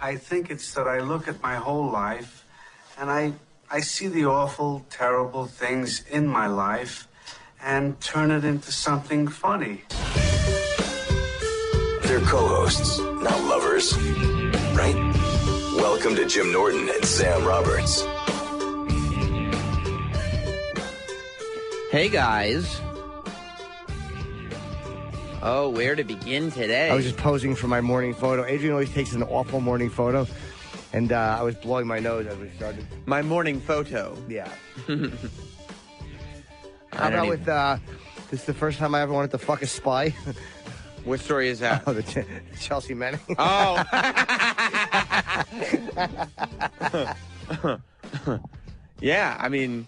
I think it's that I look at my whole life and I see the awful, terrible things in my life and turn it into something funny. They're co-hosts, not lovers, right? Welcome to Jim Norton and Sam Roberts. Hey, guys. Oh, where to begin today? I was just posing for my morning photo. Adrian always takes an awful morning photo, and I was blowing my nose as we started. My morning photo. Yeah. How about with, this is the first time I ever wanted to fuck a spy. What story is that? Oh, the Chelsea Manning. Oh. Yeah, I mean,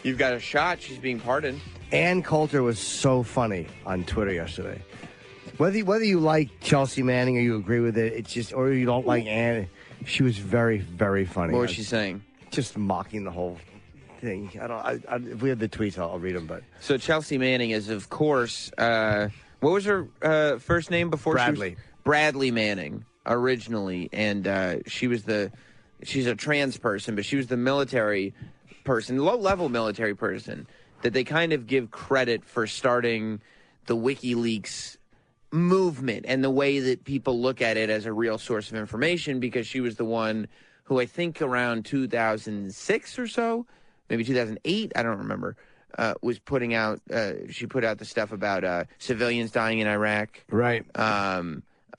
you've got a shot. She's being pardoned. Ann Coulter was so funny on Twitter yesterday. Whether you like Chelsea Manning or you agree with it, it's just, or you don't like Ann, she was very, very funny. What was she saying? Just mocking the whole thing. If we have the tweets, I'll read them. But so Chelsea Manning is, of course, what was her first name before? Bradley. She was Bradley Manning originally, and she's a trans person, but she was the military person, low-level military person that they kind of give credit for starting the WikiLeaks movement and the way that people look at it as a real source of information, because she was the one who I think around 2006 or so, maybe 2008, I don't remember, was putting out, she put out the stuff about civilians dying in Iraq. Right.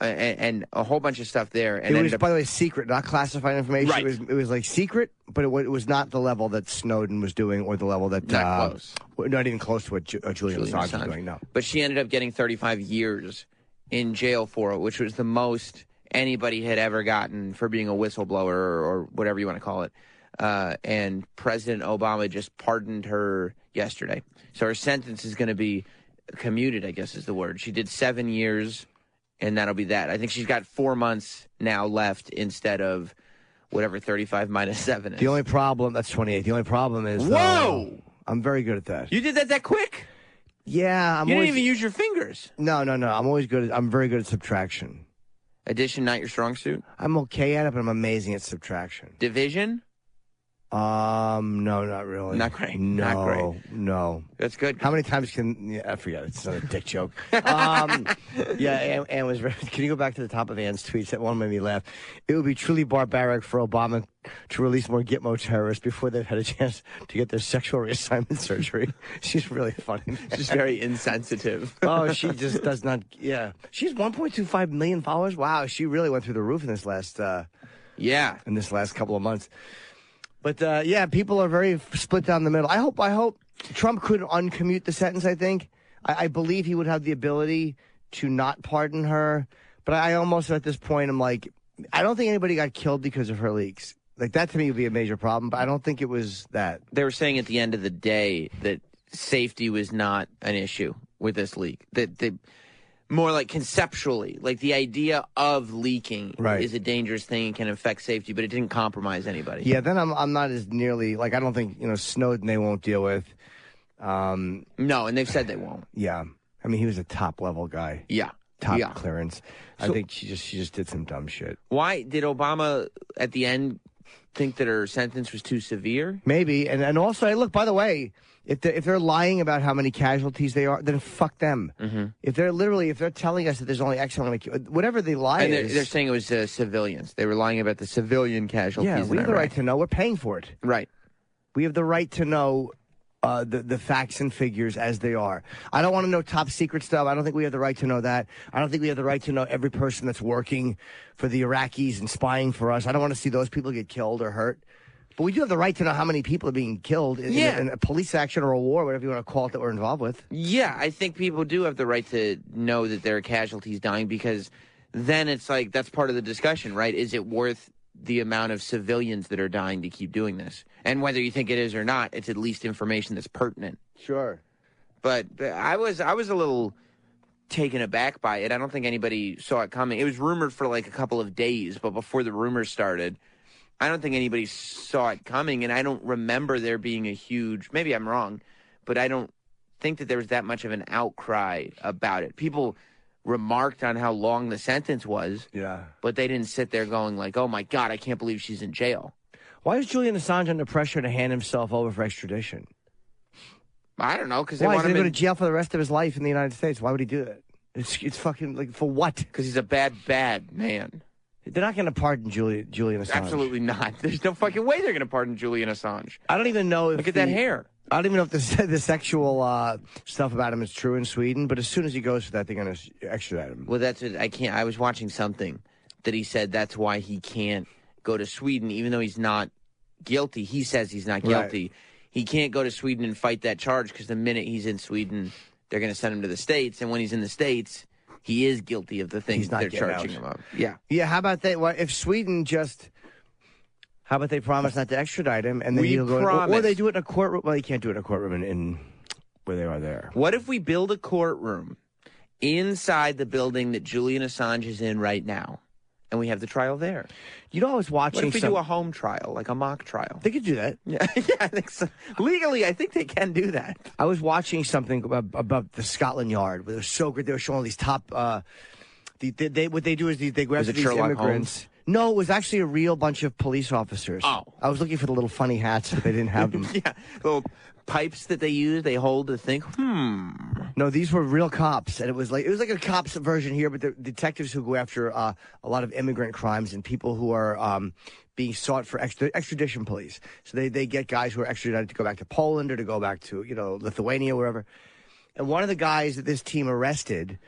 And a whole bunch of stuff there. And it was, by the way, secret, not classified information. Right. It was like secret, but it was not the level that Snowden was doing or the level that... Not close. Not even close to what Julian Assange was doing, no. But she ended up getting 35 years in jail for it, which was the most anybody had ever gotten for being a whistleblower or whatever you want to call it. And President Obama just pardoned her yesterday. So her sentence is going to be commuted, I guess is the word. She did 7 years... and that'll be that. I think she's got 4 months now left instead of whatever 35 minus 7 is. The only problem, that's 28. The only problem is, whoa! I'm very good at that. You did that quick? Yeah. You didn't even use your fingers. No. I'm very good at subtraction. Addition, not your strong suit? I'm okay at it, but I'm amazing at subtraction. Division? No, not really. Not great. No, not great. No. That's good. How many times I forget, it's not a dick joke. Yeah, Ann was very, can you go back to the top of Ann's tweets? That one made me laugh. It would be truly barbaric for Obama to release more Gitmo terrorists before they've had a chance to get their sexual reassignment surgery. She's really funny. She's very insensitive. Oh, she just does not, yeah. She's 1.25 million followers? Wow, she really went through the roof in this last couple of months. But, yeah, people are very split down the middle. I hope Trump could uncommute the sentence, I think. I believe he would have the ability to not pardon her. But I almost, at this point, I'm like, I don't think anybody got killed because of her leaks. Like, that to me would be a major problem, but I don't think it was that. They were saying at the end of the day that safety was not an issue with this leak. That more like conceptually, like the idea of leaking is a dangerous thing and can affect safety, but it didn't compromise anybody. Yeah, then I'm not as nearly, like, I don't think, Snowden they won't deal with. No, and they've said they won't. Yeah. I mean, he was a top-level guy. Yeah. Top clearance. So, I think she just did some dumb shit. Why did Obama, at the end, think that her sentence was too severe? Maybe. And also, look, by the way, if they're lying about how many casualties they are, then fuck them. Mm-hmm. If they're telling us that there's only X amount of whatever they lie and is. They're saying it was civilians. They were lying about the civilian casualties. Yeah, we have the right to know. We're paying for it. Right. We have the right to know the facts and figures as they are. I don't want to know top secret stuff. I don't think we have the right to know that. I don't think we have the right to know every person that's working for the Iraqis and spying for us. I don't want to see those people get killed or hurt. But we do have the right to know how many people are being killed in a police action or a war, whatever you want to call it, that we're involved with. Yeah, I think people do have the right to know that there are casualties dying, because then it's like that's part of the discussion, right? Is it worth the amount of civilians that are dying to keep doing this? And whether you think it is or not, it's at least information that's pertinent. Sure. But I was a little taken aback by it. I don't think anybody saw it coming. It was rumored for like a couple of days, but before the rumors started, I don't think anybody saw it coming, and I don't remember there being a huge, maybe I'm wrong, but I don't think that there was that much of an outcry about it. People remarked on how long the sentence was. Yeah. But they didn't sit there going like, oh, my God, I can't believe she's in jail. Why is Julian Assange under pressure to hand himself over for extradition? I don't know. Because they Why? want He's him going to go to jail for the rest of his life in the United States. Why would he do that? It's fucking, like, for what? Because he's a bad, bad man. They're not going to pardon Julian Assange. Absolutely not. There's no fucking way they're going to pardon Julian Assange. I don't even know if Look at that hair. I don't even know if the sexual stuff about him is true in Sweden, but as soon as he goes for that, they're going to extradite him. Well, that's it. I was watching something that he said that's why he can't go to Sweden, even though he's not guilty. He says he's not guilty. Right. He can't go to Sweden and fight that charge because the minute he's in Sweden, they're going to send him to the States. And when he's in the States, he is guilty of the things they're charging him of. Yeah. Yeah, how about if Sweden just... How about they promise not to extradite him, and then he'll go, or they do it in a courtroom. Well, you can't do it in a courtroom in where they are there. What if we build a courtroom inside the building that Julian Assange is in right now, and we have the trial there? You know, I was watching. What if we do a home trial, like a mock trial? They could do that. Yeah, yeah, I think so. Legally, I think they can do that. I was watching something about the Scotland Yard, where it was so good. They were showing all these top. What they do is they grab these immigrants. Holmes? No, it was actually a real bunch of police officers. Oh. I was looking for the little funny hats, but they didn't have them. Yeah, little pipes that they use, they hold to think, No, these were real cops, and it was like a cops version here, but the detectives who go after a lot of immigrant crimes and people who are being sought for extradition police. So they get guys who are extradited to go back to Poland or to go back to, Lithuania, wherever. And one of the guys that this team arrested...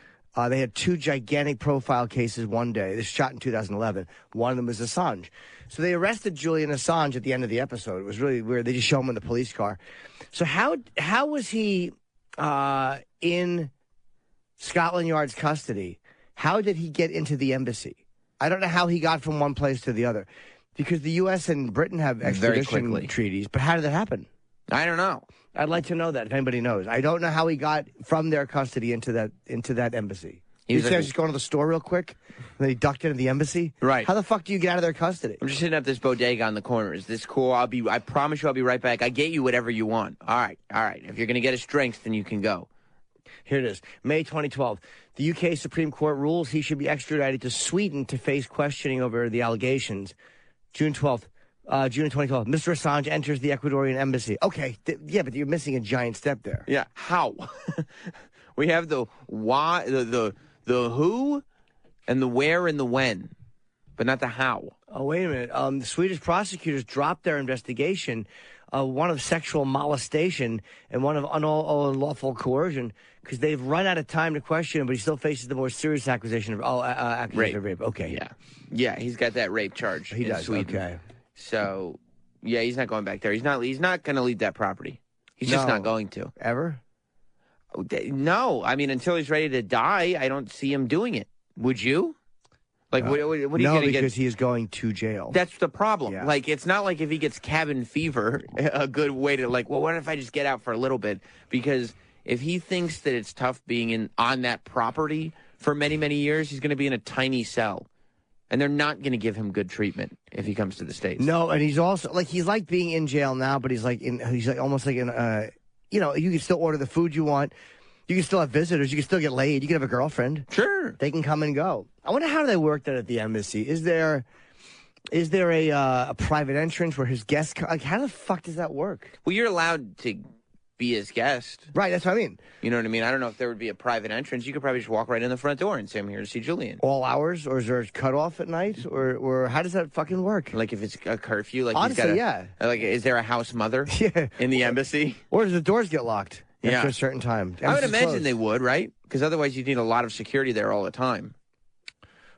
they had 2 gigantic profile cases one day. This shot in 2011. One of them was Assange. So they arrested Julian Assange at the end of the episode. It was really weird. They just show him in the police car. So how was he in Scotland Yard's custody? How did he get into the embassy? I don't know how he got from one place to the other. Because the U.S. and Britain have extradition treaties. But how did that happen? I don't know. I'd like to know that, if anybody knows. I don't know how he got from their custody into that embassy. He said, just going to the store real quick, and then he ducked into the embassy? Right. How the fuck do you get out of their custody? I'm just hitting up this bodega on the corner. Is this cool? I promise you I'll be right back. I get you whatever you want. All right. If you're going to get us drinks, then you can go. Here it is. May 2012. The UK Supreme Court rules he should be extradited to Sweden to face questioning over the allegations. June 12th. June of 2012, Mr. Assange enters the Ecuadorian embassy. Okay, yeah, but you're missing a giant step there. Yeah, how? We have the why, the who, and the where and the when, but not the how. Oh, wait a minute. The Swedish prosecutors dropped their investigation, one of sexual molestation and one of unlawful coercion, because they've run out of time to question him, but he still faces the more serious accusation of rape. Okay. Yeah, he's got that rape charge. He does. Sweden. Okay. So, yeah, he's not going back there. He's not going to leave that property. He's just not going to. Ever? No. I mean, until he's ready to die, I don't see him doing it. Would you? Like, what are you going to get? No, because he is going to jail. That's the problem. Yeah. Like, it's not like if he gets cabin fever, a good way to, like, well, what if I just get out for a little bit? Because if he thinks that it's tough being on that property for many, many years, he's going to be in a tiny cell. And they're not going to give him good treatment if he comes to the States. No, and he's also he's like being in jail now, but he's almost like in you can still order the food you want. You can still have visitors. You can still get laid. You can have a girlfriend. Sure, they can come and go. I wonder how they work that at the embassy. Is there a private entrance where his guests come? Like, how the fuck does that work? Well, you're allowed to be his guest. Right, that's what I mean. You know what I mean? I don't know if there would be a private entrance. You could probably just walk right in the front door and say, I'm here to see Julian. All hours? Or is there a cutoff at night? Or how does that fucking work? Like if it's a curfew? Like honestly, yeah. Like, is there a house mother in the embassy? Or does the doors get locked after a certain time? I would imagine they would, right? Because otherwise you'd need a lot of security there all the time.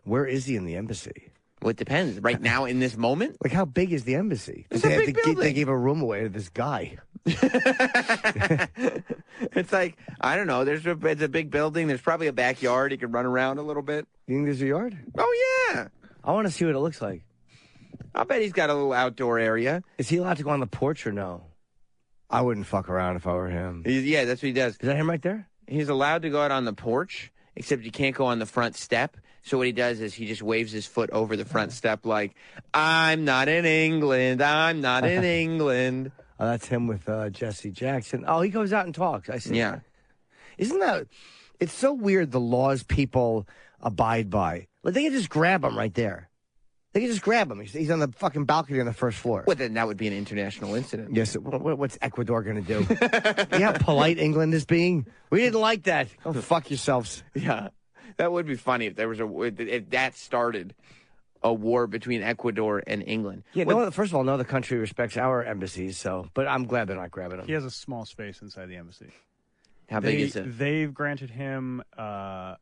Where is he in the embassy? Well, it depends. Right now, in this moment? Like, how big is the embassy? It's a big building. They gave a room away to this guy. It's like, I don't know. It's a big building. There's probably a backyard. He can run around a little bit. You think there's a yard? Oh, yeah. I want to see what it looks like. I'll bet he's got a little outdoor area. Is he allowed to go on the porch or no? I wouldn't fuck around if I were him. Yeah, that's what he does. Is that him right there? He's allowed to go out on the porch, except you can't go on the front step. So what he does is he just waves his foot over the front step like, I'm not in England. I'm not in England. Oh, that's him with Jesse Jackson. Oh, he goes out and talks. I see. Yeah. Isn't that... It's so weird the laws people abide by. Like, they can just grab him right there. They can just grab him. He's on the fucking balcony on the first floor. Well, then that would be an international incident. Yes. What's Ecuador going to do? You know how polite England is being? We didn't like that. Oh, fuck yourselves. Yeah. That would be funny if there was if that started a war between Ecuador and England. Yeah, no, first of all, no other country respects our embassies, but I'm glad they're not grabbing him. He has a small space inside the embassy. How big is it? They've granted him a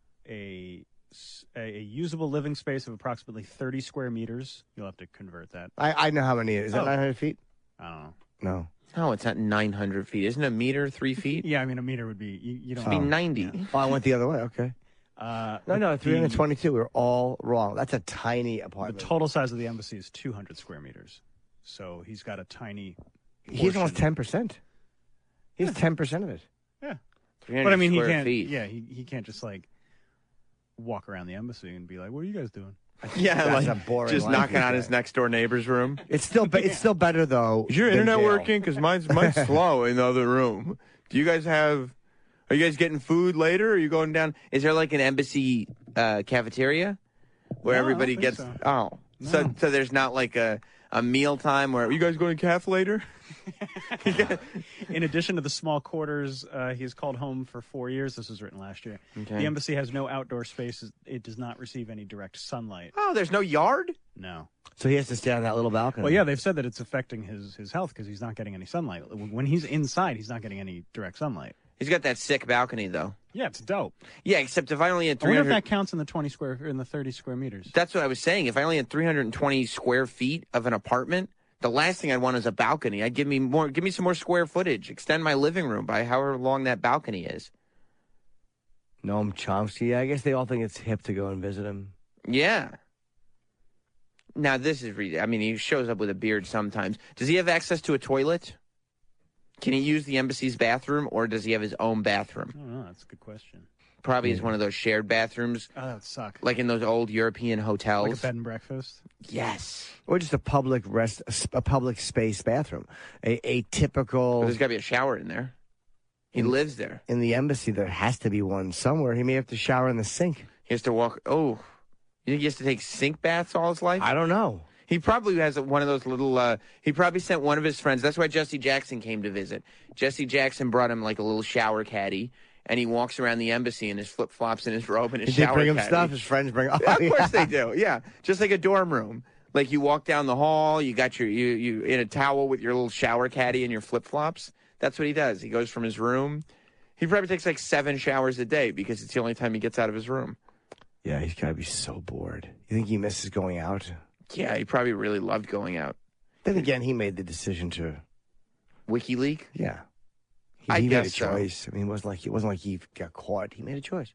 usable living space of approximately 30 square meters. You'll have to convert that. I know how many it is. Is that 900 feet? I don't know. No. No, it's not 900 feet. Isn't a meter 3 feet? Yeah, I mean, a meter would be... You don't... It'd be 90. Yeah. Oh, I went the other way. Okay. No, 322. We're all wrong. That's a tiny apartment. The total size of the embassy is 200 square meters. So he's got a tiny portion. He's almost 10%. He's 10% of it. Yeah. 300 but I mean, he square can't... feet. Yeah, he can't just, like, walk around the embassy and be like, what are you guys doing? Yeah, That's like a boring just life knocking he's on got. his next door neighbor's room. It's still better, though. Is your than internet jail. working? Because mine's slow in the other room. Do you guys have... Are you guys getting food later? Or are you going down? Is there like an embassy cafeteria where No, everybody I don't gets? think Oh, No. so there's not like a meal time where you guys going to calf later? In addition to the small quarters he has called home for 4 years, this was written last year, Okay. the embassy has no outdoor spaces. It does not receive any direct sunlight. Oh, there's no yard. No. So he has to stay on that little balcony. Well, yeah, they've said that it's affecting his health because he's not getting any sunlight. When he's inside, he's not getting any direct sunlight. He's got that sick balcony though. Yeah, it's dope. Yeah, except if I only had I wonder if 300. that counts in the 30 square meters. That's what I was saying. If I only had 320 square feet of an apartment, the last thing I'd want is a balcony. I'd give me some more square footage. Extend my living room by however long that balcony is. Noam Chomsky. I guess they all think it's hip to go and visit him. Yeah. Now this is I mean, he shows up with a beard sometimes. Does he have access to a toilet? Can he use the embassy's bathroom, or does he have his own bathroom? I don't know. That's a good question. Probably is one of those shared bathrooms, Oh, that would suck. like in those old European hotels. Like a bed and breakfast. Yes. Or just a public space bathroom. A typical... But there's got to be a shower in there. He lives there. In the embassy, there has to be one somewhere. He may have to shower in the sink. He has to walk. Oh, you think he has to take sink baths all his life? I don't know. He probably has one of those little, he probably sent one of his friends. That's why Jesse Jackson came to visit. Jesse Jackson brought him like a little shower caddy, and he walks around the embassy in his flip-flops and his robe and his Did shower they bring him caddy. stuff? His friends bring... Oh, Of course they do, yeah. Just like a dorm room. Like you walk down the hall, you got you in a towel with your little shower caddy and your flip-flops. That's what he does. He goes from his room. He probably takes like 7 showers a day because it's the only time he gets out of his room. Yeah, he's got to be so bored. You think he misses going out? Yeah, he probably really loved going out. Then again, he made the decision to... WikiLeaks? Yeah. I He made guess a so. choice. I mean, it wasn't like he got caught. He made a choice.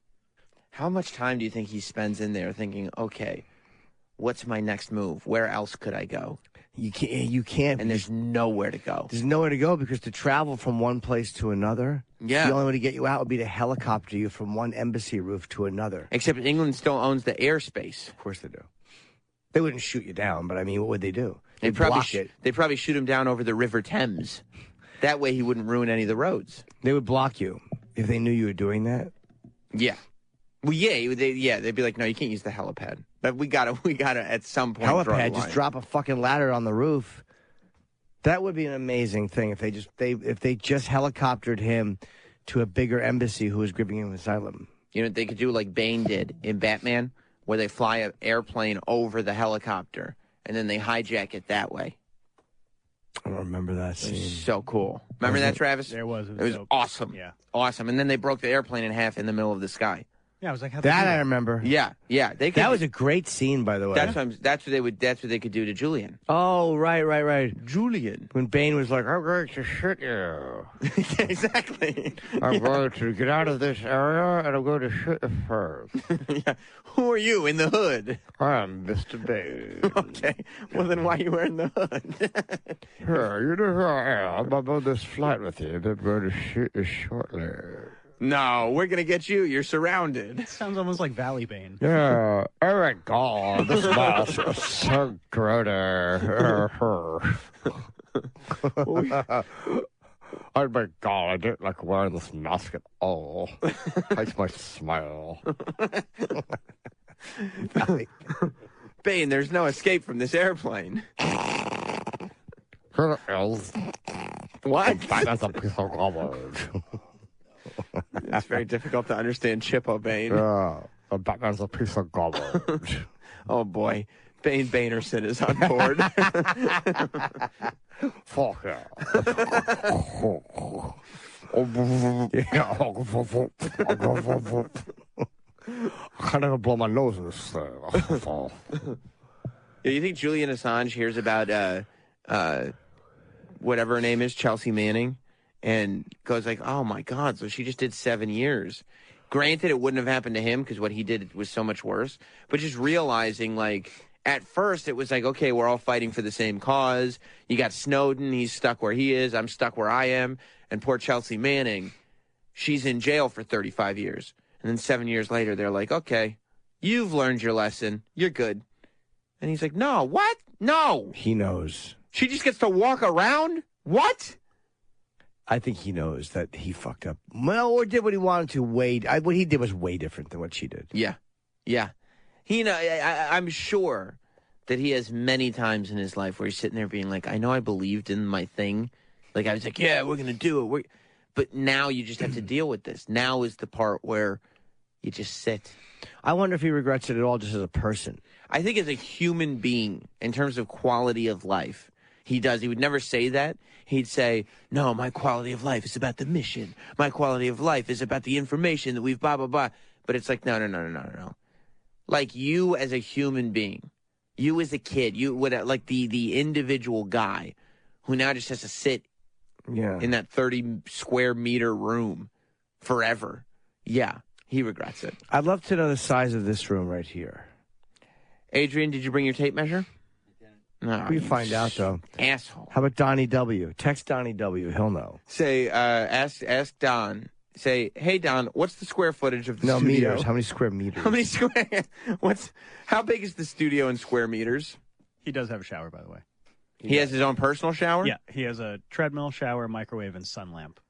How much time do you think he spends in there thinking, okay, what's my next move? Where else could I go? You can't. And there's nowhere to go. There's nowhere to go because to travel from one place to another, Yeah. the only way to get you out would be to helicopter you from one embassy roof to another. Except England still owns the airspace. Of course they do. They wouldn't shoot you down, but I mean, what would they do? They They'd probably block it. they probably shoot him down over the River Thames. That way he wouldn't ruin any of the roads. They would block you if they knew you were doing that. Yeah. Well, yeah, they'd be like, no, you can't use the helipad. But we gotta at some point draw the Helipad, just line. drop a fucking ladder on the roof. That would be an amazing thing if they just helicoptered him to a bigger embassy who was giving him asylum. You know what they could do like Bane did in Batman, where they fly an airplane over the helicopter and then they hijack it that way. I don't remember that It scene. was so cool. Remember that, Travis? There was. It was dope. awesome. Yeah. Awesome. And then they broke the airplane in half in the middle of the sky. Yeah, I was like, how'd That they do I remember. Yeah. They could, That was a great scene, by the way. that's what they could do to Julian. Oh, right. Julian. When Bane was like, I'm going to shoot you. Yeah, exactly. I'm going to get out of this area, and I'm going to shoot you first. Yeah. Who are you in the hood? I'm Mr. Bane. Okay. Well, then why are you wearing the hood? Here, you know who I am. I'm on this flight with you, and I'm going to shoot you shortly. No, we're going to get you. You're surrounded. Sounds almost like Valley Bane. Yeah. Oh, my God. This mask is so grody. Oh my God, I didn't like wearing this mask at all. Makes my smile. Bane, there's no escape from this airplane. Here it is. What? That's a piece of garbage. It's very difficult to understand Chippo Bane. Yeah, the Batman's a piece of garbage. Oh, boy. Bane Banerson is on board. Fuck yeah. I can't even blow my nose in this thing. Yeah, you think Julian Assange hears about whatever her name is, Chelsea Manning, and goes like, oh, my God, so she just did 7 years. Granted, it wouldn't have happened to him because what he did was so much worse. But just realizing, like, at first it was like, okay, we're all fighting for the same cause. You got Snowden. He's stuck where he is. I'm stuck where I am. And poor Chelsea Manning, she's in jail for 35 years. And then 7 years later, they're like, okay, you've learned your lesson. You're good. And he's like, no, what? No. He knows. She just gets to walk around? What? I think he knows that he fucked up. Well, or did what he wanted to. What he did was way different than what she did. Yeah. Yeah. I'm sure that he has many times in his life where he's sitting there being like, I know I believed in my thing. Like, I was like, yeah, we're going to do it. But now you just have to deal with this. Now is the part where you just sit. I wonder if he regrets it at all just as a person. I think as a human being, in terms of quality of life, he does. He would never say that. He'd say, no, my quality of life is about the mission. My quality of life is about the information that we've blah, blah, blah. But it's like, no. Like you as a human being, you as a kid, you would like the individual guy who now just has to sit in that 30 square meter room forever. Yeah, he regrets it. I'd love to know the size of this room right here. Adrian, did you bring your tape measure? No, we find out though. Asshole. How about Donnie W? Text Donnie W. He'll know. Say, ask Don. Say, hey Don, what's the square footage of the studio? Meters. How many square meters? How many square? How big is the studio in square meters? He does have a shower, by the way. He has his own personal shower? Yeah, he has a treadmill, shower, microwave, and sun lamp.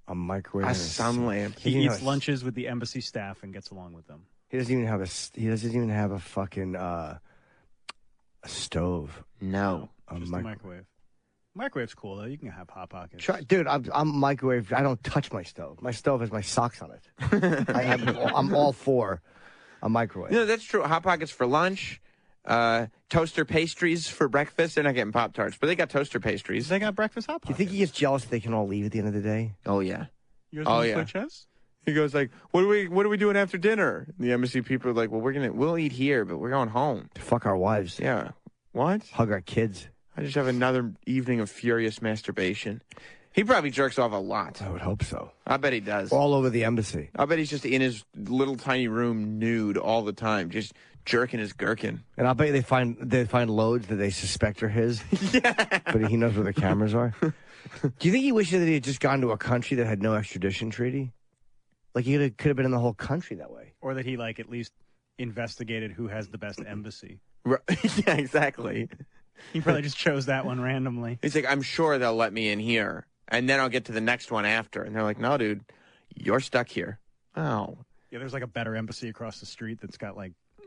A microwave. A sun lamp. He eats lunches with the embassy staff and gets along with them. He doesn't even have a fucking a stove. No. Just a microwave. Microwave's cool though. You can have hot pockets. Dude, I'm microwave. I don't touch my stove. My stove has my socks on it. I'm all for a microwave. No, that's true. Hot pockets for lunch. Toaster pastries for breakfast. They're not getting Pop-Tarts, but they got toaster pastries. They got breakfast hot pockets. Do you think he gets jealous that they can all leave at the end of the day? Oh yeah. You guys yeah. play chess? He goes like, "What are we doing after dinner?" And the embassy people are like, "Well, we'll eat here, but we're going home." Fuck our wives. Yeah. What? Hug our kids. I just have another evening of furious masturbation. He probably jerks off a lot. I would hope so. I bet he does. All over the embassy. I bet he's just in his little tiny room nude all the time, just jerking his gherkin. And I'll bet you they find loads that they suspect are his. Yeah. But he knows where the cameras are. Do you think he wishes that he had just gone to a country that had no extradition treaty? Like he could have been in the whole country that way. Or that he at least investigated who has the best embassy. Right. Yeah, exactly. He probably just chose that one randomly. He's like, I'm sure they'll let me in here. And then I'll get to the next one after. And they're like, no, dude, you're stuck here. Oh. Yeah, there's a better embassy across the street that's got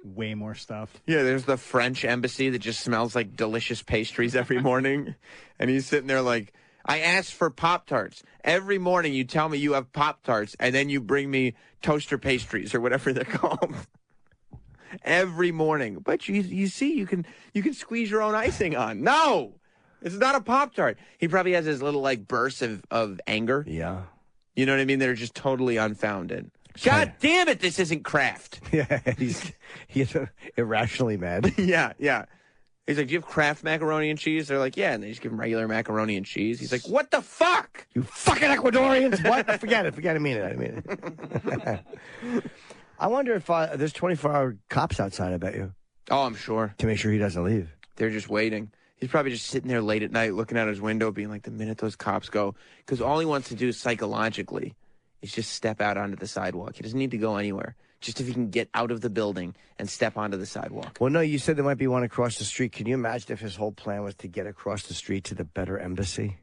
way more stuff. Yeah, there's the French embassy that just smells like delicious pastries every morning. And he's sitting there like, I asked for Pop-Tarts. Every morning you tell me you have Pop-Tarts, and then you bring me toaster pastries or whatever they're called. Every morning. But you see, you can squeeze your own icing on. No! It's not a Pop-Tart. He probably has his little, bursts of anger. Yeah. You know what I mean? They're just totally unfounded. God damn it, this isn't Kraft. Yeah, he's irrationally mad. Yeah. He's like, do you have Kraft macaroni and cheese? They're like, yeah. And they just give him regular macaroni and cheese. He's like, what the fuck? You fucking Ecuadorians. What? Forget it. I mean it. I wonder if there's 24-hour cops outside, I bet you. Oh, I'm sure. To make sure he doesn't leave. They're just waiting. He's probably just sitting there late at night looking out his window being like, the minute those cops go. Because all he wants to do psychologically is just step out onto the sidewalk. He doesn't need to go anywhere. Just if he can get out of the building and step onto the sidewalk. Well, no, you said there might be one across the street. Can you imagine if his whole plan was to get across the street to the better embassy?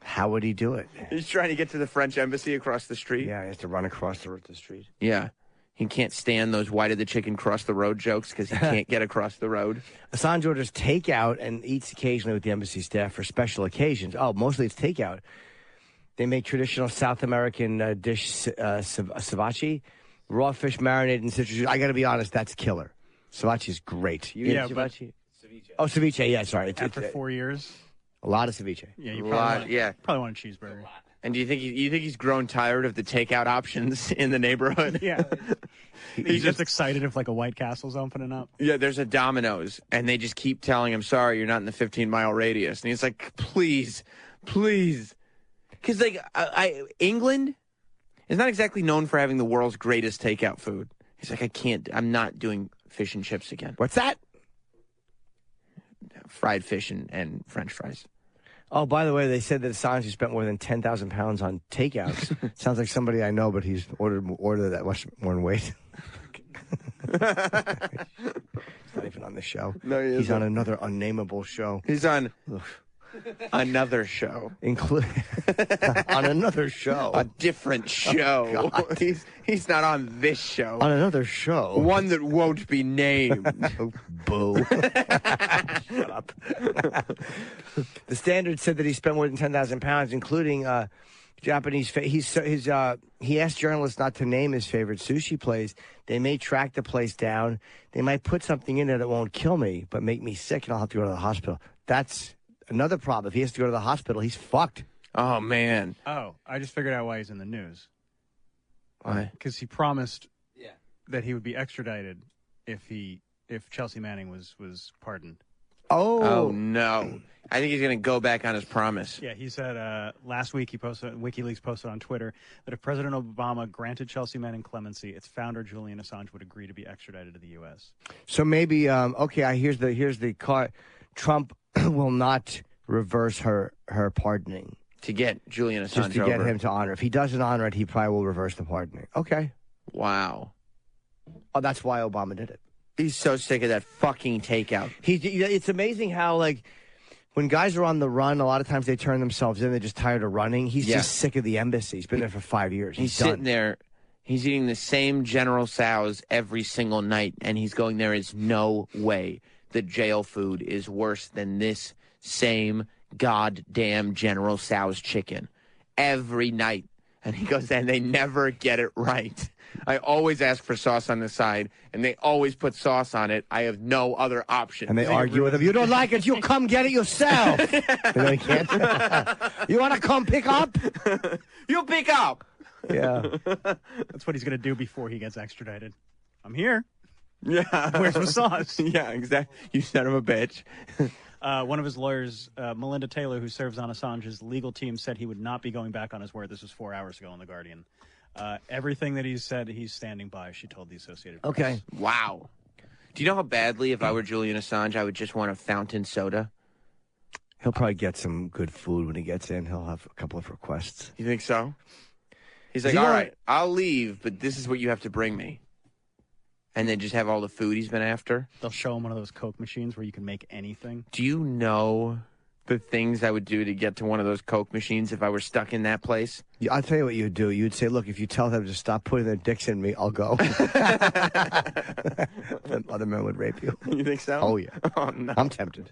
How would he do it? He's trying to get to the French embassy across the street. Yeah, he has to run across the street. Yeah. He can't stand those why did the chicken cross the road jokes because he can't get across the road. Assange orders takeout and eats occasionally with the embassy staff for special occasions. Oh, mostly it's takeout. They make traditional South American dish, ceviche, raw fish marinated in citrus juice. I got to be honest, that's killer. Ceviche is great. You eat ceviche? Oh, ceviche, yeah, sorry. After 4 years? A lot of ceviche. Yeah, you probably want a cheeseburger. And do you think he's grown tired of the takeout options in the neighborhood? Yeah. He's just excited if like a White Castle's opening up. Yeah, there's a Domino's, and they just keep telling him, sorry, you're not in the 15-mile radius. And he's like, please. Because like England is not exactly known for having the world's greatest takeout food. He's like, I'm not doing fish and chips again. What's that? Fried fish and French fries. Oh, by the way, they said that Assange spent more than 10,000 pounds on takeouts. Sounds like somebody I know, but he's ordered that much more in weight. He's not even on the show. No, he's on another unnameable show. He's on another show. On another show. A different show. Oh, he's not on this show. On another show. One that won't be named. Boo. Shut up. The Standard said that he spent more than 10,000 pounds, including Japanese. He asked journalists not to name his favorite sushi place. They may track the place down. They might put something in there that won't kill me, but make me sick, and I'll have to go to the hospital. That's another problem. If he has to go to the hospital, he's fucked. Oh, man. Oh, I just figured out why he's in the news. Why? Because he promised that he would be extradited if Chelsea Manning was pardoned. Oh, no. I think he's going to go back on his promise. Yeah, he said last week WikiLeaks posted on Twitter that if President Obama granted Chelsea Manning clemency, its founder Julian Assange would agree to be extradited to the U.S. So maybe here's the card. Trump will not reverse her pardoning to get Julian Assange just to over. get him to honor. If he doesn't honor it, he probably will reverse the pardoning. Okay. Wow. Oh, that's why Obama did it. He's so sick of that fucking takeout. It's amazing how, like, when guys are on the run, a lot of times they turn themselves in. They're just tired of running. He's just sick of the embassy. He's been there for 5 years. He's sitting there. He's eating the same General Tso's every single night, and he's going, there is no way the jail food is worse than this same goddamn General Tso's chicken every night. And he goes, and they never get it right. I always ask for sauce on the side, and they always put sauce on it. I have no other option. And they argue with him. You don't like it, you come get it yourself. They can't. You want to come pick up? You pick up. Yeah. That's what he's going to do before he gets extradited. I'm here. Yeah. Where's the sauce? Yeah, exactly. You son of a bitch. One of his lawyers, Melinda Taylor, who serves on Assange's legal team, said he would not be going back on his word. This was 4 hours ago in The Guardian. Everything that he said, he's standing by, she told the Associated Press. Okay. Wow. Do you know how badly, if I were Julian Assange, I would just want a fountain soda? He'll probably get some good food when he gets in. He'll have a couple of requests. You think so? He's like, all right, I'll leave, but this is what you have to bring me. And then just have all the food he's been after. They'll show him one of those Coke machines where you can make anything. Do you know the things I would do to get to one of those Coke machines if I were stuck in that place? Yeah, I'll tell you what you'd do. You'd say, look, if you tell them to stop putting their dicks in me, I'll go. Other men would rape you. You think so? Oh, yeah. Oh, no. I'm tempted.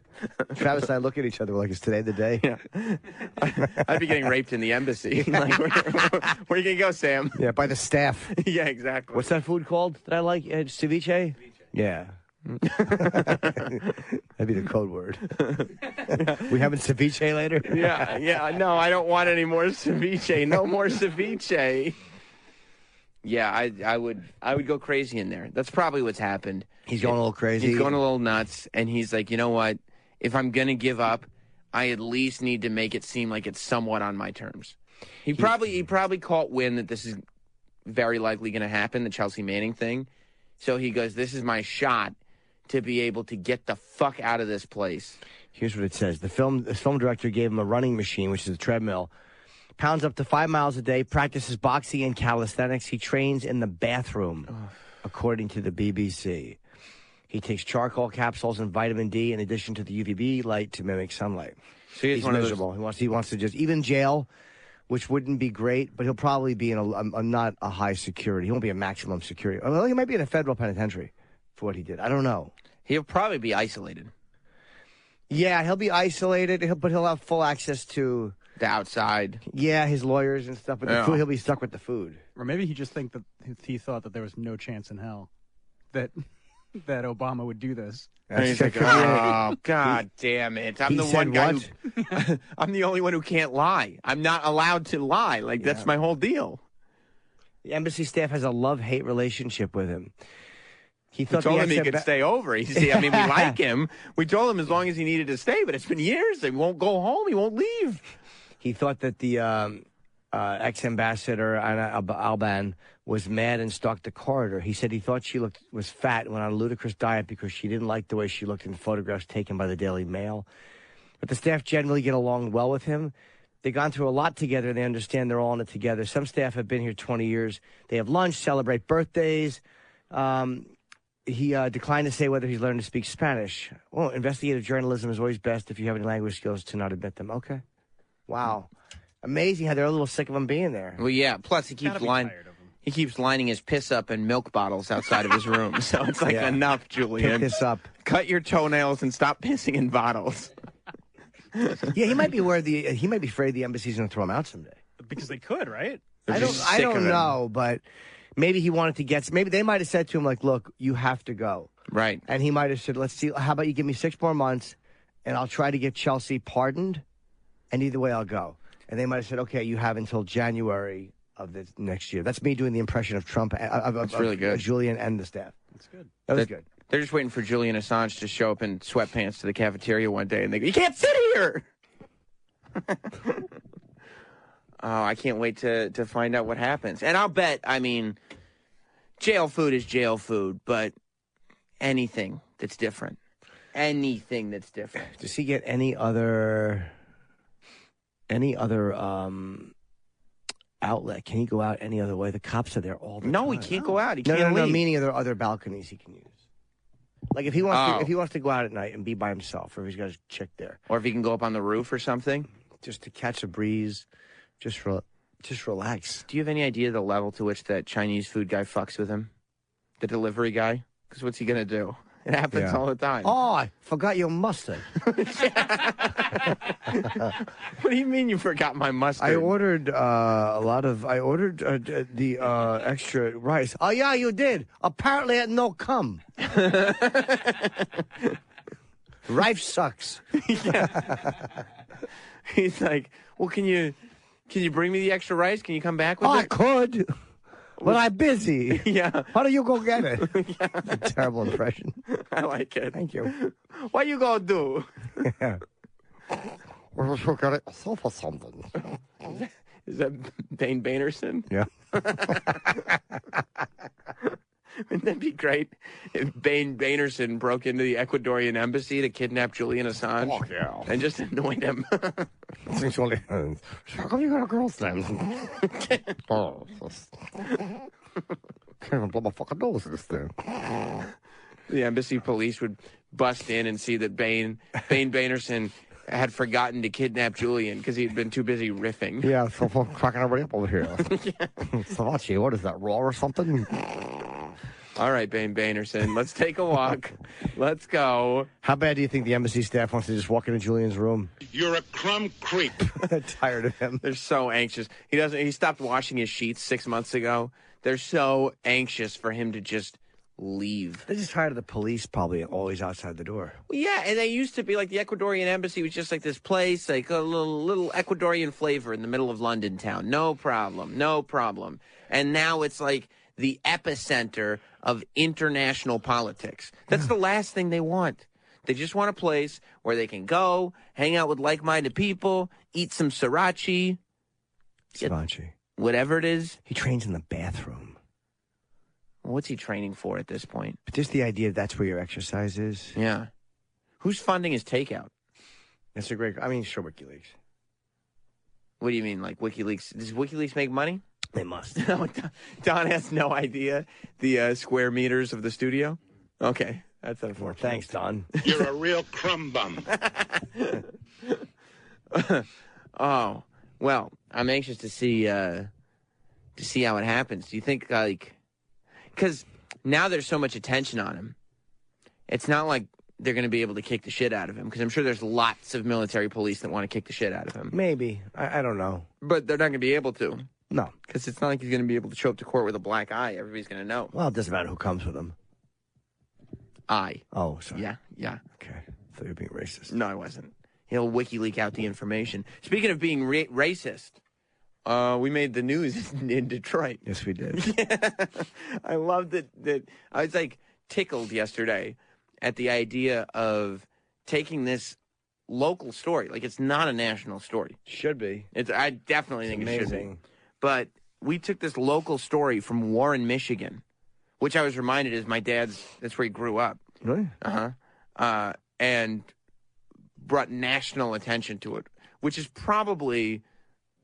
Travis and I look at each other, we're like, is today the day? Yeah. I'd be getting raped in the embassy. Like, where are you going to go, Sam? Yeah, by the staff. Yeah, exactly. What's that food called that I like? Ceviche? Yeah. That'd be the code word. We having ceviche later? Yeah. No, I don't want any more ceviche. No more ceviche. Yeah, I would go crazy in there. That's probably what's happened. He's going a little crazy. He's going a little nuts, and he's like, you know what? If I'm gonna give up, I at least need to make it seem like it's somewhat on my terms. He probably caught wind that this is very likely going to happen, the Chelsea Manning thing. So he goes, this is my shot to be able to get the fuck out of this place. Here's what it says. The film director gave him a running machine, which is a treadmill. Pounds up to 5 miles a day, practices boxing and calisthenics. He trains in the bathroom, according to the BBC. He takes charcoal capsules and vitamin D in addition to the UVB light to mimic sunlight. So he's miserable. He wants to just, even jail, which wouldn't be great, but he'll probably be in not a high security. He won't be a maximum security. Well, he might be in a federal penitentiary for what he did. I don't know. He'll probably be isolated. Yeah, he'll be isolated, but he'll have full access to the outside. Yeah, his lawyers and stuff. But the food, he'll be stuck with the food. Or maybe he just he thought that there was no chance in hell that Obama would do this. And he's like, oh, God damn it. I'm the one guy I'm the only one who can't lie. I'm not allowed to lie. That's my whole deal. The embassy staff has a love-hate relationship with him. We told him he could stay over. We like him. We told him as long as he needed to stay, but it's been years. He won't go home. He won't leave. He thought that the ex-ambassador, Anna Alban, was mad and stalked the corridor. He said he thought she was fat and went on a ludicrous diet because she didn't like the way she looked in photographs taken by the Daily Mail. But the staff generally get along well with him. They've gone through a lot together. They understand they're all in it together. Some staff have been here 20 years. They have lunch, celebrate birthdays. He declined to say whether he's learned to speak Spanish. Well, investigative journalism is always best if you have any language skills to not admit them. Okay. Wow. Amazing how they're a little sick of him being there. Well, yeah. Plus, he keeps lining his piss up in milk bottles outside of his room. So it's like, enough, Julian. Pick this up. Cut your toenails and stop pissing in bottles. Yeah, he might be afraid the embassy's going to throw him out someday. Because they could, right? I don't know, but maybe he wanted to get. Maybe they might have said to him, like, "Look, you have to go." Right. And he might have said, "Let's see. How about you give me 6 more months, and I'll try to get Chelsea pardoned, and either way, I'll go." And they might have said, "Okay, you have until January of the next year." That's me doing the impression of Trump. That's really good. Julian and the staff. That's good. That was good. They're just waiting for Julian Assange to show up in sweatpants to the cafeteria one day, and they go, "You can't sit here." Oh, I can't wait to find out what happens. And I'll bet, jail food is jail food, but anything that's different. Anything that's different. Does he get any other outlet? Can he go out any other way? The cops are there all the time. No, he can't go out. He can't No, leave. meaning are there other balconies he can use? Like if he wants to go out at night and be by himself, or if he's got a chick there. Or if he can go up on the roof or something. Just to catch a breeze, just relax. Do you have any idea the level to which that Chinese food guy fucks with him? The delivery guy? Because what's he going to do? It happens all the time. Oh, I forgot your mustard. What do you mean you forgot my mustard? I ordered the extra rice. Oh, yeah, you did. Apparently it no come. Rice sucks. He's like, well, can you bring me the extra rice? Can you come back with it? I could. But I'm busy. Yeah. How do you go get it? Yeah. A terrible impression. I like it. Thank you. What you gonna do? Yeah. We're just gonna get it for something. Is that Bane Bainerson? Yeah. Wouldn't that be great if Bane Bainerson broke into the Ecuadorian embassy to kidnap Julian Assange? Oh, yeah. And just annoyed him. How come you got a girl's name? Oh, can't even blow my fucking nose this thing. The embassy police would bust in and see that Bane Bainerson had forgotten to kidnap Julian because he'd been too busy riffing. Yeah, so cracking everybody up over here. Savachi, what is that, raw or something? All right, Bane Bainerson, let's take a walk. Let's go. How bad do you think the embassy staff wants to just walk into Julian's room? You're a crumb creep. They're tired of him. They're so anxious. He stopped washing his sheets 6 months ago. They're so anxious for him to just leave. They're just tired of the police probably always outside the door. Well, yeah, and they used to be like the Ecuadorian embassy was just like this place, like a little Ecuadorian flavor in the middle of London town. No problem. And now it's like the epicenter of international politics. That's the last thing they want. They just want a place where they can go, hang out with like-minded people, eat some sriracha. Whatever it is. He trains in the bathroom. What's he training for at this point? But just the idea that's where your exercise is. Yeah. Who's funding his takeout? That's sure, WikiLeaks. What do you mean, like WikiLeaks? Does WikiLeaks make money? They must. No, Don has no idea the square meters of the studio. Okay, That's unfortunate. Thanks, Don. You're a real crumb bum. Oh, well, I'm anxious to see how it happens. Do you think, because now there's so much attention on him, it's not like they're going to be able to kick the shit out of him, because I'm sure there's lots of military police that want to kick the shit out of him. Maybe. I don't know. But they're not going to be able to. No. Because it's not like he's going to be able to show up to court with a black eye. Everybody's going to know. Well, it doesn't matter who comes with him. Eye. Oh, sorry. Yeah. Okay. I thought you were being racist. No, I wasn't. He'll WikiLeak out the information. Speaking of being racist, we made the news in Detroit. Yes, we did. Yeah. I loved that I was like tickled yesterday at the idea of taking this local story. Like, it's not a national story. Should be. I definitely think amazing. It should be. But we took this local story from Warren, Michigan, which I was reminded is my dad's, that's where he grew up. Really? And brought national attention to it, which is probably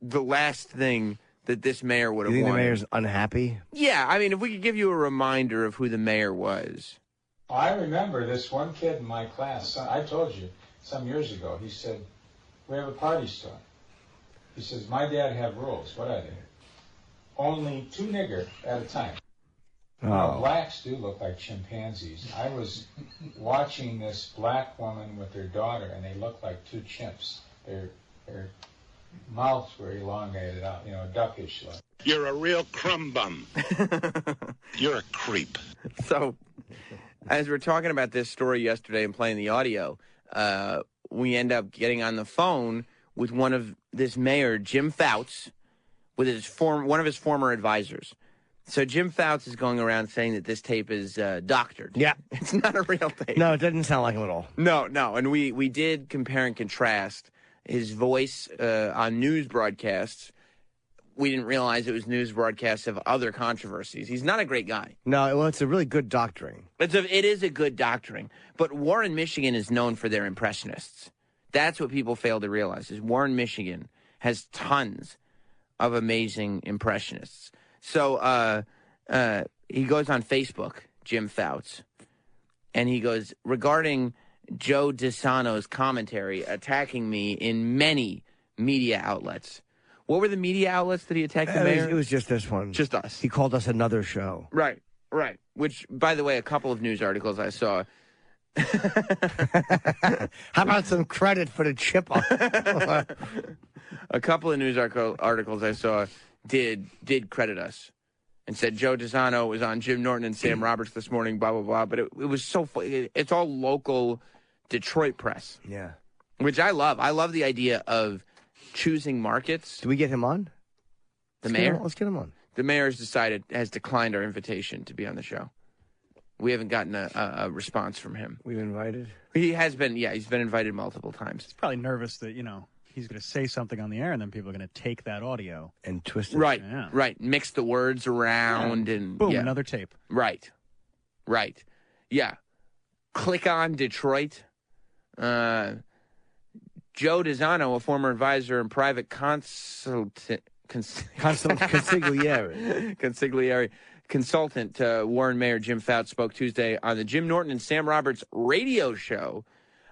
the last thing that this mayor would have You think wanted. the mayor's unhappy? Yeah, I mean, if we could give you a reminder of who the mayor was. I remember this one kid in my class. I told you some years ago. He said, "We have a party store." He says, "My dad have rules. What are they? Only 2 nigger at a time." Oh. Blacks do look like chimpanzees. I was watching this black woman with her daughter, and they look like 2 chimps. Their mouths were elongated out, duckish look. You're a real crumb bum. You're a creep. So, as we're talking about this story yesterday and playing the audio, we end up getting on the phone with one of this mayor, Jim Fouts, with one of his former advisors. So Jim Fouts is going around saying that this tape is doctored. Yeah. It's not a real tape. No, it doesn't sound like him at all. No. And we did compare and contrast his voice on news broadcasts. We didn't realize it was news broadcasts of other controversies. He's not a great guy. No, well, it's a really good doctoring. It is a good doctoring. But Warren, Michigan is known for their impressionists. That's what people fail to realize, is Warren, Michigan has tons of amazing impressionists. So he goes on Facebook, Jim Fouts, and he goes, regarding Joe DeSano's commentary attacking me in many media outlets. What were the media outlets that he attacked the mayor? It was just this one. Just us. He called us another show. Right. Which, by the way, a couple of news articles I saw. How about some credit for the chip up? A couple of news articles I saw did credit us and said Joe DeSano was on Jim Norton and Sam Roberts this morning, blah, blah, blah. But it was so funny. It's all local Detroit press. Yeah. Which I love. I love the idea of choosing markets. Do we get him on? The mayor? Let's get him on. The mayor has declined our invitation to be on the show. We haven't gotten a response from him. We've invited? He has been, he's been invited multiple times. He's probably nervous that, he's going to say something on the air and then people are going to take that audio. And twist it. Right, Yeah. right. Mix the words around and... Boom, yeah. another tape. Right. Yeah. Click on Detroit. Joe DeSano, a former advisor and private consigliere consultant to Warren Mayor Jim Fouts spoke Tuesday on the Jim Norton and Sam Roberts radio show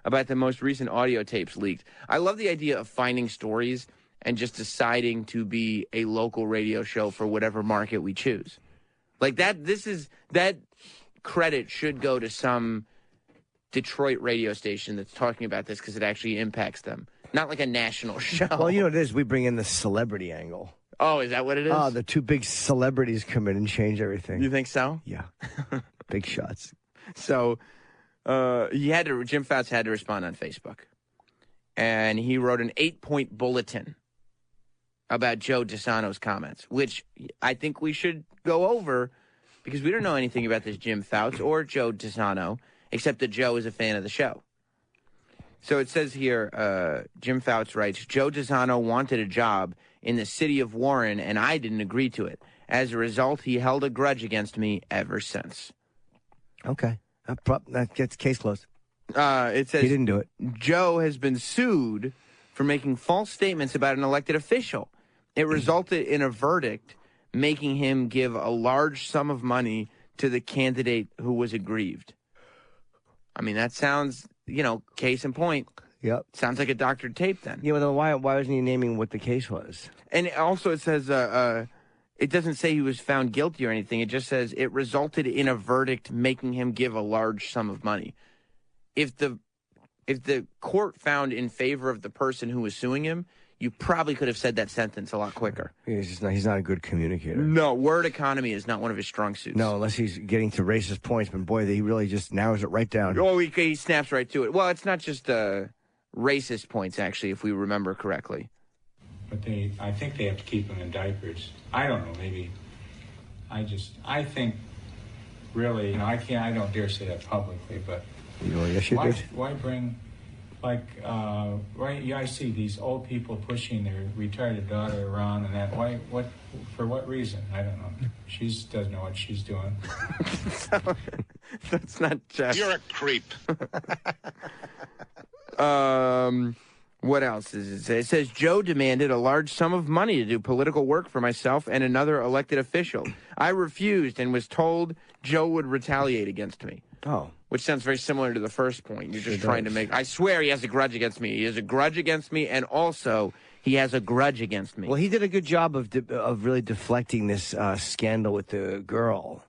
about the most recent audio tapes leaked. I love the idea of finding stories and just deciding to be a local radio show for whatever market we choose. Like that, that credit should go to some Detroit radio station that's talking about this because it actually impacts them. Not like a national show. Well, you know what it is? We bring in the celebrity angle. Oh, is that what it is? Oh, the 2 big celebrities come in and change everything. You think so? Yeah. Big shots. So Jim Fouts had to respond on Facebook. And he wrote an 8-point bulletin about Joe DeSano's comments, which I think we should go over because we don't know anything about this Jim Fouts or Joe DeSano, except that Joe is a fan of the show. So it says here, Jim Fouts writes, Joe DeSano wanted a job in the city of Warren, and I didn't agree to it. As a result, he held a grudge against me ever since. Okay. That gets case closed. It says he didn't do it. Joe has been sued for making false statements about an elected official. It resulted in a verdict making him give a large sum of money to the candidate who was aggrieved. I mean, that sounds, case in point. Yep. Sounds like a doctored tape then. Yeah, but then why wasn't he naming what the case was? And also it says, it doesn't say he was found guilty or anything. It just says it resulted in a verdict making him give a large sum of money. If the court found in favor of the person who was suing him, you probably could have said that sentence a lot quicker. He's not a good communicator. No, word economy is not one of his strong suits. No, unless he's getting to racist points. But boy, he really just narrows it right down. Oh, he snaps right to it. Well, it's not just racist points, actually, if we remember correctly. But I think they have to keep them in diapers. I don't know, maybe. I think, really, I don't dare say that publicly, but yes, you did. Why bring, I see these old people pushing their retarded daughter around and that. For what reason? I don't know. She doesn't know what she's doing. That's not just... You're a creep. What else does it say? It says, Joe demanded a large sum of money to do political work for myself and another elected official. I refused and was told Joe would retaliate against me. Oh. Which sounds very similar to the first point. You're just trying to make... I swear he has a grudge against me. He has a grudge against me, and also he has a grudge against me. Well, he did a good job of really deflecting this scandal with the girl.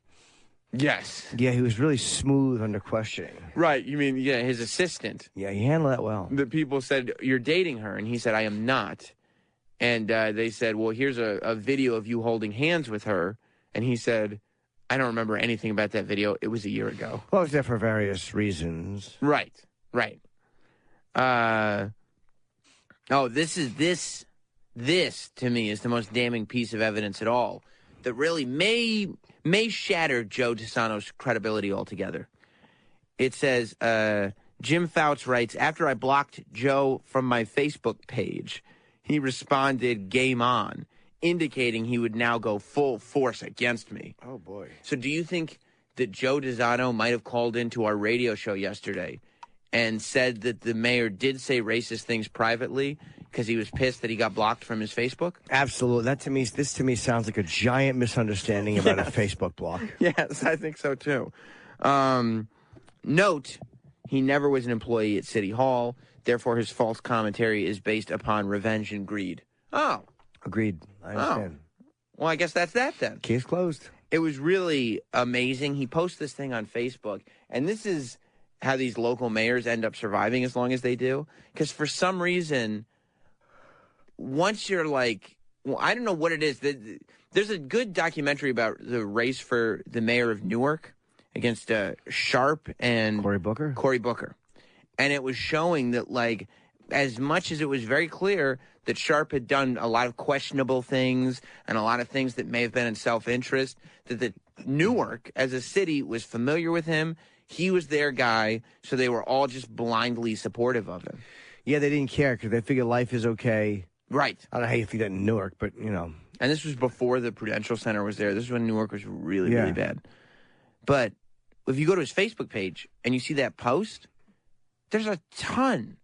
Yes. Yeah, he was really smooth under questioning. Right. You mean, his assistant. Yeah, he handled that well. The people said, you're dating her. And he said, I am not. And they said, well, here's a video of you holding hands with her. And he said, I don't remember anything about that video. It was a year ago. Well, it was there for various reasons. Right. This to me is the most damning piece of evidence at all that really may shatter Joe DeSano's credibility altogether. It says, Jim Fouts writes, after I blocked Joe from my Facebook page, he responded, game on, indicating he would now go full force against me. Oh, boy. So do you think that Joe DeSano might have called into our radio show yesterday and said that the mayor did say racist things privately because he was pissed that he got blocked from his Facebook? Absolutely. This to me sounds like a giant misunderstanding about a Facebook block. Yes, I think so too. Note, he never was an employee at City Hall. Therefore, his false commentary is based upon revenge and greed. Oh. Agreed. I understand. Well, I guess that's that then. Case closed. It was really amazing. He posted this thing on Facebook, and this is how these local mayors end up surviving as long as they do. Because for some reason, once you're like, well, I don't know what it is. There's a good documentary about the race for the mayor of Newark against Sharp and Cory Booker. And it was showing that, like, as much as it was very clear that Sharp had done a lot of questionable things and a lot of things that may have been in self-interest, that the Newark as a city was familiar with him. He was their guy, so they were all just blindly supportive of him. Yeah, they didn't care because they figured life is okay. Right. I don't know how you think that in Newark, but, And this was before the Prudential Center was there. This is when Newark was really, really bad. But if you go to his Facebook page and you see that post, there's a ton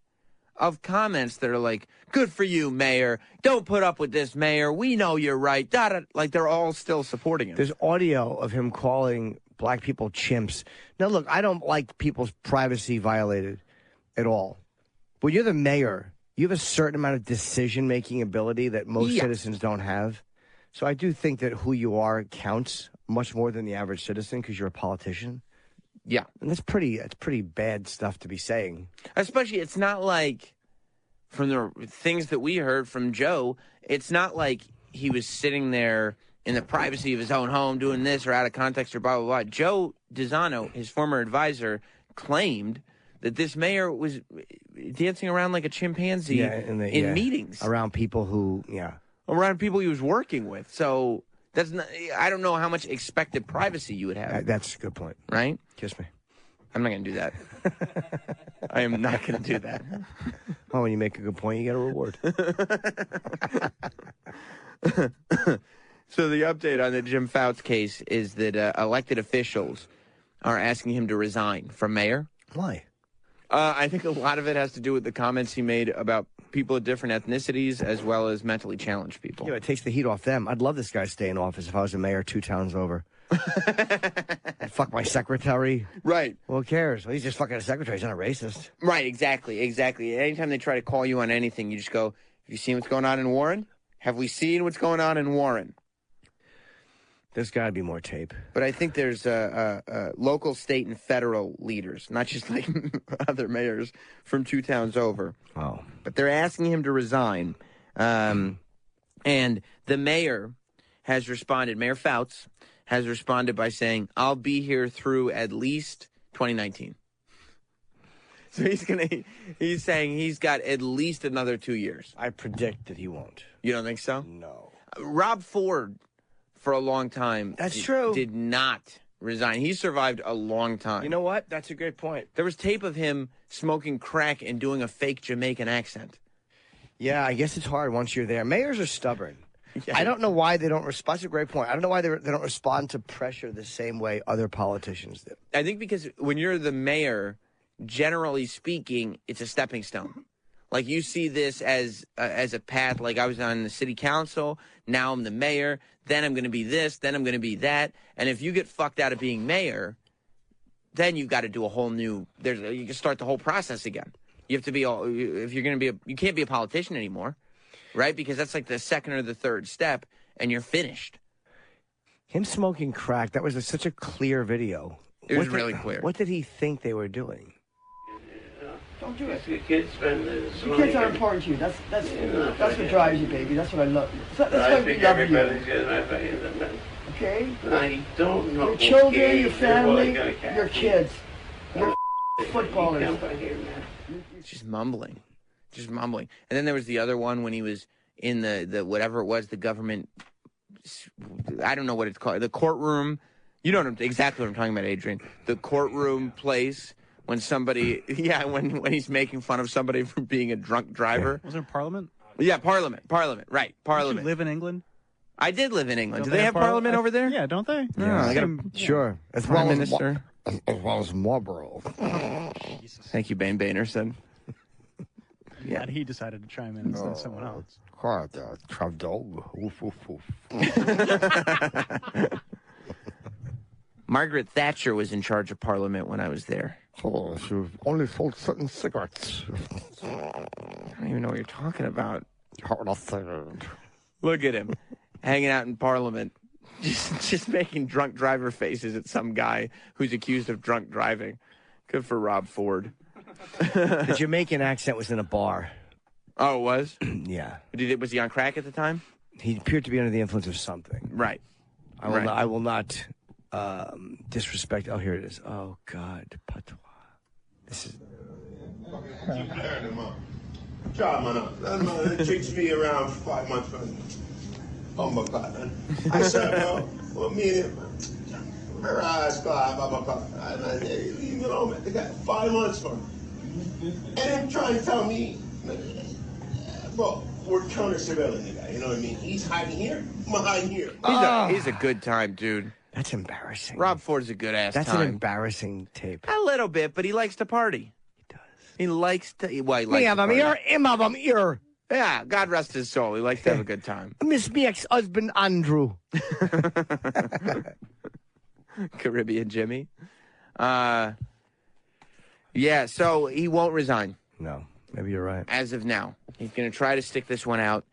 of comments that are like, good for you, Mayor. Don't put up with this, Mayor. We know you're right. Like, they're all still supporting him. There's audio of him calling black people chimps. Now, look, I don't like people's privacy violated at all. But you're the mayor. You have a certain amount of decision-making ability that most citizens don't have. So I do think that who you are counts much more than the average citizen because you're a politician. Yeah. And that's pretty bad stuff to be saying. Especially, it's not like, from the things that we heard from Joe, it's not like he was sitting there in the privacy of his own home doing this or out of context or blah, blah, blah. Joe DeSano, his former advisor, claimed that this mayor was dancing around like a chimpanzee in meetings. Around people who, Around people he was working with. So that's not, I don't know how much expected privacy you would have. That's a good point. Right? Kiss me. I'm not going to do that. I am not going to do that. Well, when you make a good point, you get a reward. So the update on the Jim Fouts case is that elected officials are asking him to resign from mayor. Why? I think a lot of it has to do with the comments he made about people of different ethnicities as well as mentally challenged people. Yeah, it takes the heat off them. I'd love this guy to stay in office if I was a mayor 2 towns over. And fuck my secretary. Right. Well, who cares? Well, he's just fucking a secretary. He's not a racist. Right, exactly. Anytime they try to call you on anything, you just go, have you seen what's going on in Warren? Have we seen what's going on in Warren? There's got to be more tape. But I think there's local, state, and federal leaders, not just like other mayors from 2 towns over. Oh. But they're asking him to resign. And the mayor has responded, Mayor Fouts has responded by saying, I'll be here through at least 2019. So he's saying he's got at least another 2 years. I predict that he won't. You don't think so? No. Rob Ford, for a long time, That's true, did not resign. He survived a long time. You know what? That's a great point. There was tape of him smoking crack and doing a fake Jamaican accent. Yeah, I guess it's hard once you're there. Mayors are stubborn. Yeah. I don't know why they don't respond. That's a great point. I don't know why they don't respond to pressure the same way other politicians do. I think because when you're the mayor, generally speaking, it's a stepping stone. Like, you see this as a path. Like, I was on the city council, now I'm the mayor, then I'm going to be this, then I'm going to be that. And if you get fucked out of being mayor, then you've got to do a whole new, you can start the whole process again. You have to be, if you're going to be, you can't be a politician anymore, right? Because that's like the second or the third step, and you're finished. Him smoking crack, that was such a clear video. It was really clear. What did he think they were doing? Don't do it. Your kids spend Your kids are important to you. That's what drives you, baby. That's what I love. That's why we love you. Okay? I don't know. Your children, your family, your kids, your footballers. Just mumbling. And then there was the other one when he was in the whatever it was, the government, I don't know what it's called, the courtroom. You know exactly what I'm talking about, Adrian. The courtroom place. When somebody, when he's making fun of somebody for being a drunk driver. Was it Parliament? Yeah, Parliament, right, Parliament. Did you live in England? I did live in England. Don't Do they have Parliament over there? Yeah, don't they? Yeah, they got sure. As Prime Minister. As well as Marlboro. Thank you, Bane Bainerson. Yeah, and he decided to chime in instead of someone else. Margaret Thatcher was in charge of Parliament when I was there. Oh, she only sold certain cigarettes. I don't even know what you're talking about. Look at him, hanging out in Parliament, just making drunk driver faces at some guy who's accused of drunk driving. Good for Rob Ford. The Jamaican accent was in a bar. Oh, it was? Yeah. Was he on crack at the time? He appeared to be under the influence of something. Right. I will not disrespect. Oh, here it is. Oh, God. Patois. This is... It takes me around 5 months. Oh, my God, man. I said, well, me and him, leave me alone, man. They got 5 months for me. And then trying to tell me, well, we're counter-surveilling the guy, you know what I mean? He's hiding here, I'm hiding here. He's a good time, dude. That's embarrassing. Rob Ford's a good-ass time. That's an embarrassing tape. A little bit, but he likes to party. He does. He likes to... Well, he likes me have him here, him have him here. Yeah, God rest his soul. He likes to have a good time. Miss me ex-husband, Andrew. Caribbean Jimmy. Yeah, so he won't resign. No, maybe you're right. As of now. He's going to try to stick this one out.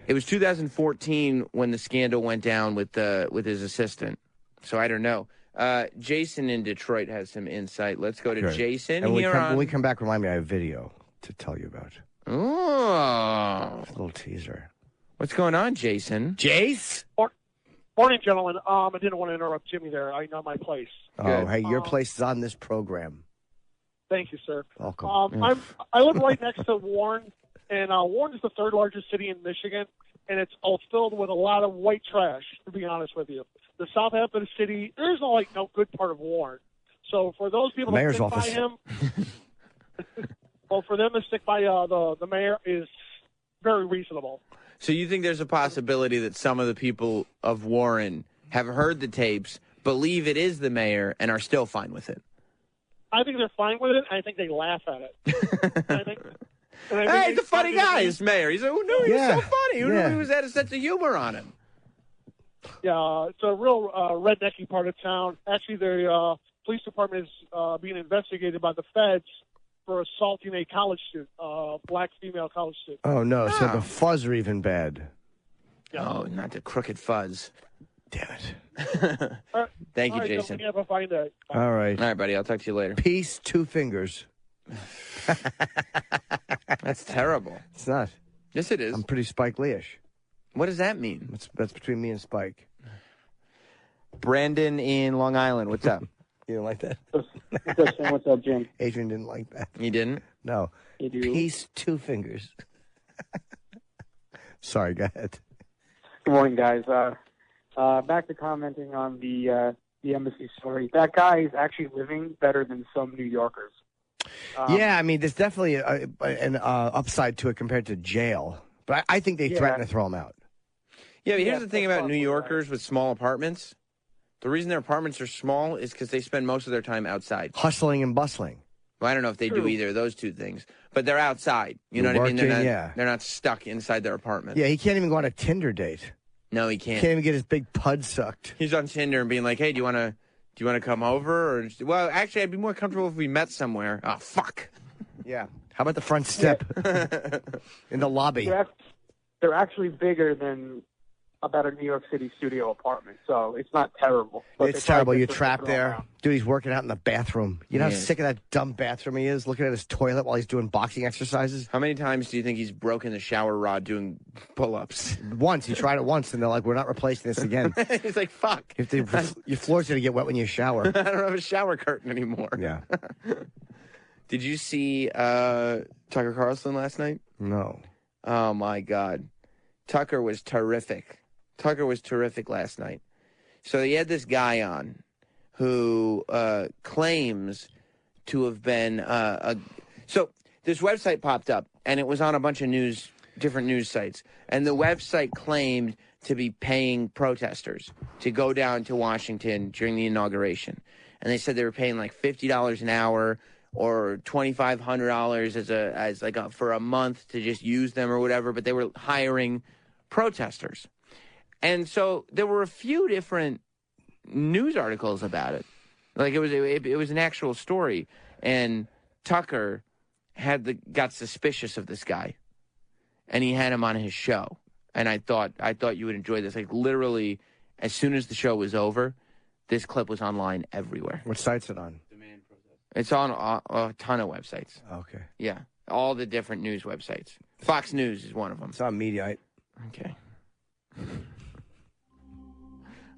It was 2014 when the scandal went down with his assistant. So I don't know. Jason in Detroit has some insight. Let's go to Jason. And when we come back, remind me, I have video to tell you about. Oh. A little teaser. What's going on, Jason? Jace? Morning, gentlemen. I didn't want to interrupt Jimmy there. I know my place. Oh, hey, your place is on this program. Thank you, sir. Welcome. I live right next to Warren, and Warren is the third largest city in Michigan, and it's all filled with a lot of white trash, to be honest with you. The south half of the city, there's no good part of Warren. So for those people that stick by him, well, for them to stick by the mayor is very reasonable. So you think there's a possibility that some of the people of Warren have heard the tapes, believe it is the mayor, and are still fine with it? I think they're fine with it. I think they laugh at it. Hey, he's a funny guy, this mayor. Who knew he was so funny? Who knew he had a sense of humor on him? Yeah, it's a real rednecky part of town. Actually, the police department is being investigated by the feds for assaulting a college student, black female college student. Oh, no. So the fuzz are even bad. Yeah. Oh, not the crooked fuzz. Damn it. Thank you, All right, Jason. Have a fine day. All right. All right, buddy. I'll talk to you later. Peace, 2 fingers. That's terrible. It's not. Yes, it is. I'm pretty Spike Lee-ish. What does that mean? That's between me and Spike. Brandon in Long Island. What's up? You didn't like that? What's up, Jim? Adrian didn't like that. You didn't? No. You do? Peace, 2 fingers. Sorry, go ahead. Good morning, guys. Back to commenting on the embassy story. That guy is actually living better than some New Yorkers. Yeah, I mean, there's definitely an upside to it compared to jail. But I think they threaten to throw him out. Yeah, but here's the thing about New Yorkers with small apartments. The reason their apartments are small is because they spend most of their time outside. Hustling and bustling. Well, I don't know if they do either of those two things, but they're outside. You know what I mean? They're not stuck inside their apartment. Yeah, he can't even go on a Tinder date. No, he can't. Can't even get his big pud sucked. He's on Tinder and being like, "Hey, do you want to come over?" Or well, actually, I'd be more comfortable if we met somewhere. Oh, fuck. Yeah. How about the front step in the lobby? They're actually bigger than about a New York City studio apartment, so it's not terrible. It's terrible. You're trapped there. Dude, he's working out in the bathroom. You know how sick of that dumb bathroom he is, looking at his toilet while he's doing boxing exercises? How many times do you think he's broken the shower rod doing pull-ups? Once. He tried it once, and they're like, we're not replacing this again. He's like, fuck. Your floor's going to get wet when you shower. I don't have a shower curtain anymore. Yeah. Did you see Tucker Carlson last night? No. Oh, my God. Tucker was terrific. Tucker was terrific last night. So he had this guy on who claims to have been so this website popped up, and it was on a bunch of different news sites. And the website claimed to be paying protesters to go down to Washington during the inauguration. And they said they were paying like $50 an hour or $2,500 for a month to just use them or whatever, but they were hiring protesters. And so there were a few different news articles about it. Like it was an actual story, and Tucker got suspicious of this guy, and he had him on his show. And I thought you would enjoy this. Like literally, as soon as the show was over, this clip was online everywhere. What site's it on? It's on a ton of websites. Okay. Yeah, all the different news websites. Fox News is one of them. It's on Mediaite. Okay.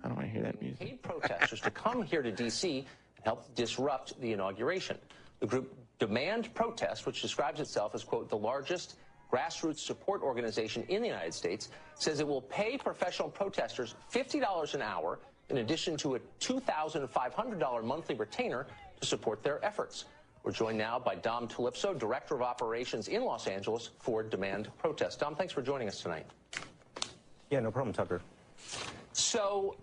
I don't want to hear that music. Paid protesters to come here to D.C. and help disrupt the inauguration. The group Demand Protest, which describes itself as, quote, the largest grassroots support organization in the United States, says it will pay professional protesters $50 an hour in addition to a $2,500 monthly retainer to support their efforts. We're joined now by Dom Tulipso, Director of Operations in Los Angeles for Demand Protest. Dom, thanks for joining us tonight. Yeah, no problem, Tucker. So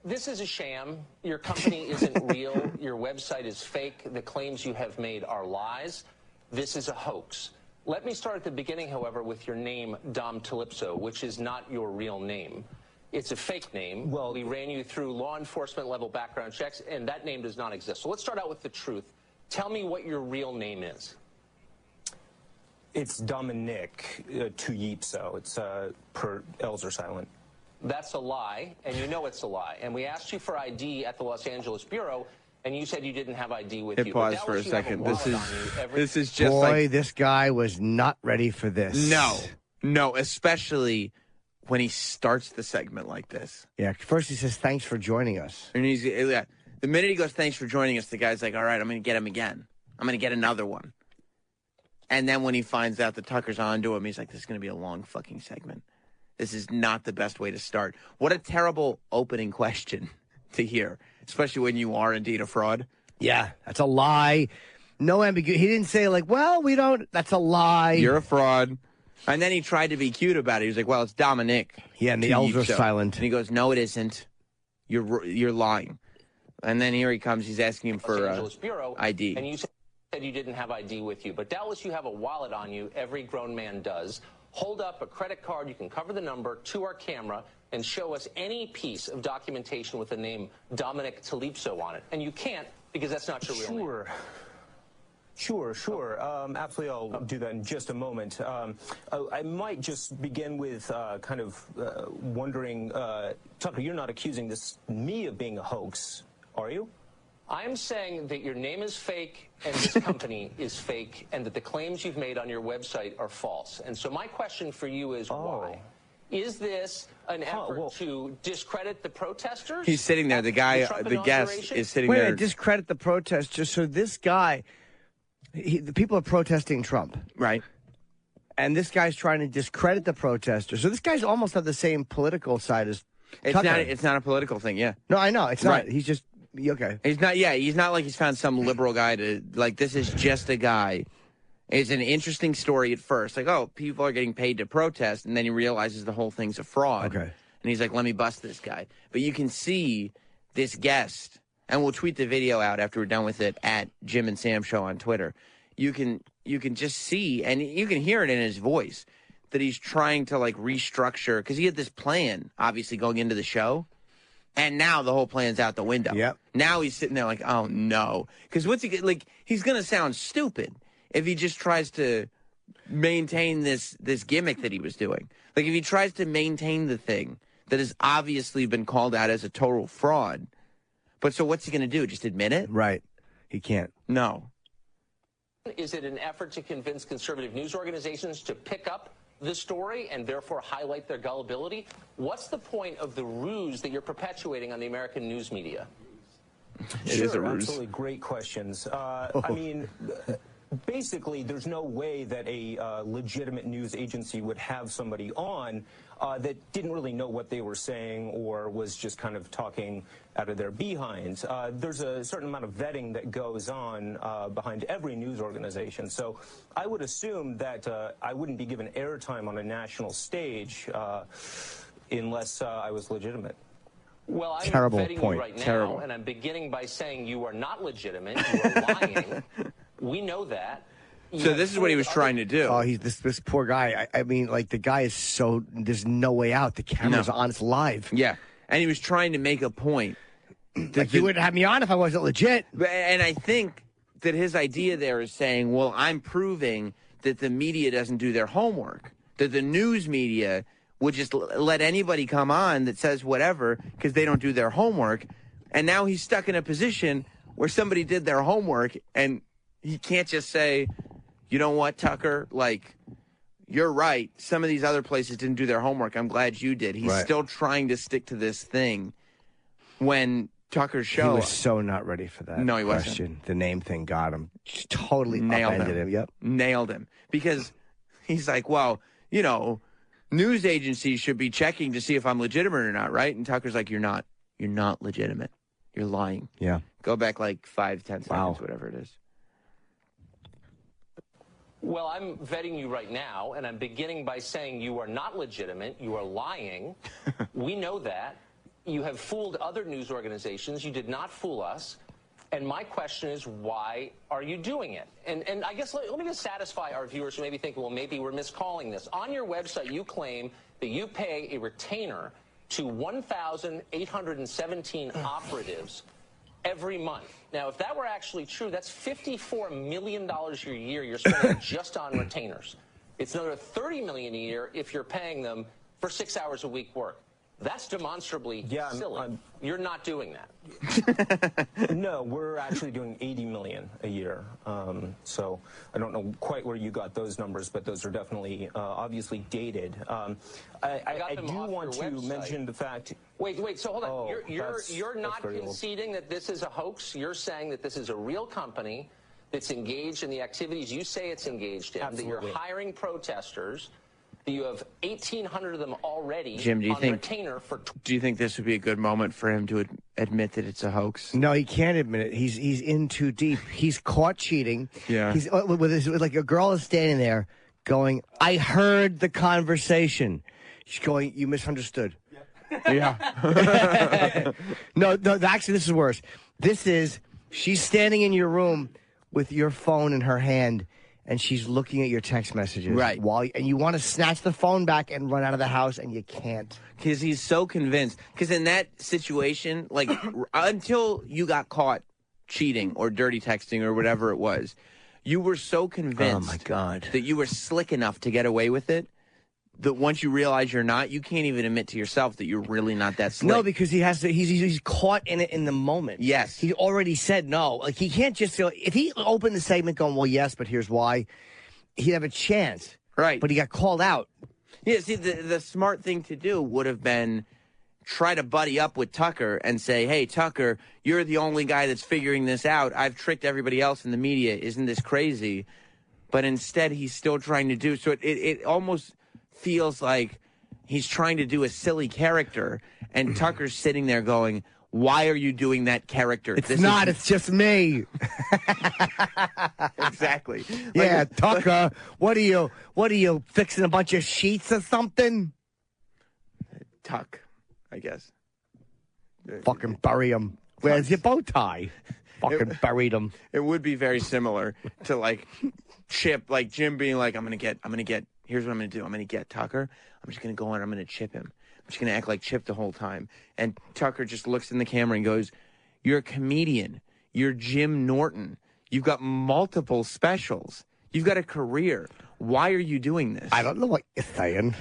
this is a sham. Your company isn't real. Your website is fake. The claims you have made are lies. This is a hoax. Let me start at the beginning, however, with your name, Dom Tulipso, which is not your real name. It's a fake name. Well, we ran you through law enforcement level background checks, and that name does not exist. So let's start out with the truth. Tell me what your real name is. It's Dominic Tuyipso. It's per L's are silent. That's a lie, and you know it's a lie. And we asked you for ID at the Los Angeles Bureau, and you said you didn't have ID with you. Pause for a second. This is just Boy, this guy was not ready for this. No, especially when he starts the segment like this. Yeah, first he says, thanks for joining us. And the minute he goes, thanks for joining us, the guy's like, all right, I'm going to get him again. I'm going to get another one. And then when he finds out that Tucker's onto him, he's like, this is going to be a long fucking segment. This is not the best way to start. What a terrible opening question to hear, especially when you are indeed a fraud. Yeah, that's a lie. No ambiguity. He didn't say like, well, we don't. That's a lie. You're a fraud. And then he tried to be cute about it. He was like, well, it's Dominic. Yeah, and the L's are silent. And he goes, no, it isn't. You're lying. And then here he comes. He's asking him for ID. And you said you didn't have ID with you. But doubtless you have a wallet on you. Every grown man does. Hold up a credit card. You can cover the number to our camera. and show us any piece of documentation with the name Dominic Calypso on it. And you can't because that's not your real name. Sure. Absolutely, I'll do that in just a moment. I might just begin with wondering, Tucker, you're not accusing me of being a hoax, are you? I'm saying that your name is fake and this company is fake and that the claims you've made on your website are false. And so my question for you is why? Is this an effort to discredit the protesters? He's sitting there. The guy, the guest, is sitting there. Discredit the protesters. So this guy, the people are protesting Trump. Right. And this guy's trying to discredit the protesters. So this guy's almost on the same political side as Tucker. It's not a political thing, yeah. No, I know. It's not. Right. He's just, okay. He's not like he's found some liberal guy to, like, this is just a guy. It's an interesting story at first. Like, oh, people are getting paid to protest, and then he realizes the whole thing's a fraud. Okay. And he's like, let me bust this guy. But you can see this guest, and we'll tweet the video out after we're done with it at Jim and Sam Show on Twitter. You can just see, and you can hear it in his voice, that he's trying to, like, restructure, because he had this plan, obviously, going into the show. And now the whole plan's out the window. Yep. Now he's sitting there like, oh, no. Because what's he, like, he's going to sound stupid if he just tries to maintain this gimmick that he was doing. Like, if he tries to maintain the thing that has obviously been called out as a total fraud. But so what's he going to do? Just admit it? Right. He can't. No. Is it an effort to convince conservative news organizations to pick up the story and therefore highlight their gullibility? What's the point of the ruse that you're perpetuating on the American news media? It is a ruse. Absolutely great questions. I mean, basically, there's no way that a legitimate news agency would have somebody on that didn't really know what they were saying or was just kind of talking out of their behinds. There's a certain amount of vetting that goes on behind every news organization. So I would assume that I wouldn't be given airtime on a national stage unless I was legitimate. Well, I'm Terrible vetting point. you right now, Terrible. and I'm beginning by saying you are not legitimate. You are lying. We know that. So this is what he was trying to do. Oh, he's this poor guy. I mean, like, the guy is so, there's no way out. The camera's on, it's live. Yeah. And he was trying to make a point. Like, you wouldn't have me on if I wasn't legit. And I think that his idea there is saying, well, I'm proving that the media doesn't do their homework, that the news media would just let anybody come on that says whatever because they don't do their homework. And now he's stuck in a position where somebody did their homework, and he can't just say, you know what, Tucker, like, you're right. Some of these other places didn't do their homework. I'm glad you did. He's still trying to stick to this thing when Tucker's show. He was so not ready for that. No, he question. wasn't. The name thing got him. Just totally Nailed upended him. Yep. Nailed him. Because he's like, well, you know, news agencies should be checking to see if I'm legitimate or not, right? And Tucker's like, you're not legitimate. You're lying. Yeah. Go back like 5-10 seconds, Wow. whatever it is. Well, I'm vetting you right now, and I'm beginning by saying you are not legitimate. You are lying. We know that. You have fooled other news organizations. You did not fool us. And my question is, why are you doing it? And I guess let me just satisfy our viewers who maybe think, well, maybe we're miscalling this. On your website, you claim that you pay a retainer to 1,817 operatives every month. Now, if that were actually true, that's $54 million a year you're spending just on retainers. It's another $30 million a year if you're paying them for 6 hours a week work. That's demonstrably silly. You're not doing that. No, we're actually doing $80 million a year. So I don't know quite where you got those numbers, but those are definitely obviously dated. I do want to mention the fact. Wait. So hold on. You're not conceding that this is a hoax. You're saying that this is a real company that's engaged in the activities you say it's engaged in. Absolutely. That you're hiring protesters. That you have 1,800 of them already. Jim, do you on think retainer for? Do you think this would be a good moment for him to admit that it's a hoax? No, he can't admit it. He's in too deep. He's caught cheating. Yeah. He's with like a girl is standing there going, I heard the conversation. She's going, you misunderstood. Yeah. No, actually, this is worse. This is, she's standing in your room with your phone in her hand, and she's looking at your text messages. Right. And you want to snatch the phone back and run out of the house, and you can't. Because he's so convinced. Because in that situation, like, until you got caught cheating or dirty texting or whatever it was, you were so convinced Oh, my God. that you were slick enough to get away with it that once you realize you're not, you can't even admit to yourself that you're really not that slick. No, because he has to. He's caught in it in the moment. Yes. He already said no. Like, he can't just feel. If he opened the segment going, well, yes, but here's why, he'd have a chance. Right. But he got called out. Yeah, see, the smart thing to do would have been try to buddy up with Tucker and say, hey, Tucker, you're the only guy that's figuring this out. I've tricked everybody else in the media. Isn't this crazy? But instead, he's still trying to do. So it almost feels like he's trying to do a silly character, and Tucker's sitting there going, why are you doing that character? It's just me. Exactly. Yeah, Tucker, what are you fixing a bunch of sheets or something? Tuck, I guess. Fucking bury him. Where's your bow tie? Fucking buried him. It would be very similar to like Chip, like Jim being like, I'm gonna get, here's what I'm gonna do. I'm gonna get Tucker. I'm just gonna go on, I'm gonna chip him. I'm just gonna act like Chip the whole time. And Tucker just looks in the camera and goes, you're a comedian. You're Jim Norton. You've got multiple specials. You've got a career. Why are you doing this? I don't know what you're saying.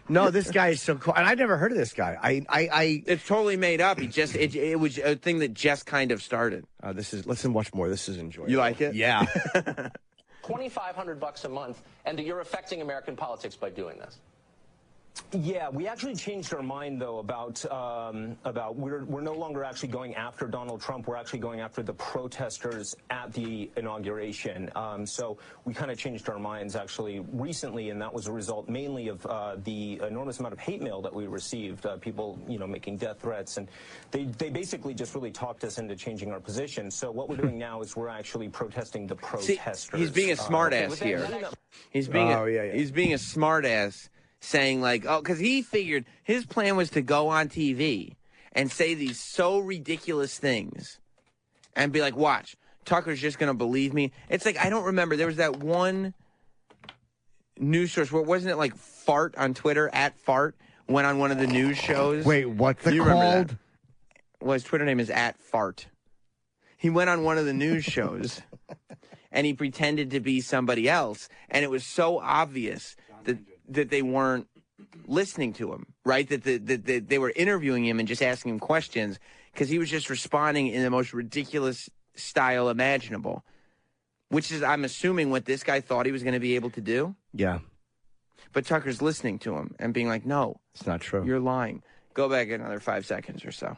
No, this guy is so cool. And I've never heard of this guy. It's totally made up. It was a thing that just kind of started. Listen, watch more. This is enjoyable. You like it? Yeah. $2,500 a month, and you're affecting American politics by doing this. Yeah, we actually changed our mind, though, about we're no longer actually going after Donald Trump. We're actually going after the protesters at the inauguration. So we kind of changed our minds, actually, recently, and that was a result mainly of the enormous amount of hate mail that we received, people, making death threats. And they basically just really talked us into changing our position. So what we're doing now is we're actually protesting the protesters. See, he's being a smartass here. He's being a smartass. Saying like, because he figured his plan was to go on TV and say these so ridiculous things and be like, watch, Tucker's just going to believe me. It's like, I don't remember. There was that one news source where wasn't it like Fart on Twitter, @Fart, went on one of the news shows. Wait, what's it you called? Well, his Twitter name is @Fart. He went on one of the news shows and he pretended to be somebody else. And it was so obvious that they weren't listening to him, right? That they were interviewing him and just asking him questions because he was just responding in the most ridiculous style imaginable, which is, I'm assuming, what this guy thought he was going to be able to do. Yeah. But Tucker's listening to him and being like, no. It's not true. You're lying. Go back another 5 seconds or so.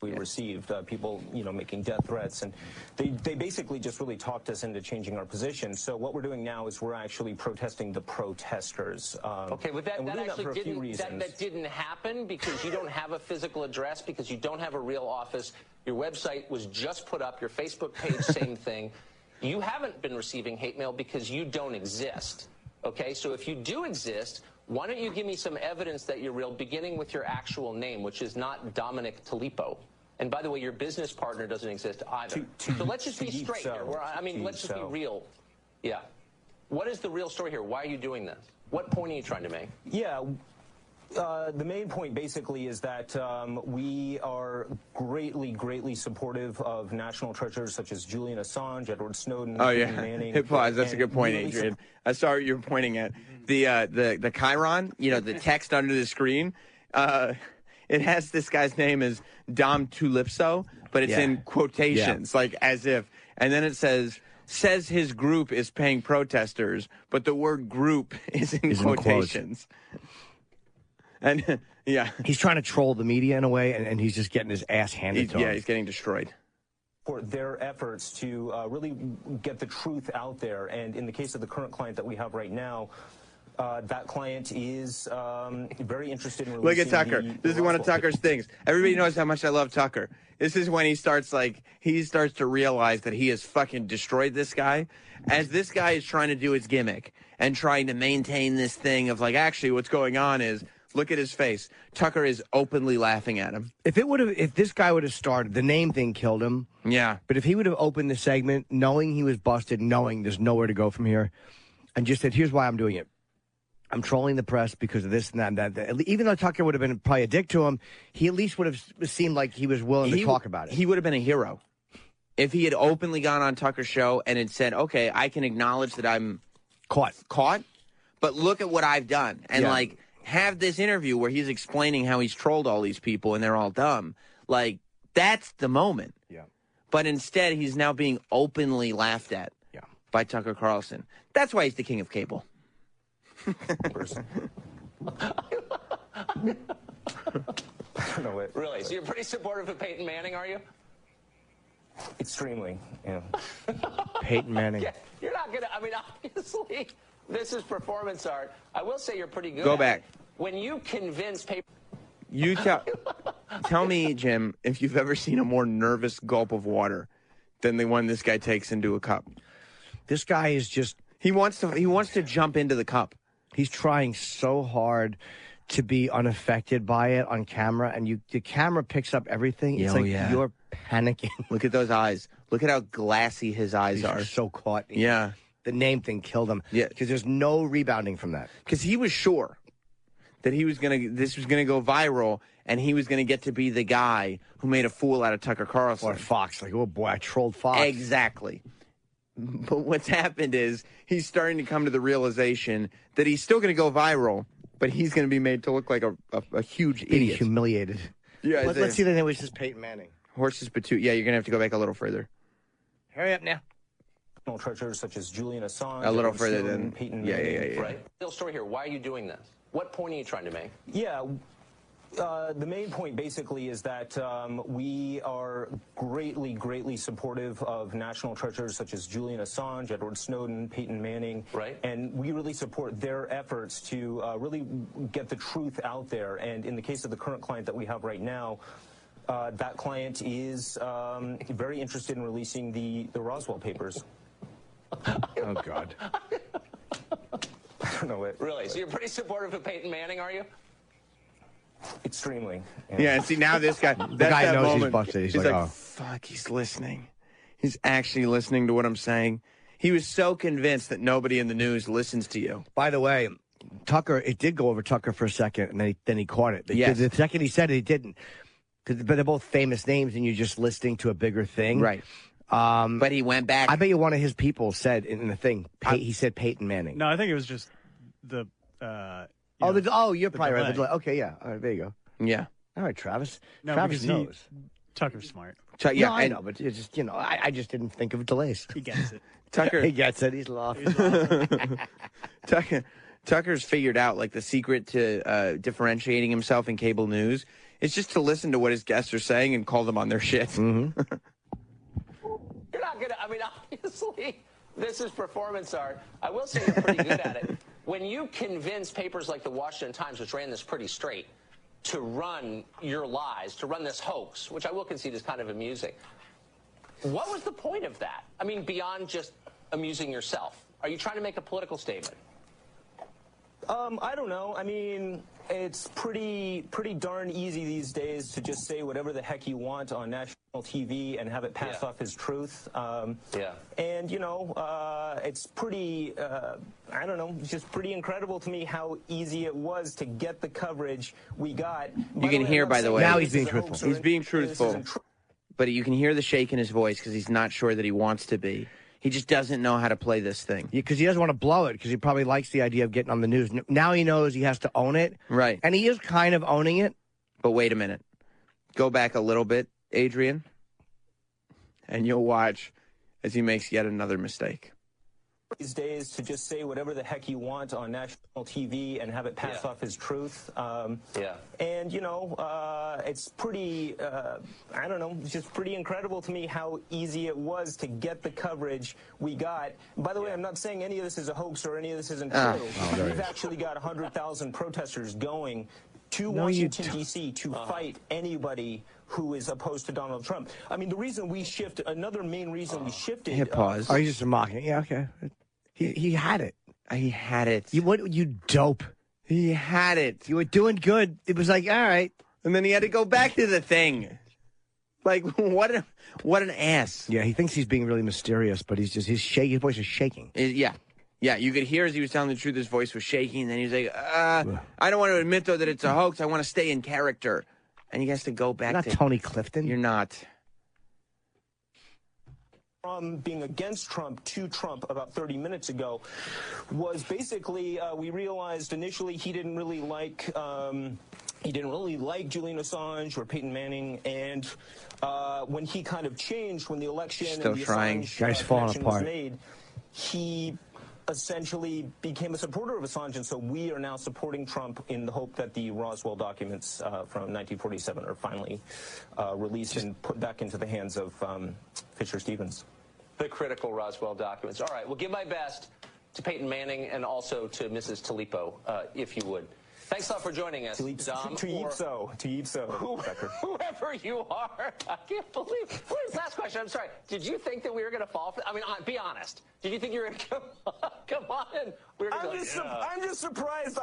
We received people, making death threats, and they basically just really talked us into changing our position. So what we're doing now is we're actually protesting the protesters. Okay, but that actually didn't happen because you don't have a physical address, because you don't have a real office. Your website was just put up. Your Facebook page, same thing. You haven't been receiving hate mail because you don't exist. Okay, so if you do exist, why don't you give me some evidence that you're real, beginning with your actual name, which is not Dominic Talipo. And by the way, your business partner doesn't exist either. So let's just be straight here. Let's just be real. Yeah. What is the real story here? Why are you doing this? What point are you trying to make? Yeah. The main point basically is that we are greatly supportive of national treasures such as Julian Assange, Edward Snowden, Manning. Hit pause. That's a good point, Adrian. I saw what you were pointing at. The Chiron, the text under the screen, it has this guy's name as Dom Tulipso, but it's in quotations, like as if. And then it says his group is paying protesters, but the word group is in quotations. And yeah, he's trying to troll the media in a way, and he's just getting his ass handed to him. Yeah, he's getting destroyed. For their efforts to really get the truth out there. And in the case of the current client that we have right now, that client is very interested in releasing. Look at Tucker. This is one of Tucker's things. Everybody knows how much I love Tucker. This is when he starts to realize that he has fucking destroyed this guy. As this guy is trying to do his gimmick and trying to maintain this thing of like, actually what's going on is, Look at his face. Tucker is openly laughing at him. If this guy would have started, the name thing killed him. Yeah. But if he would have opened the segment, knowing he was busted, knowing there's nowhere to go from here, and just said, here's why I'm doing it. I'm trolling the press because of this and that and that. Even though Tucker would have been probably a dick to him, he at least would have seemed like he was willing to talk about it. He would have been a hero. If he had openly gone on Tucker's show and had said, okay, I can acknowledge that I'm caught, but look at what I've done. And, like, have this interview where he's explaining how he's trolled all these people and they're all dumb. Like, that's the moment. Yeah. But instead, he's now being openly laughed at by Tucker Carlson. That's why he's the king of cable. No, Really? So you're pretty supportive of Peyton Manning, are you? Extremely, yeah. Peyton Manning. Yeah, you're not going to, I mean, obviously, this is performance art. I will say you're pretty good Go at back. it. When you convince people... You tell me, Jim, if you've ever seen a more nervous gulp of water than the one this guy takes into a cup. This guy is just... He wants to jump into the cup. He's trying so hard to be unaffected by it on camera, and the camera picks up everything. It's you're panicking. Look at those eyes. Look at how glassy his eyes are. He's so caught. Yeah. The name thing killed him. Yeah. Because there's no rebounding from that. Because he was sure that this was gonna go viral, and he was gonna get to be the guy who made a fool out of Tucker Carlson. Or Fox. Like, oh boy, I trolled Fox. Exactly. But what's happened is he's starting to come to the realization that he's still going to go viral, but he's going to be made to look like a huge idiot. Humiliated. Yeah, let's see the name, which is Peyton Manning. Horses Patoot. Yeah, you're going to have to go back a little further. Hurry up now. Treasures such as Julian Assange. A little further than Peyton Manning. Yeah. Right. Real story here. Why are you doing this? What point are you trying to make? Yeah. The main point basically is that we are greatly supportive of national treasures such as Julian Assange, Edward Snowden, Peyton Manning. Right. And we really support their efforts to really get the truth out there. And in the case of the current client that we have right now, that client is very interested in releasing the Roswell papers. Oh, God. I don't know it. Really? So you're pretty supportive of Peyton Manning, are you? Extremely. Yeah, and see, now this guy... the guy knows moment. he's busted. He's like, oh. Fuck, he's listening. He's actually listening to what I'm saying. He was so convinced that nobody in the news listens to you. By the way, Tucker, it did go over Tucker for a second, and then he caught it. Yes. The second he said it, he didn't. But they're both famous names, and you're just listening to a bigger thing. Right. But he went back. I bet you one of his people said in the thing, he said Peyton Manning. No, I think it was just the... you're probably right. The delay. delay. Okay, yeah. All right, there you go. Yeah. All right, Travis. No, Travis because knows. Tucker's smart. Yeah, no, I know, but it's just, I just didn't think of delays. He gets it. Tucker. He gets it. He's laughing. Tucker's figured out, like, the secret to differentiating himself in cable news is just to listen to what his guests are saying and call them on their shit. Mm-hmm. You're not going to, I mean, obviously, this is performance art. I will say you're pretty good at it. When you convince papers like the Washington Times, which ran this pretty straight, to run your lies, to run this hoax, which I will concede is kind of amusing, what was the point of that? I mean, beyond just amusing yourself. Are you trying to make a political statement? I don't know. I mean, it's pretty darn easy these days to just say whatever the heck you want on national TV and have it pass off as truth. And, it's pretty, I don't know, just pretty incredible to me how easy it was to get the coverage we got. You can hear, by the way. Now he's being truthful. He's being truthful. But you can hear the shake in his voice because he's not sure that he wants to be. He just doesn't know how to play this thing. Because he doesn't want to blow it, because he probably likes the idea of getting on the news. Now he knows he has to own it. Right. And he is kind of owning it. But wait a minute. Go back a little bit, Adrian, and you'll watch as he makes yet another mistake. These days to just say whatever the heck you want on national TV and have it pass off as truth. And, it's pretty, I don't know, just pretty incredible to me how easy it was to get the coverage we got. By the way, I'm not saying any of this is a hoax or any of this isn't true. We've actually got 100,000 protesters going to Washington, D.C. to fight anybody who is opposed to Donald Trump. I mean, the reason we shifted, another main reason we shifted... Hit pause. Oh, he's just mocking. Yeah, okay. He had it. He had it. You dope. He had it. You were doing good. It was like, all right. And then he had to go back to the thing. Like, what an ass. Yeah, he thinks he's being really mysterious, but his voice is shaking. Yeah, you could hear as he was telling the truth, his voice was shaking. And then he was like, I don't want to admit, though, that it's a hoax. I want to stay in character. And he has to go back You're to... not Tony Clifton. You're not. From being against Trump to Trump about 30 minutes ago was basically we realized initially he didn't really like Julian Assange or Peyton Manning, and when he kind of changed when the election Still and the trying. Assange Guy's falling connection was apart. made, he essentially became a supporter of Assange, and so we are now supporting Trump in the hope that the Roswell documents from 1947 are finally released and put back into the hands of Fisher Stevens. The critical Roswell documents. All right, we'll give my best to Peyton Manning and also to Mrs. Talipo, if you would. Thanks a lot for joining us, Dom. Whoever you are. I can't believe. Last question. I'm sorry. Did you think that we were going to fall for? I mean, be honest. Did you think you were going to come on? I'm just surprised.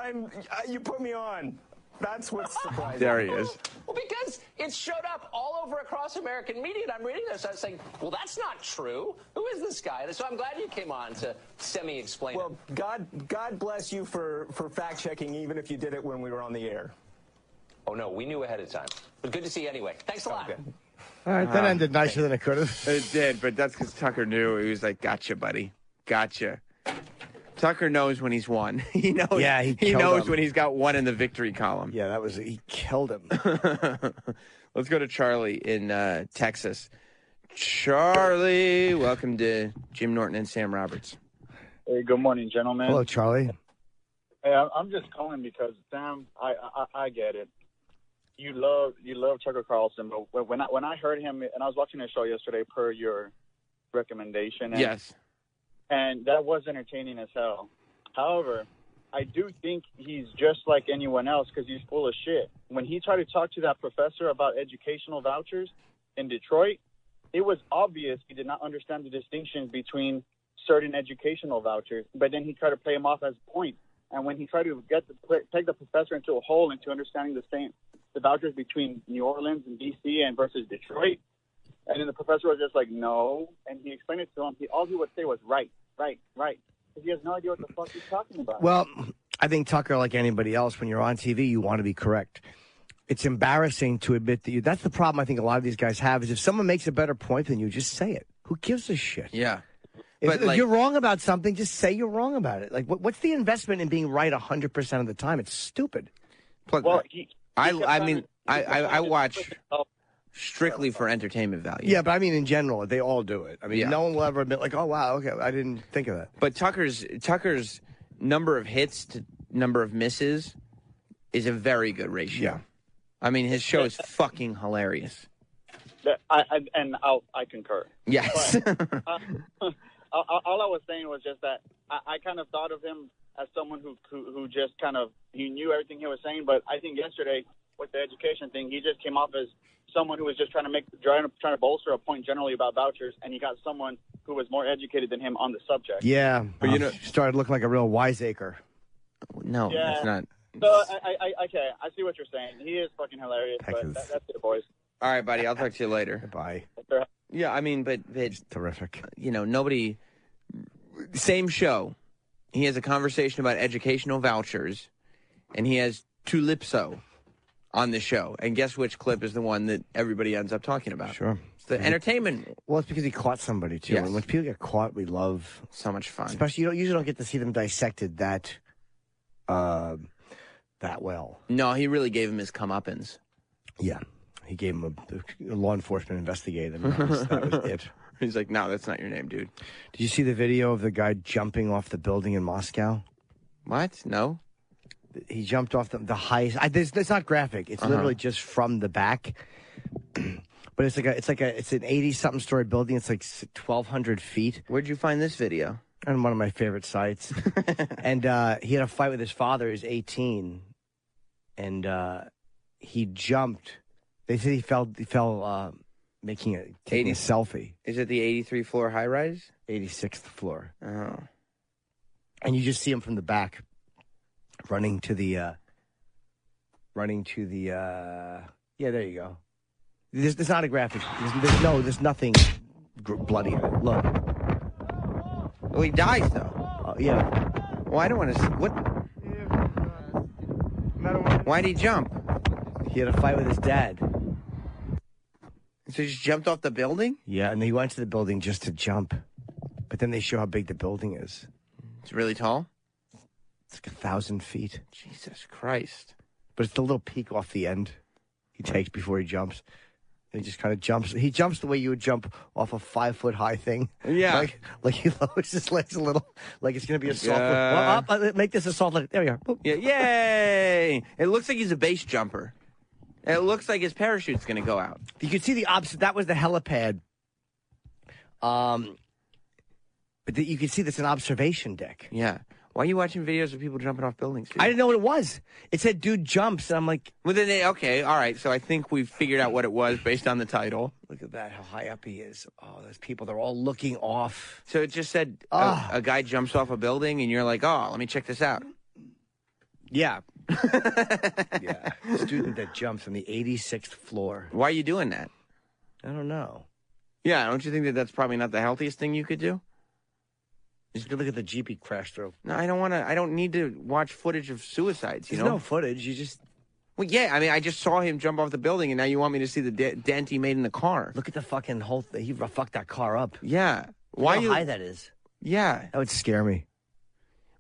You put me on. That's what's surprising. There he is. Well, because it showed up all over across American media, and I'm reading this. I was saying, well, that's not true. Who is this guy? And so I'm glad you came on to semi-explain. Well, God bless you for fact-checking, even if you did it when we were on the air. Oh, no, we knew ahead of time. But good to see you anyway. Thanks a lot. Okay. All right, that ended nicer than it could have. It did, but that's because Tucker knew. He was like, gotcha, buddy. Gotcha. Tucker knows when he's won. He knows. Yeah, he knows when he's got one in the victory column. Yeah, he killed him. Let's go to Charlie in Texas. Charlie, welcome to Jim Norton and Sam Roberts. Hey, good morning, gentlemen. Hello, Charlie. Hey, I'm just calling because Sam, I get it. You love Tucker Carlson, but when I heard him, and I was watching the show yesterday per your recommendation. Yes. And that was entertaining as hell. However, I do think he's just like anyone else because he's full of shit. When he tried to talk to that professor about educational vouchers in Detroit, it was obvious he did not understand the distinctions between certain educational vouchers. But then he tried to play him off as points. And when he tried to peg the professor into a hole into understanding the vouchers between New Orleans and D.C. and versus Detroit, and then the professor was just like, no. And he explained it to him. All he would say was, right. Because he has no idea what the fuck he's talking about. Well, I think Tucker, like anybody else, when you're on TV, you want to be correct. It's embarrassing to admit that that's the problem I think a lot of these guys have is if someone makes a better point than you, just say it. Who gives a shit? Yeah. If you're wrong about something, just say you're wrong about it. Like, what's the investment in being right 100% of the time? It's stupid. Well, I watch strictly for entertainment value. Yeah, but I mean in general, they all do it. I mean, Yeah. no one will ever admit like, oh wow, okay, I didn't think of that. But Tucker's number of hits to number of misses is a very good ratio. Yeah. I mean, his show is fucking hilarious. I concur. Yes. But, all I was saying was just that I kind of thought of him as someone who just kind of he knew everything he was saying. But I think yesterday with the education thing, he just came off as someone who was just trying to bolster a point generally about vouchers, and he got someone who was more educated than him on the subject. Yeah, but started looking like a real wiseacre. No, Yeah. that's not. So I see what you're saying. He is fucking hilarious, but that's it, boys. All right, buddy. I'll talk to you later. Bye. Yeah, I mean, but terrific. Nobody. Same show. He has a conversation about educational vouchers, and he has Tulipso on the show. And guess which clip is the one that everybody ends up talking about? Sure. It's the entertainment. Well, it's because he caught somebody, too. Yes. And when people get caught, we love... So much fun. Especially, you usually don't get to see them dissected that well. No, he really gave him his comeuppance. Yeah. He gave him a law enforcement investigator. That was it. He's like, no, that's not your name, dude. Did you see the video of the guy jumping off the building in Moscow? What? No. He jumped off the highest. It's not graphic. It's literally just from the back. But it's an 80-something story building. It's like 1,200 feet. Where'd you find this video? On one of my favorite sites. And he had a fight with his father. He was 18, and he jumped. They said he fell taking a selfie. Is it the 83 floor high rise? 86th floor. Oh. And you just see him from the back. running to the. Yeah, there you go. There's not a graphic. There's nothing bloody. Look. Well, he dies though. Yeah. Well, I don't want to. What? Why'd he jump? He had a fight with his dad. So he just jumped off the building? Yeah, and he went to the building just to jump. But then they show how big the building is. It's really tall? It's like 1,000 feet. Jesus Christ. But it's the little peak off the end he takes before he jumps. And he just kind of jumps. He jumps the way you would jump off a 5-foot-high thing. Yeah. Like he lowers his legs a little. Like it's going to be a soft make this a soft leg. There we are. Boop. Yeah, yay! It looks like he's a base jumper. It looks like his parachute's going to go out. You can see that was the helipad. But you can see that's an observation deck. Yeah. Why are you watching videos of people jumping off buildings? Dude? I didn't know what it was. It said dude jumps, and I'm like... Well, then okay, all right. So I think we've figured out what it was based on the title. Look at that, how high up he is. Oh, those people, they're all looking off. So it just said a guy jumps off a building, and you're like, oh, let me check this out. Yeah. Yeah. Student that jumps from the 86th floor. Why are you doing that? I don't know. Yeah, don't you think that that's probably not the healthiest thing you could do? Just look at the Jeep he crashed through. No, I don't want to. I don't need to watch footage of suicides. There's no footage. You just. Well, yeah. I mean, I just saw him jump off the building, and now you want me to see the dent he made in the car. Look at the fucking whole thing. He fucked that car up. Yeah. Why? How high that is? Yeah. That would scare me.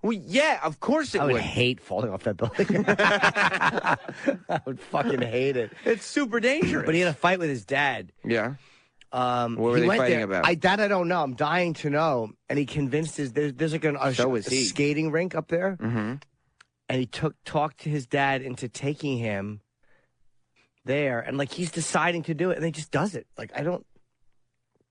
Well, yeah. Of course it would. I would hate falling off that building. I would fucking hate it. It's super dangerous. But he had a fight with his dad. Yeah. What were they fighting about? I don't know. I'm dying to know. And he convinced there's like a skating rink up there. Mm-hmm. And he talked to his dad into taking him there. And like he's deciding to do it. And he just does it. Like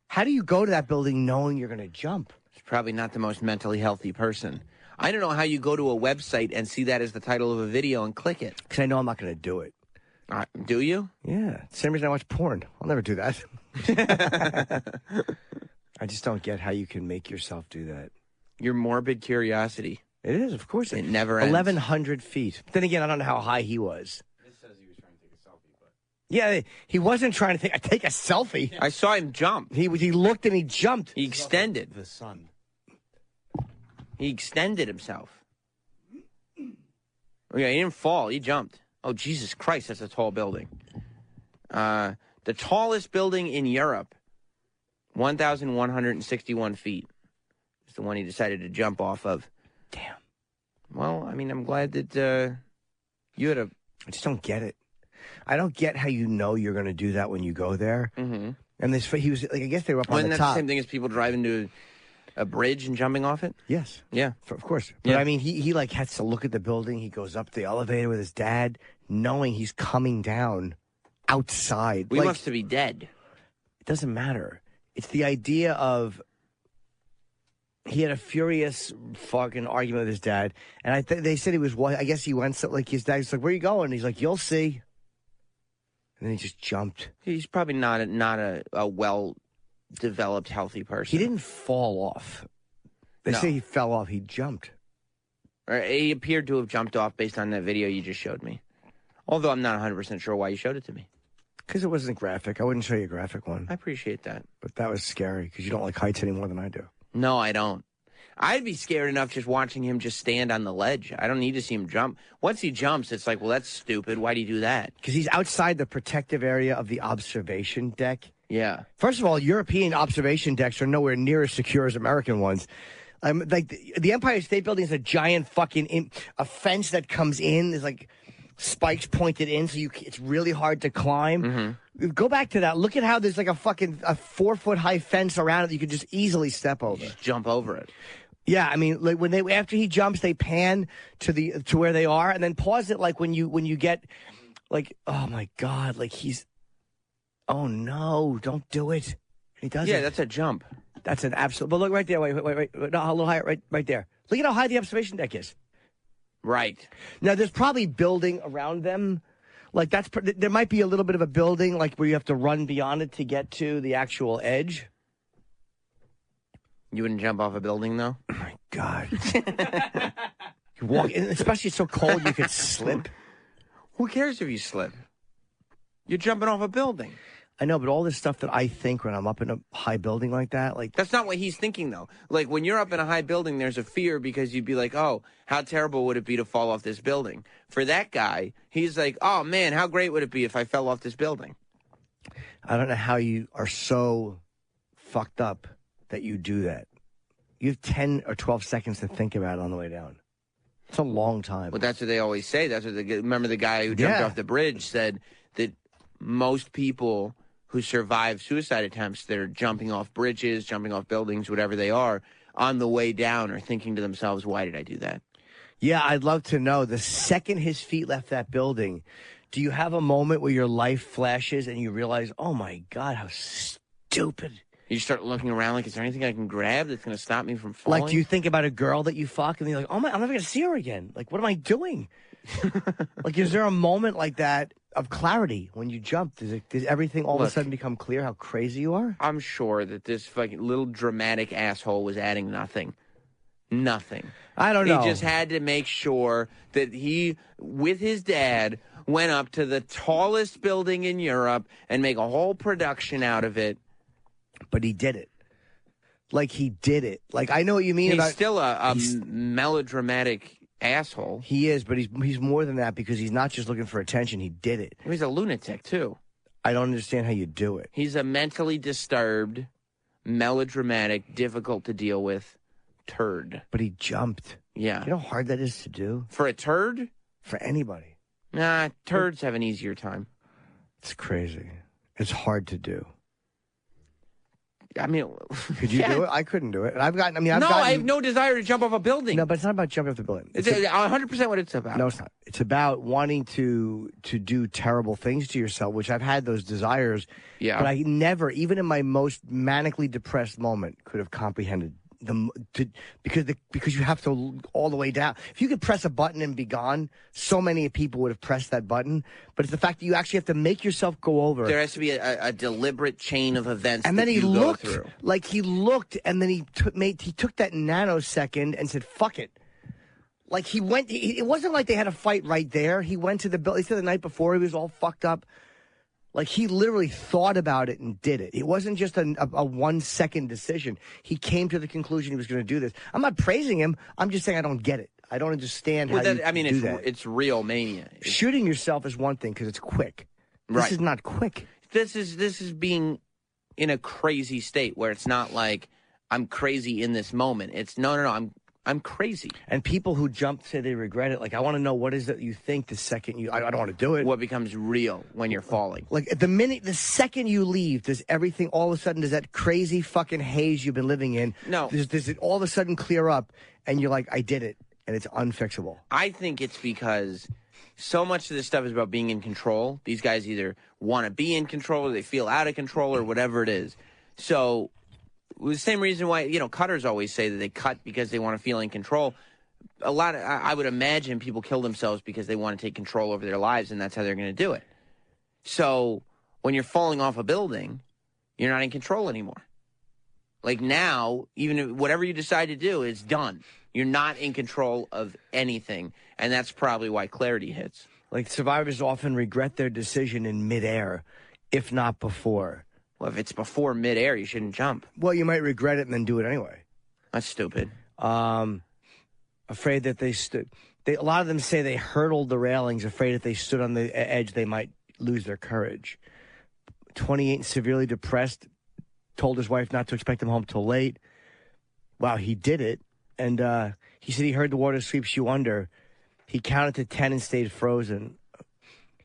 how do you go to that building knowing you're going to jump? He's probably not the most mentally healthy person. I don't know how you go to a website and see that as the title of a video and click it. Because I know I'm not going to do it. Do you? Yeah. Same reason I watch porn. I'll never do that. I just don't get how you can make yourself do that. Your morbid curiosity. It is, of course. It never ends. 1,100 feet. Then again, I don't know how high he was. This says he was trying to take a selfie, but... Yeah, he wasn't trying to take a selfie. I saw him jump. He looked and he jumped. He extended. The sun. He extended himself. Oh, yeah, he didn't fall. He jumped. Oh, Jesus Christ, that's a tall building. The tallest building in Europe, 1,161 feet, is the one he decided to jump off of. Damn. Well, I mean, I'm glad that you had a... I just don't get it. I don't get how you know you're going to do that when you go there. Mm-hmm. And he was, like, I guess they were up on the top. Isn't that the same thing as people driving to a bridge and jumping off it? Yes. Yeah. Of course. But, I mean, he like has to look at the building. He goes up the elevator with his dad, knowing he's coming down outside. We must be dead. It doesn't matter. It's the idea of he had a furious fucking argument with his dad. And they said he was, I guess he went, like his dad's like, where are you going? And he's like, you'll see. And then he just jumped. He's probably not a well-developed, healthy person. He didn't fall off. They say he fell off. He jumped. Or he appeared to have jumped off based on that video you just showed me. Although I'm not 100% sure why you showed it to me. Because it wasn't graphic. I wouldn't show you a graphic one. I appreciate that. But that was scary because you don't like heights any more than I do. No, I don't. I'd be scared enough just watching him just stand on the ledge. I don't need to see him jump. Once he jumps, it's like, well, that's stupid. Why do you do that? Because he's outside the protective area of the observation deck. Yeah. First of all, European observation decks are nowhere near as secure as American ones. Like the Empire State Building is a giant fucking a fence that comes in. There's like spikes pointed in, so it's really hard to climb. Mm-hmm. Go back to that. Look at how there's like a 4-foot high fence around it that you could just easily step over. Just jump over it. Yeah, I mean, like after he jumps, they pan to where they are, and then pause it. Like when you get, like, oh my god, like oh no, don't do it. He does. Yeah, that's a jump. That's an absolute. But look right there. Wait. No, a little higher. Right there. Look at how high the observation deck is. Right. Now, there's probably building around them. Like there might be a little bit of a building, like where you have to run beyond it to get to the actual edge. You wouldn't jump off a building, though? Oh, my God. You walk, and especially it's so cold you could slip. Who cares if you slip? You're jumping off a building. I know, but all this stuff that I think when I'm up in a high building like that, like that's not what he's thinking though. Like when you're up in a high building, there's a fear because you'd be like, oh, how terrible would it be to fall off this building? For that guy, he's like, oh man, how great would it be if I fell off this building? I don't know how you are so fucked up that you do that. You have 10 or 12 seconds to think about it on the way down. It's a long time. Well, that's what they always say. That's what remember the guy who jumped off the bridge said that most people who survive suicide attempts that are jumping off bridges, jumping off buildings, whatever they are, on the way down are thinking to themselves, why did I do that? Yeah, I'd love to know. The second his feet left that building, do you have a moment where your life flashes and you realize, oh my God, how stupid. You start looking around like, is there anything I can grab that's going to stop me from falling? Like, do you think about a girl that you fuck and you're like, oh my, I'm never going to see her again. Like, what am I doing? Like, is there a moment like that of clarity when you jump? Does everything all of a sudden become clear how crazy you are? I'm sure that this fucking little dramatic asshole was adding nothing. Nothing. I don't know. He just had to make sure that he, with his dad, went up to the tallest building in Europe and make a whole production out of it. But he did it. Like, he did it. Like, I know what you mean. He's still a melodramatic asshole. He is, but he's more than that because he's not just looking for attention. He did it. He's a lunatic, too. I don't understand how you do it. He's a mentally disturbed, melodramatic, difficult to deal with turd. But he jumped. Yeah. You know how hard that is to do? For a turd? For anybody. Nah, turds have an easier time. It's crazy. It's hard to do. I mean, could you do it? I couldn't do it. And I have no desire to jump off a building. No, but it's not about jumping off the building. It's 100% what it's about. No, it's not. It's about wanting to do terrible things to yourself, which I've had those desires. Yeah. But I never, even in my most manically depressed moment, could have comprehended because you have to all the way down. If you could press a button and be gone, so many people would have pressed that button. But it's the fact that you actually have to make yourself go over. There has to be a deliberate chain of events. And that then you go through. Like he looked, and then he took that nanosecond and said, "Fuck it." Like he went. It wasn't like they had a fight right there. He went to the building. He said the night before he was all fucked up. Like, he literally thought about it and did it. It wasn't just a 1 second decision. He came to the conclusion he was going to do this. I'm not praising him. I'm just saying I don't get it. I don't understand how you do that. It's real mania. Shooting yourself is one thing because it's quick. Right. This is not quick. This is being in a crazy state where it's not like I'm crazy in this moment. It's no, I'm crazy. And people who jump say they regret it. Like, I want to know what is it you think the second you... I don't want to do it. What becomes real when you're falling? Like, the second you leave, does everything all of a sudden, does that crazy fucking haze you've been living in, no, does it all of a sudden clear up and you're like, I did it, and it's unfixable? I think it's because so much of this stuff is about being in control. These guys either want to be in control or they feel out of control or whatever it is. So... the same reason why, cutters always say that they cut because they want to feel in control. I would imagine people kill themselves because they want to take control over their lives, and that's how they're going to do it. So when you're falling off a building, you're not in control anymore. Like now, even if whatever you decide to do is done. You're not in control of anything, and that's probably why clarity hits. Like, survivors often regret their decision in midair, if not before. Well, if it's before midair, you shouldn't jump. Well, you might regret it and then do it anyway. That's stupid. Afraid that they stood. A lot of them say they hurdled the railings, afraid if they stood on the edge, they might lose their courage. 28 and severely depressed, told his wife not to expect him home till late. Wow, he did it. And he said he heard the water sweeps you under. He counted to 10 and stayed frozen.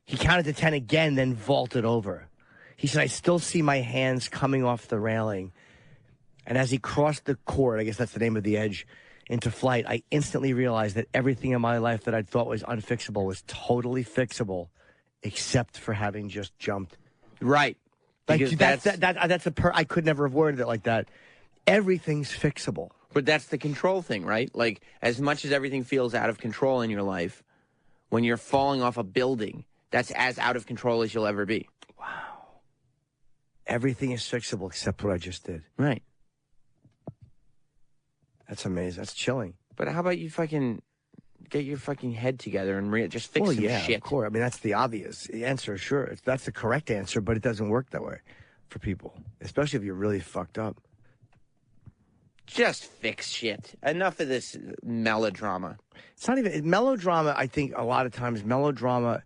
He counted to 10 again, then vaulted over. He said, I still see my hands coming off the railing. And as he crossed the cord, I guess that's the name of the edge, into flight, I instantly realized that everything in my life that I thought was unfixable was totally fixable, except for having just jumped. Right. Like, I could never have worded it like that. Everything's fixable. But that's the control thing, right? Like, as much as everything feels out of control in your life, when you're falling off a building, that's as out of control as you'll ever be. Everything is fixable except what I just did. Right. That's amazing. That's chilling. But how about you fucking your fucking head together and just fix some shit. Of course. I mean, that's the obvious answer. Sure, that's the correct answer, but it doesn't work that way for people, especially if you're really fucked up. Just fix shit. Enough of this melodrama. It's not even melodrama. I think a lot of times melodrama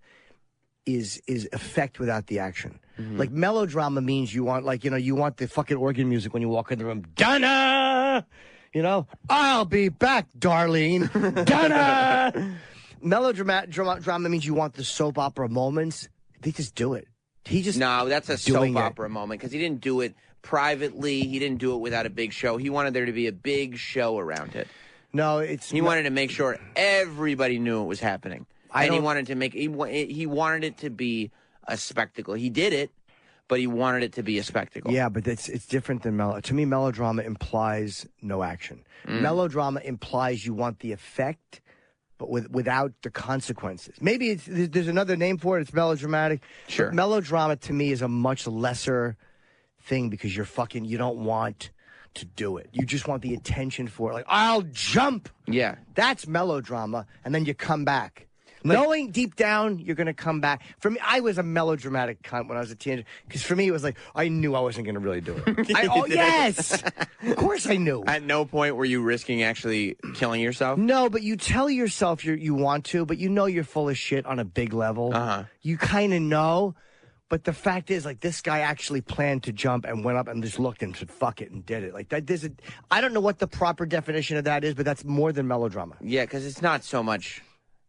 is effect without the action. Mm-hmm. Like melodrama means you want you want the fucking organ music when you walk in the room. Donna, I'll be back, Darlene. Donna. Drama means you want the soap opera moments. They just do it. No, that's a soap opera moment because he didn't do it privately. He didn't do it without a big show. He wanted there to be a big show around it. No, he wanted to make sure everybody knew it was happening. He wanted it to be a spectacle. He did it, but he wanted it to be a spectacle. Yeah, but it's different than to me, melodrama implies no action. Melodrama implies you want the effect, but without the consequences. Maybe there's another name for it. It's melodramatic. Sure. But melodrama to me is a much lesser thing because you don't want to do it. You just want the attention for it. Like, I'll jump. Yeah. That's melodrama. And then you come back. Knowing deep down you're going to come back. For me, I was a melodramatic cunt when I was a teenager. Because for me, it was like, I knew I wasn't going to really do it. Yes! Of course I knew. At no point were you risking actually killing yourself? No, but you tell yourself you want to, but you know you're full of shit on a big level. Uh-huh. You kind of know. But the fact is, like, this guy actually planned to jump and went up and just looked and said, fuck it, and did it. Like, I don't know what the proper definition of that is, but that's more than melodrama. Yeah, because it's not so much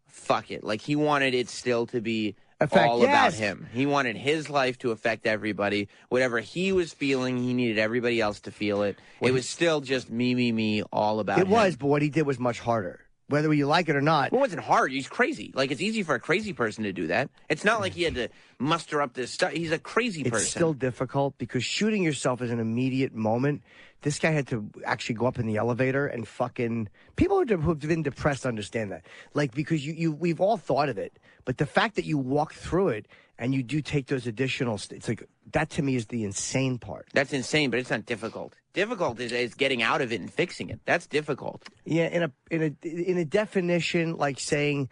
fuck it. Like, he wanted it still to be all about him. He wanted his life to affect everybody. Whatever he was feeling, he needed everybody else to feel it. It was still just me, all about him. It was, but what he did was much harder. Whether you like it or not. Well, it wasn't hard. He's crazy. Like, it's easy for a crazy person to do that. It's not like he had to muster up this stuff. He's a crazy person. It's still difficult because shooting yourself is an immediate moment. This guy had to actually go up in the elevator and fucking... People who've been depressed understand that. Like, because we've all thought of it. But the fact that you walk through it and you do take those additional... It's like, that to me is the insane part. That's insane, but it's not difficult. Difficult is getting out of it and fixing it. That's difficult. Yeah, in a definition, like saying...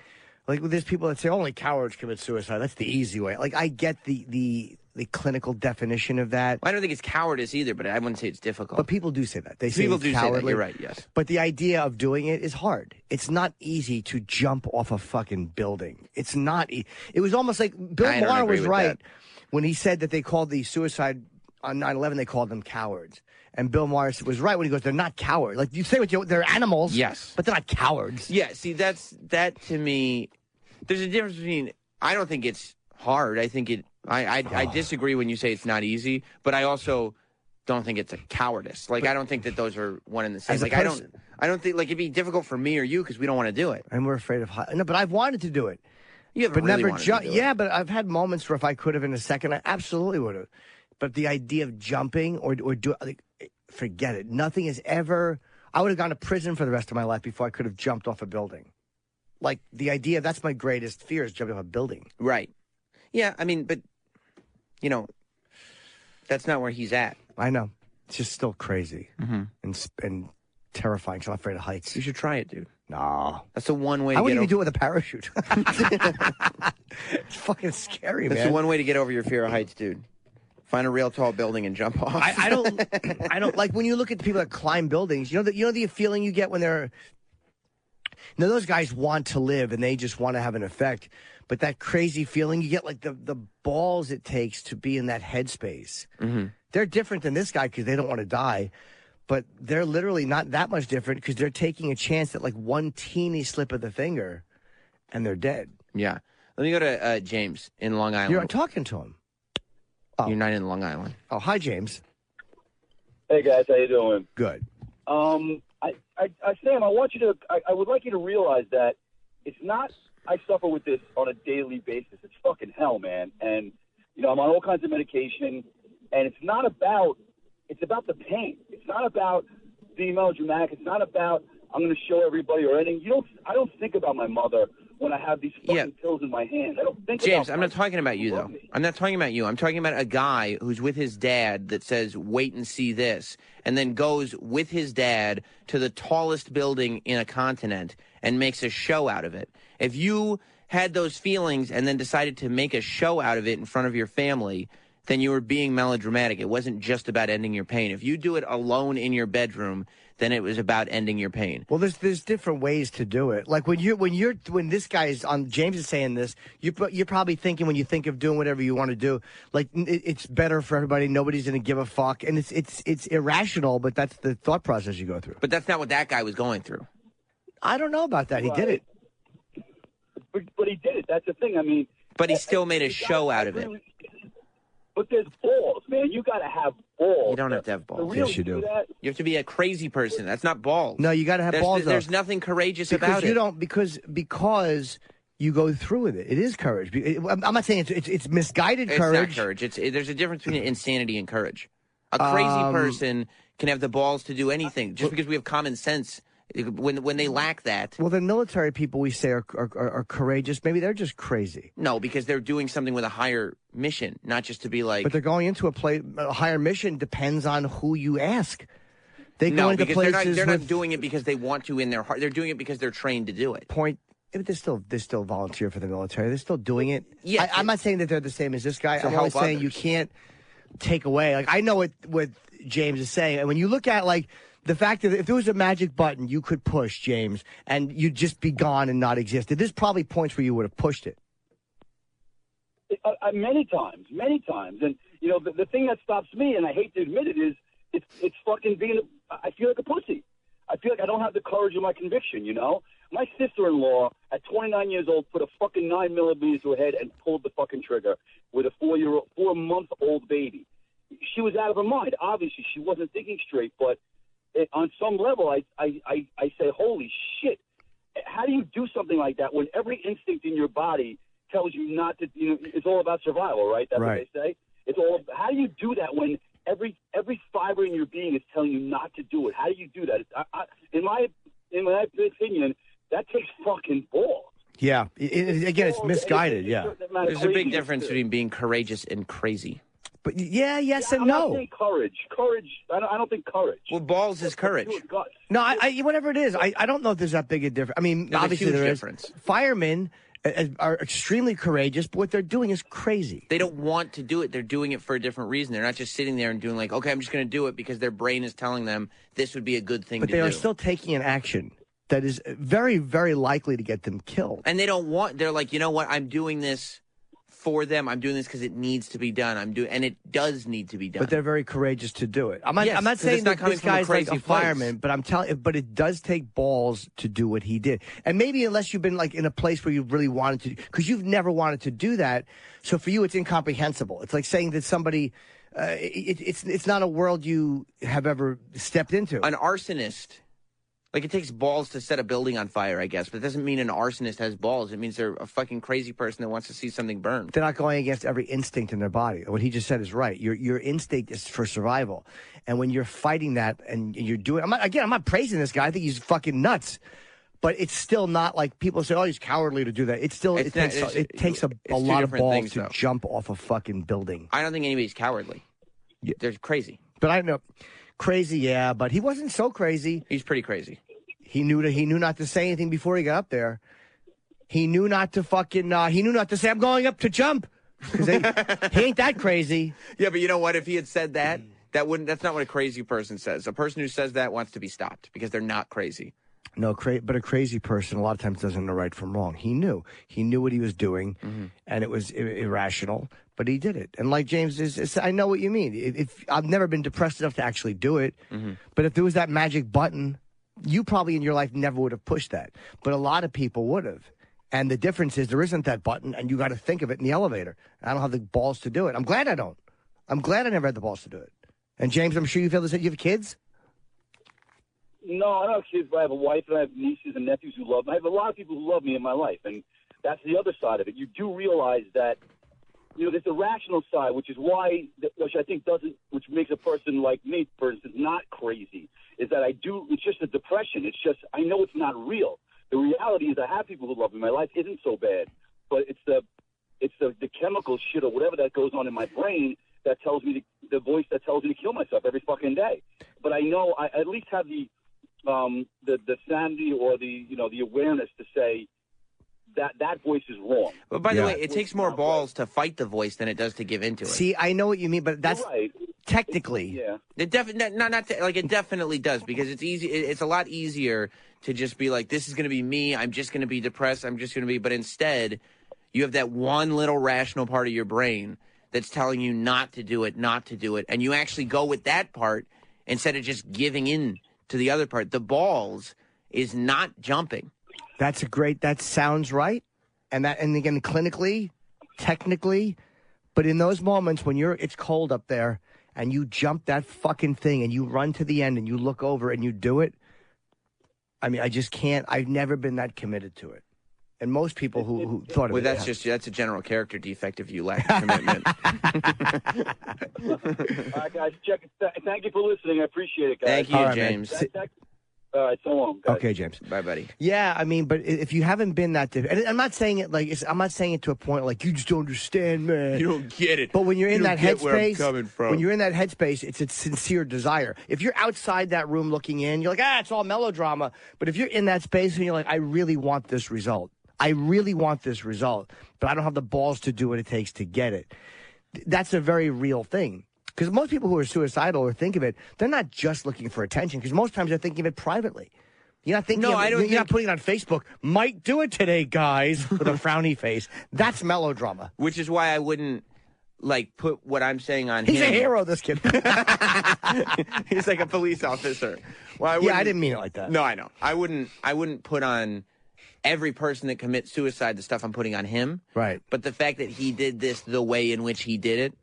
Like, there's people that say only cowards commit suicide. That's the easy way. Like, I get the clinical definition of that. I don't think it's cowardice either, but I wouldn't say it's difficult. But people do say that. They say people it's do cowardly. say that. You're right, yes. But the idea of doing it is hard. It's not easy to jump off a fucking building. It's not. It was almost like Bill Maher was right when he said that they called the suicide on 9/11. They called them cowards. And Bill Maher was right when he goes, they're not cowards. Like, you say they're animals. Yes. But they're not cowards. Yeah, see, that to me, there's a difference between, I don't think it's hard. I think I disagree when you say it's not easy, but I also don't think it's a cowardice. Like, I don't think that those are one and the same. Like, I don't think, like, it'd be difficult for me or you because we don't want to do it. And we're afraid of No, but I've wanted to do it. You haven't really wanted to do it. Yeah, but I've had moments where if I could have in a second, I absolutely would have. But the idea of jumping or do like, forget it. Nothing is ever... I would have gone to prison for the rest of my life before I could have jumped off a building. Like, the idea, that's my greatest fear, is jumping off a building. Right. Yeah, I mean, but, that's not where he's at. I know. It's just still crazy and terrifying, because I'm afraid of heights. You should try it, dude. No. That's the one way to I wouldn't even do it with a parachute. It's fucking scary, man. That's the one way to get over your fear of heights, dude. Find a real tall building and jump off. I don't like when you look at the people that climb buildings. You know the feeling you get when they're. Now those guys want to live and they just want to have an effect, but that crazy feeling you get, like the balls it takes to be in that headspace. Mm-hmm. They're different than this guy because they don't want to die, but they're literally not that much different because they're taking a chance that like one teeny slip of the finger, and they're dead. Yeah. Let me go to James in Long Island. You're talking to him. Oh. You're not in Long Island. Oh, hi, James. Hey, guys. How you doing? Good. Sam, I would like you to realize that it's not, I suffer with this on a daily basis. It's fucking hell, man. And, I'm on all kinds of medication, and it's about the pain. It's not about being melodramatic. It's not about, I'm going to show everybody or anything. I don't think about my mother when I have these fucking pills in my hand. I don't think James, about I'm not talking about you, though. I'm not talking about you. I'm talking about a guy who's with his dad that says, wait and see this, and then goes with his dad to the tallest building in a continent and makes a show out of it. If you had those feelings and then decided to make a show out of it in front of your family, then you were being melodramatic. It wasn't just about ending your pain. If you do it alone in your bedroom, then it was about ending your pain. Well, there's different ways to do it. Like when this guy is on, James is saying this, you're probably thinking when you think of doing whatever you want to do, like it's better for everybody. Nobody's going to give a fuck, and it's irrational, but that's the thought process you go through. But that's not what that guy was going through. I don't know about that. He did it. But he did it. That's the thing. I mean, but he still made a show out of it. But there's balls, man. You got to have balls. You don't have to have balls. Yes, you do. You have to be a crazy person. That's not balls. No, you got to have balls. There's nothing courageous because about you it. Don't because you go through with it. It is courage. I'm not saying it's misguided courage. It's not courage. There's a difference between insanity and courage. A crazy person can have the balls to do anything just because we have common sense. When they lack that. Well, the military people we say are courageous. Maybe they're just crazy. No, because they're doing something with a higher mission, not just to be like. But they're going into a higher mission depends on who you ask. They go into places. They're not doing it because they want to in their heart. They're doing it because they're trained to do it. They still volunteer for the military. They're still doing it. Yeah, I'm not saying that they're the same as this guy. I'm help only saying others. you can't take away. Like I know what James is saying, and when you look at like. The fact that if there was a magic button you could push, James, and you'd just be gone and not exist, there's probably points where you would have pushed it. Many times. And, you know, the thing that stops me, and I hate to admit it, is it's fucking being I feel like a pussy. I feel like I don't have the courage of my conviction, you know? My sister-in-law, at 29 years old, put a fucking 9mm to her head and pulled the fucking trigger with a 4-month-old baby. She was out of her mind. Obviously, she wasn't thinking straight, but on some level, I say, holy shit, how do you do something like that when every instinct in your body tells you not to, you know, it's all about survival, right? That's right. what they say. How do you do that when every fiber in your being is telling you not to do it? How do you do that? In my opinion, that takes fucking balls. Yeah. Again, it's misguided, yeah. There's a big difference between being courageous and crazy. But yes and I'm no. not saying courage. I don't think courage. Well, balls is courage. No, whatever it is, I don't know if there's that big a difference. I mean, There's obviously a huge there is. difference. Firemen are extremely courageous, but what they're doing is crazy. They don't want to do it. They're doing it for a different reason. They're not just sitting there and doing like, okay, I'm just going to do it because their brain is telling them this would be a good thing to do. But they are still taking an action that is very, very likely to get them killed. And they're like, you know what, I'm doing this for them. I'm doing this because it needs to be done. And it does need to be done. But they're very courageous to do it. I'm not Yes, saying that coming this from a guy's like crazy a fireman, but I'm telling. But it does take balls to do what he did. And maybe unless you've been like in a place where you really wanted to, because you've never wanted to do that. So for you, it's incomprehensible. It's like saying that somebody, it's not a world you have ever stepped into. An arsonist. Like, it takes balls to set a building on fire, I guess, but it doesn't mean an arsonist has balls. It means they're a fucking crazy person that wants to see something burn. They're not going against every instinct in their body. What he just said is right. Your instinct is for survival. And when you're fighting that and you're doing... I'm not praising this guy. I think he's fucking nuts. But it's still not like people say, oh, he's cowardly to do that. It takes a lot of balls to jump off a fucking building. I don't think anybody's cowardly. Yeah. They're crazy. But I know... Crazy, yeah, but he wasn't so crazy. He's pretty crazy. He knew not to say anything before he got up there. He knew not to say, I'm going up to jump. Because he ain't that crazy. Yeah, but you know what? If he had said that, that's not what a crazy person says. A person who says that wants to be stopped because they're not crazy. No, but a crazy person a lot of times doesn't know right from wrong. He knew what he was doing, and it was irrational, but he did it. And like James is I know what you mean. If I've never been depressed enough to actually do it, but if there was that magic button, you probably in your life never would have pushed that. But a lot of people would have. And the difference is there isn't that button, and you got to think of it in the elevator. I don't have the balls to do it. I'm glad I don't. I'm glad I never had the balls to do it. And James, I'm sure you feel the same. You have kids? No, I don't have kids, but I have a wife and I have nieces and nephews who love me. I have a lot of people who love me in my life, and that's the other side of it. You do realize that, you know, there's the rational side, which is which I think which makes a person like me, for instance, not crazy, is that it's just a depression. It's just, I know it's not real, The reality is I have people who love me. My life isn't so bad, but it's the chemical shit or whatever that goes on in my brain that tells me the voice that tells me to kill myself every fucking day. But I know I at least have the sanity or the awareness to say that voice is wrong. But by the way, it takes more balls to fight the voice than it does to give into it. See, I know what you mean, but that's right. Technically. It definitely does, because it's easy. It's a lot easier to just be like, this is going to be me. I'm just going to be depressed. I'm just going to be. But instead, you have that one little rational part of your brain that's telling you not to do it, and you actually go with that part instead of just giving in to the other part. The balls is not jumping. That sounds right. And again, clinically, technically, but in those moments when it's cold up there and you jump that fucking thing and you run to the end and you look over and you do it, I mean, I just can't. I've never been that committed to it. And most people who thought of it. Well, that's a general character defect if you lack commitment. All right, guys, check it. Thank you for listening. I appreciate it, guys. Thank you, James. All right, so long, guys. Okay, James. Bye, buddy. Yeah, I mean, but if you haven't been that, and I'm not saying it I'm not saying it to a point like you just don't understand, man. You don't get it. But when you're in that headspace, when you're in that headspace, it's a sincere desire. If you're outside that room looking in, you're like, it's all melodrama. But if you're in that space and you're like, I really want this result. I really want this result, but I don't have the balls to do what it takes to get it. That's a very real thing. Because most people who are suicidal or think of it, they're not just looking for attention, because most times they're thinking of it privately. You're not thinking you're not putting it on Facebook, might do it today, guys, with a frowny face. That's melodrama. Which is why I wouldn't, put what I'm saying on him. He's a hero, this kid. He's like a police officer. Well, I didn't mean it like that. No, I know. I wouldn't put on every person that commits suicide the stuff I'm putting on him. Right. But the fact that he did this the way in which he did it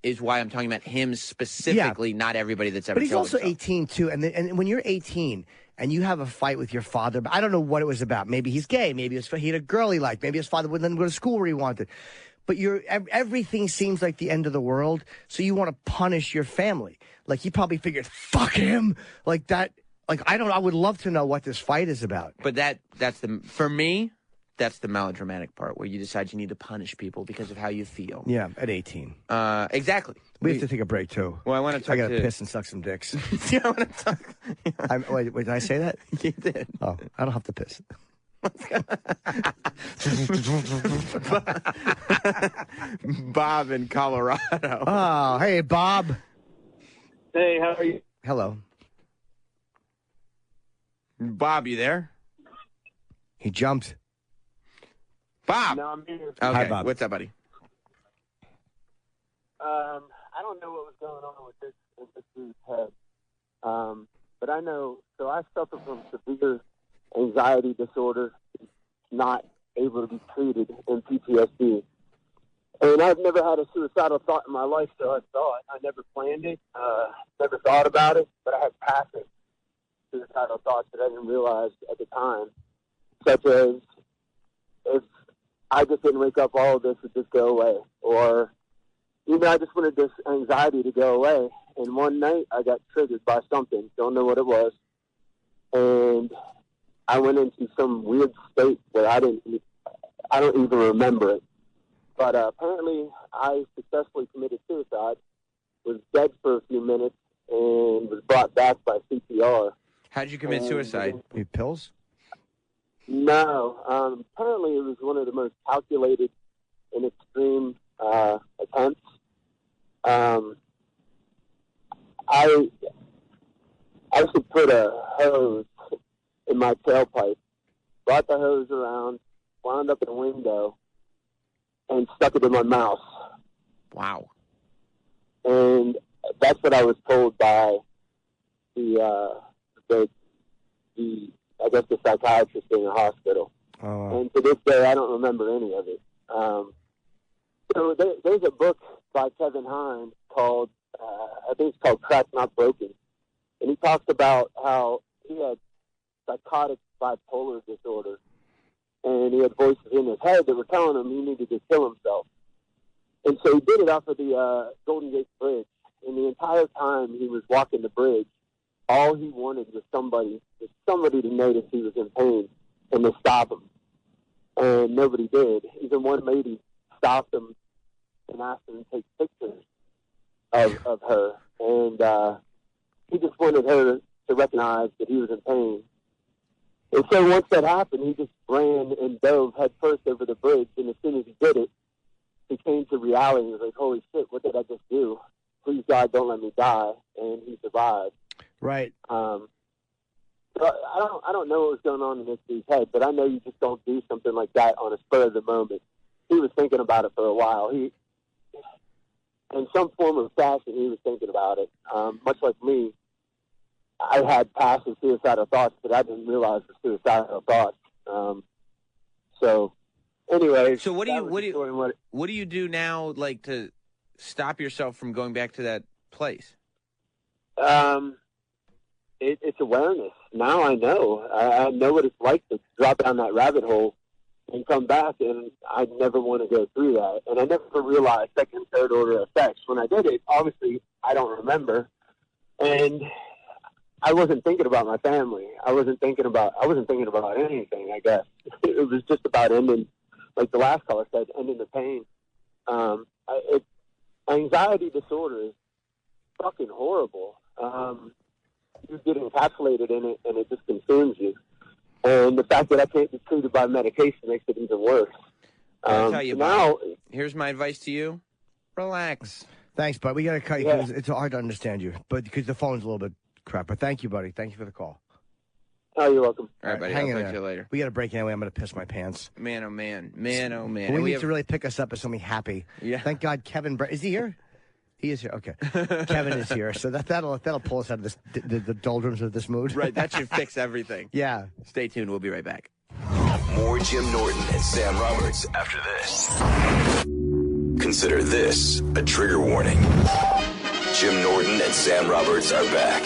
is why I'm talking about him specifically, not everybody that's ever But he's killed also himself. 18, too. And when you're 18 and you have a fight with your father, I don't know what it was about. Maybe he's gay. Maybe he had a girl he liked. Maybe his father wouldn't let him go to school where he wanted. But everything seems like the end of the world, so you want to punish your family. Like, he probably figured, fuck him. Like that. Like, I don't know. I would love to know what this fight is about. But for me, that's the melodramatic part, where you decide you need to punish people because of how you feel. Yeah, at 18. Exactly. We have to take a break, too. Well, I want to talk I got to piss and suck some dicks. Yeah, I want to talk. Yeah. Wait, did I say that? You did. Oh, I don't have to piss. Bob in Colorado. Oh, hey, Bob. Hey, how are you? Hello. Bob, you there? He jumped. Bob. No, I'm here. Okay. Hi, Bob. What's up, buddy? I don't know what was going on with this dude's head. But I know, so I suffer from severe anxiety disorder, not able to be treated, and PTSD. And I've never had a suicidal thought in my life, so I never planned it, never thought about it, but I had passive suicidal thoughts that I didn't realize at the time, such as if I just didn't wake up, all of this would just go away, or I just wanted this anxiety to go away. And one night I got triggered by something, don't know what it was, and I went into some weird state where I don't even remember it. But apparently I successfully committed suicide, was dead for a few minutes, and was brought back by CPR. How did you commit suicide? You pills? No. Apparently it was one of the most calculated and extreme attempts. I used to put a hose in my tailpipe, brought the hose around, wound up in a window, and stuck it in my mouth. Wow. And that's what I was told by the psychiatrist in the hospital. And to this day, I don't remember any of it. So there's a book by Kevin Hines called, I think it's called Cracked Not Broken. And he talks about how he had psychotic bipolar disorder. And he had voices in his head that were telling him he needed to kill himself. And so he did it off of the Golden Gate Bridge. And the entire time he was walking the bridge, all he wanted was somebody to notice he was in pain. and to stop him. And nobody did. Even one lady stopped him and asked him to take pictures of her. And he just wanted her to recognize that he was in pain. And so once that happened, he just ran and dove headfirst over the bridge. And as soon as he did it, he came to reality. He was like, holy shit, what did I just do? Please, God, don't let me die. And he survived. Right. So I don't know what was going on in this dude's head, but I know you just don't do something like that on a spur of the moment. He was thinking about it for a while. He, in some form of fashion, he was thinking about it. Much like me, I had passive suicidal thoughts, but I didn't realize the suicidal thoughts. So, anyway. So what do you do now, like, to stop yourself from going back to that place? It's awareness. Now I know. I know what it's like to drop down that rabbit hole and come back, and I never want to go through that. And I never realized second, third order effects. When I did it, obviously, I don't remember. And I wasn't thinking about my family. I wasn't thinking about anything, I guess. It was just about ending, like the last caller said, ending the pain. Anxiety disorder is fucking horrible. You get encapsulated in it, and it just consumes you. And the fact that I can't be treated by medication makes it even worse. I'll tell you now. Here's my advice to you: relax. Thanks, bud. We got to cut you because it's hard to understand you, but because the phone's a little bit crap. But thank you, buddy. Thank you for the call. Oh, you're welcome. All right, buddy. Hang I'll in talk to there. you later. We got to break anyway. I'm going to piss my pants. Man, oh man, man, oh man. But we And need to really pick us up as something happy. Yeah. Thank God, Kevin. Is he here? He is here. Okay. Kevin is here, so that'll pull us out of this the doldrums of this mood. Right. That should fix everything. Yeah. Stay tuned. We'll be right back. More Jim Norton and Sam Roberts after this. Consider this a trigger warning. Jim Norton and Sam Roberts are back.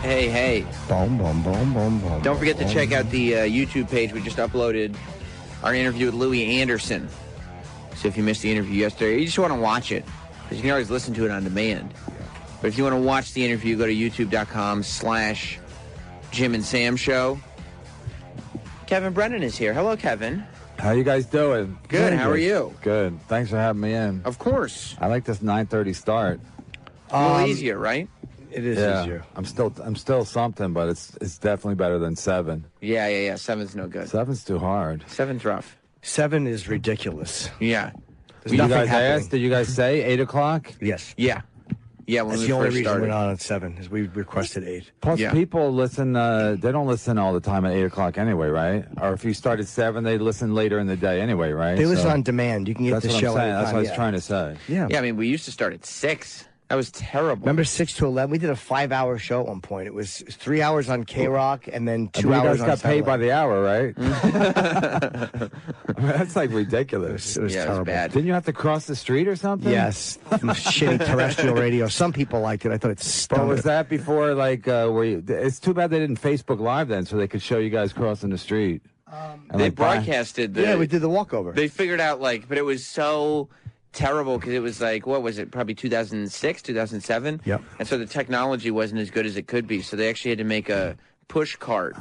Hey. Boom, boom, boom, boom, boom. Don't forget to check out the YouTube page. We just uploaded our interview with Louis Anderson. So if you missed the interview yesterday, or you just want to watch it, because you can always listen to it on demand. But if you want to watch the interview, go to youtube.com/Jim and Sam Show. Kevin Brennan is here. Hello, Kevin. How you guys doing? Good. How are you? Good. Thanks for having me in. Of course. I like this 9:30 start. A little easier, right? It is easier. I'm still something, but it's definitely better than 7. Yeah. 7's no good. 7's too hard. 7's rough. 7 is ridiculous. Yeah. There's nothing happening. Did you guys say 8 o'clock? Yes. Yeah. Yeah, when That's we the only first reason started. we're not on 7 is we requested 8. Plus, people listen. They don't listen all the time at 8 o'clock anyway, right? Or if you start at 7, they listen later in the day anyway, right? They listen on demand. You can get that's the what show I'm saying. anytime. That's what I was trying to say. Yeah. Yeah, I mean, we used to start at 6. That was terrible. Remember 6 to 11? We did a 5-hour show at one point. It was 3 hours on K-Rock and then 2 hours on You guys got paid satellite. by the hour, right? I mean, that's like ridiculous. It was terrible. bad. Didn't you have to cross the street or something? Yes. Shitty terrestrial radio. Some people liked it. I thought it stunk. But was that before, like, where you... It's too bad they didn't Facebook Live then, so they could show you guys crossing the street. They broadcasted the... Yeah, we did the walkover. They figured out, like, but it was so terrible because it was like, what was it, probably 2006, 2007? Yep. And so the technology wasn't as good as it could be, so they actually had to make a push cart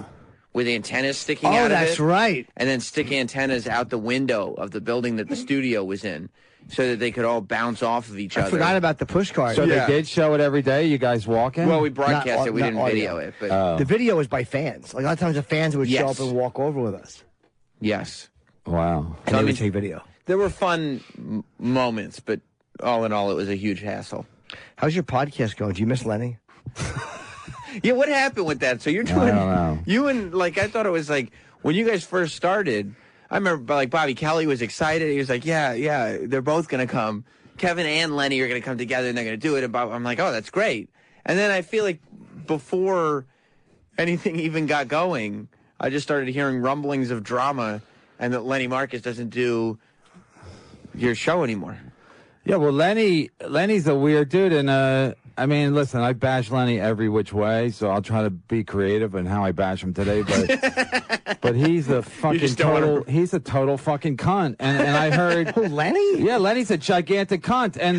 with antennas sticking out of it. Oh, that's right. And then stick antennas out the window of the building that the studio was in so that they could all bounce off of each other. I forgot about the push cart. So they did show it every day, you guys walking? Well, we broadcast it. We Not didn't audio. video it. But The video was by fans. Like, a lot of times the fans would show up and walk over with us. Yes. Wow. And they would take video. There were fun moments, but all in all, it was a huge hassle. How's your podcast going? Do you miss Lenny? Yeah, what happened with that? So you're doing... I don't know. You and, like, I thought it was like, when you guys first started, I remember, like, Bobby Kelly was excited. He was like, yeah, they're both going to come. Kevin and Lenny are going to come together, and they're going to do it. And I'm like, oh, that's great. And then I feel like before anything even got going, I just started hearing rumblings of drama and that Lenny Marcus doesn't do your show anymore. Yeah, well, Lenny's a weird dude, and I I mean, listen, I bash Lenny every which way, so I'll try to be creative in how I bash him today. But he's a fucking total. He's a total fucking cunt. And I heard who, Lenny? Yeah, Lenny's a gigantic cunt. And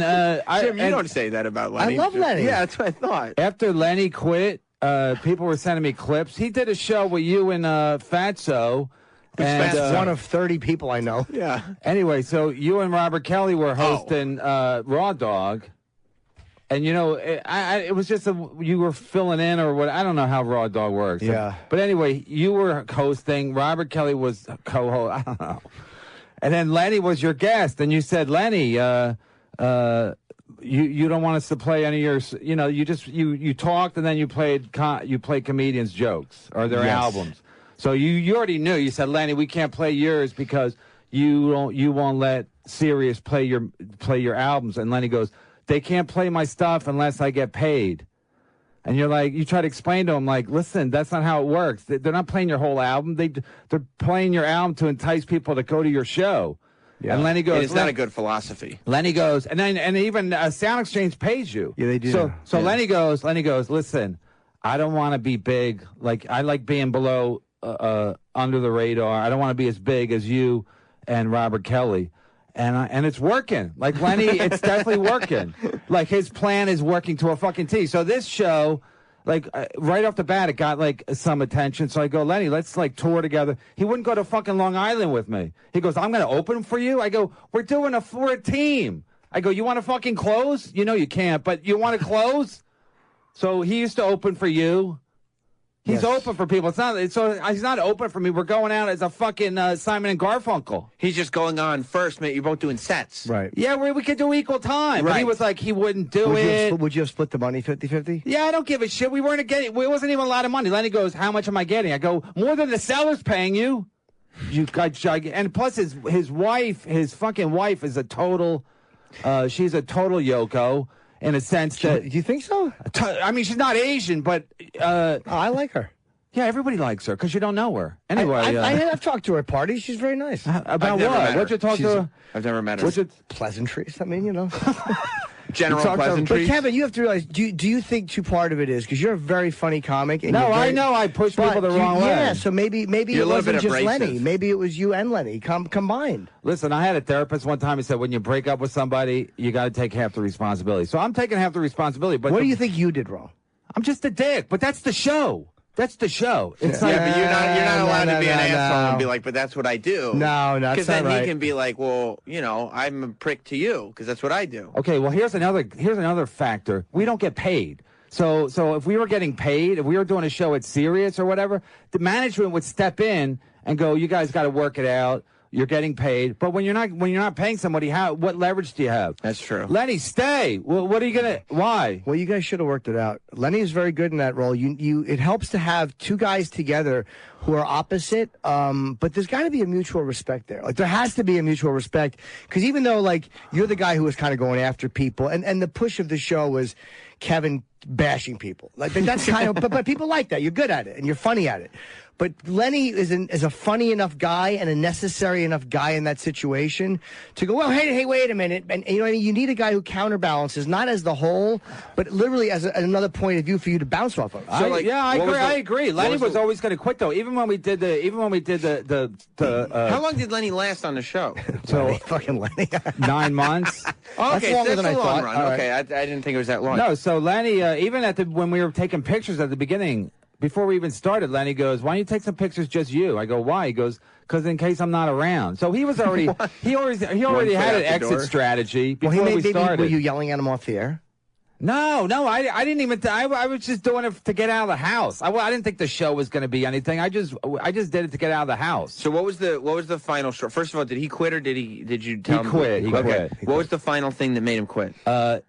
Jim, you don't say that about Lenny. I love Lenny. Yeah, that's what I thought. After Lenny quit, people were sending me clips. He did a show with you and Fatso. That's one of 30 people I know. Yeah. Anyway, so you and Robert Kelly were hosting Raw Dog. And, you know, it was just you were filling in or what. I don't know how Raw Dog works. Yeah. But anyway, you were hosting. Robert Kelly was co-host. I don't know. And then Lenny was your guest. And you said, Lenny, you don't want us to play any of your, you know, you talked and then you played comedians' jokes or their albums. So you already knew. You said, Lenny, we can't play yours because you won't let Sirius play your albums. And Lenny goes, they can't play my stuff unless I get paid. And you're like, you try to explain to him, like, listen, that's not how it works. They're not playing your whole album. They're playing your album to entice people to go to your show. Yeah. And Lenny goes, it's not a good philosophy. Lenny goes, and even Sound Exchange pays you. Yeah, they do. So Lenny goes, listen, I don't want to be big. Like, I like being below, under the radar. I don't want to be as big as you and Robert Kelly. And it's working. Like, Lenny, it's definitely working. Like, his plan is working to a fucking T. So this show, like, right off the bat, it got, like, some attention. So I go, Lenny, let's, like, tour together. He wouldn't go to fucking Long Island with me. He goes, I'm going to open for you? I go, we're a team. I go, you want to fucking close? You know you can't, but you want to close? So he used to open for you. He's open for people. He's not open for me. We're going out as a fucking Simon and Garfunkel. He's just going on first, mate. You're both doing sets. Right. Yeah, we could do equal time. Right. But he was like, he wouldn't do it. Would you have split the money 50-50? Yeah, I don't give a shit. We weren't getting. It wasn't even a lot of money. Lenny goes, how much am I getting? I go, more than the seller's paying you. You got and plus his wife, his fucking wife, is a total. She's a total Yoko. In a sense that... Do you think so? I mean, she's not Asian, but... I like her. Yeah, everybody likes her, because you don't know her. Anyway... I've talked to her at parties. She's very nice. About what? What'd you talk to her? I've never met her. Pleasantries, I mean, you know. General pleasantries. But Kevin, you have to realize, do you think part of it is, because you're a very funny comic. And I know I push people the wrong way. Yeah, so maybe it wasn't just Lenny. Maybe it was you and Lenny combined. Listen, I had a therapist one time who said, when you break up with somebody, you got to take half the responsibility. So I'm taking half the responsibility. But what do you think you did wrong? I'm just a dick, but that's the show. That's the show. It's like, but you're not allowed to be an asshole and be like, but that's what I do. No, that's because not then right. he can be like, well, you know, I'm a prick to you because that's what I do. Okay, well here's another factor. We don't get paid. So if we were getting paid, if we were doing a show at Sirius or whatever, the management would step in and go, you guys got to work it out. You're getting paid, but when you're not paying somebody, what leverage do you have? That's true. Lenny, stay. Well, what are you gonna? Why? Well, you guys should have worked it out. Lenny is very good in that role. It helps to have two guys together who are opposite, but there's got to be a mutual respect there. Like, there has to be a mutual respect, because even though, like, you're the guy who was kind of going after people, and the push of the show was Kevin bashing people. Like, that's kind of, but people like that. You're good at it, and you're funny at it. But Lenny is a funny enough guy and a necessary enough guy in that situation to go, well, hey, wait a minute. And you know what I mean? You need a guy who counterbalances, not as the whole, but literally as another point of view for you to bounce off of. So, I agree. Lenny was always going to quit, though. Even when we did the how long did Lenny last on the show? So fucking Lenny. 9 months. Oh, okay, that's longer that's than a I long thought. run. All Okay, I didn't think it was that long. No, so Lenny, even when we were taking pictures at the beginning, before we even started, Lenny goes, why don't you take some pictures just you? I go, why? He goes, because in case I'm not around. So he was already, he already had an exit strategy before we started. Were you yelling at him off the air? No, I didn't even. I was just doing it to get out of the house. I didn't think the show was going to be anything. I just did it to get out of the house. So what was the final show? First of all, did he quit or did you tell him? He quit. He quit. What was the final thing that made him quit?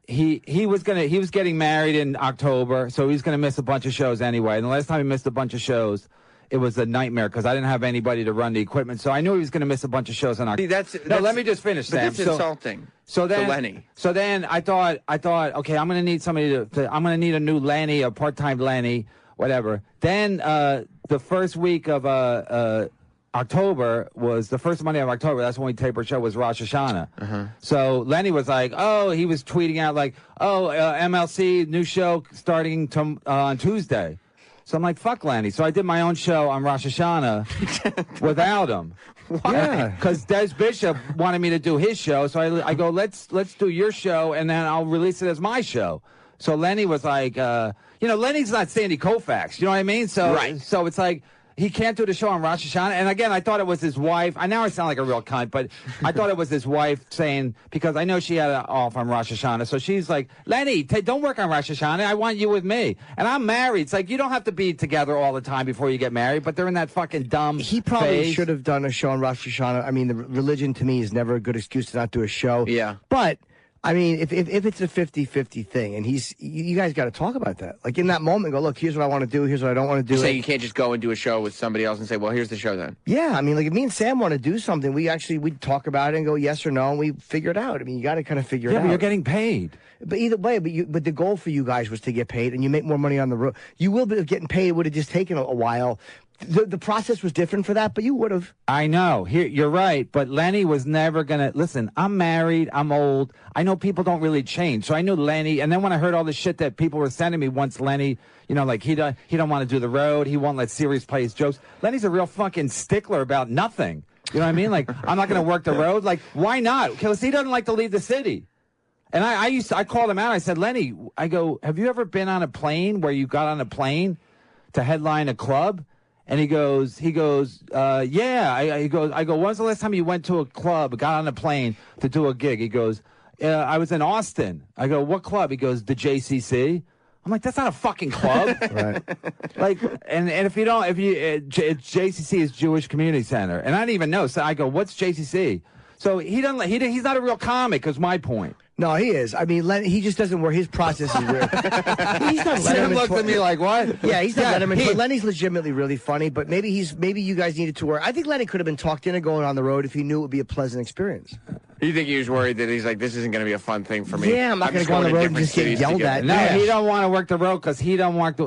He was getting married in October, so he's gonna miss a bunch of shows anyway. And the last time he missed a bunch of shows, it was a nightmare because I didn't have anybody to run the equipment. So I knew he was going to miss a bunch of shows in October. Let me just finish, Sam. That's insulting. So then, to Lenny. So then I thought, okay, I'm going to need somebody I'm going to need a new Lenny, a part-time Lenny, whatever. Then the first week of October was the first Monday of October. That's when we taped our show. Was Rosh Hashanah. So Lenny was like, "Oh," he was tweeting out like, "Oh, MLC new show starting on Tuesday." So I'm like, "Fuck Lenny." So I did my own show on Rosh Hashanah without him. Yeah, because Des Bishop wanted me to do his show. So I go, "Let's do your show, and then I'll release it as my show." So Lenny was like, Lenny's not Sandy Koufax. You know what I mean? So so it's like. He can't do the show on Rosh Hashanah. And again, I thought it was his wife. Now I sound like a real cunt, but I thought it was his wife saying, because I know she had it off on Rosh Hashanah. So she's like, Lenny, don't work on Rosh Hashanah. I want you with me. And I'm married. It's like, you don't have to be together all the time before you get married, but they're in that fucking dumb He probably phase. should have done a show on Rosh Hashanah. I mean, the religion to me is never a good excuse to not do a show. Yeah. But... I mean, if it's a 50-50 thing, and you guys got to talk about that. Like in that moment, go, look, here's what I want to do, here's what I don't want to do. So you can't just go and do a show with somebody else and say, well, here's the show then. Yeah, I mean, like if me and Sam want to do something, we talk about it and go yes or no, and we figure it out. I mean, you got to kind of figure it out. Yeah, but you're getting paid. But either way, but the goal for you guys was to get paid, and you make more money on the road. You will be getting paid. It would have just taken a while. The process was different for that, but you would have. I know. You're right. But Lenny was never going to... Listen, I'm married. I'm old. I know people don't really change. So I knew Lenny. And then when I heard all the shit that people were sending me once Lenny, like he don't want to do the road. He won't let Sirius play his jokes. Lenny's a real fucking stickler about nothing. You know what I mean? Like, I'm not going to work the road. Like, why not? Because he doesn't like to leave the city. And I called him out. I said, Lenny, I go, have you ever been on a plane where you got on a plane to headline a club? And he goes, yeah. I go, when's the last time you went to a club, got on a plane to do a gig? He goes, I was in Austin. I go, what club? He goes, the JCC. I'm like, that's not a fucking club. Right. Like, and if you don't, JCC is Jewish Community Center. And I didn't even know. So I go, what's JCC? So he's not a real comic, is my point. No, he is. I mean, he just doesn't work. His process is weird. He's not Sam Letterman. looked at me like, what? Yeah, he's not Letterman. But Lenny's legitimately really funny, but maybe you guys needed to work. I think Lenny could have been talked into going on the road if he knew it would be a pleasant experience. You think he was worried that he's like, this isn't going to be a fun thing for me? Yeah, I'm not going to go on the road and just get yelled at. No, he don't want to work the road because he don't like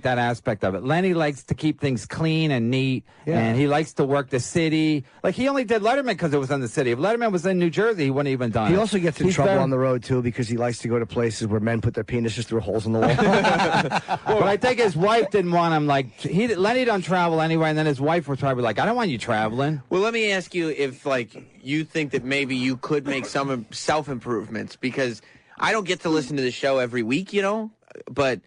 that aspect of it. Lenny likes to keep things clean and neat, and he likes to work the city. Like he only did Letterman because it was in the city. If Letterman was in New Jersey, he wouldn't even done it. He also gets in trouble on the road too because he likes to go to places where men put their penises through holes in the wall. But I think his wife didn't want him. Like Lenny don't travel anyway, and then his wife was probably like, I don't want you traveling. Well, let me ask you if you think that maybe you could make some self-improvements, because I don't get to listen to the show every week, but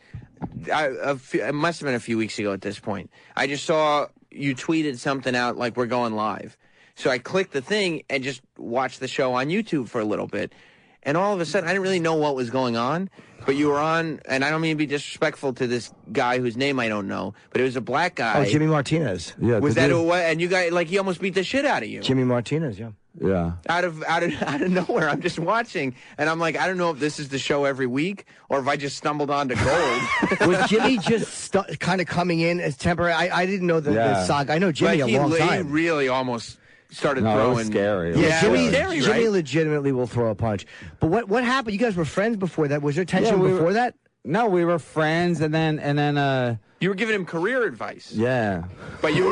it must have been a few weeks ago at this point. I just saw you tweeted something out like we're going live. So I clicked the thing and just watched the show on YouTube for a little bit. And all of a sudden, I didn't really know what was going on, but you were on, and I don't mean to be disrespectful to this guy whose name I don't know, but it was a black guy. Oh, Jimmy Martinez. Yeah. Was that who it was? And you guys, he almost beat the shit out of you. Jimmy Martinez, yeah. Yeah. Out of nowhere, I'm just watching, and I'm like, I don't know if this is the show every week or if I just stumbled onto gold. Was Jimmy just kind of coming in as temporary? I didn't know the saga. I know Jimmy a long time. He really almost started no, throwing. It was scary. Yeah, Jimmy, scary, Jimmy right? legitimately will throw a punch. But what happened? You guys were friends before that. Was there tension before that? No, we were friends, and then you were giving him career advice. Yeah, but you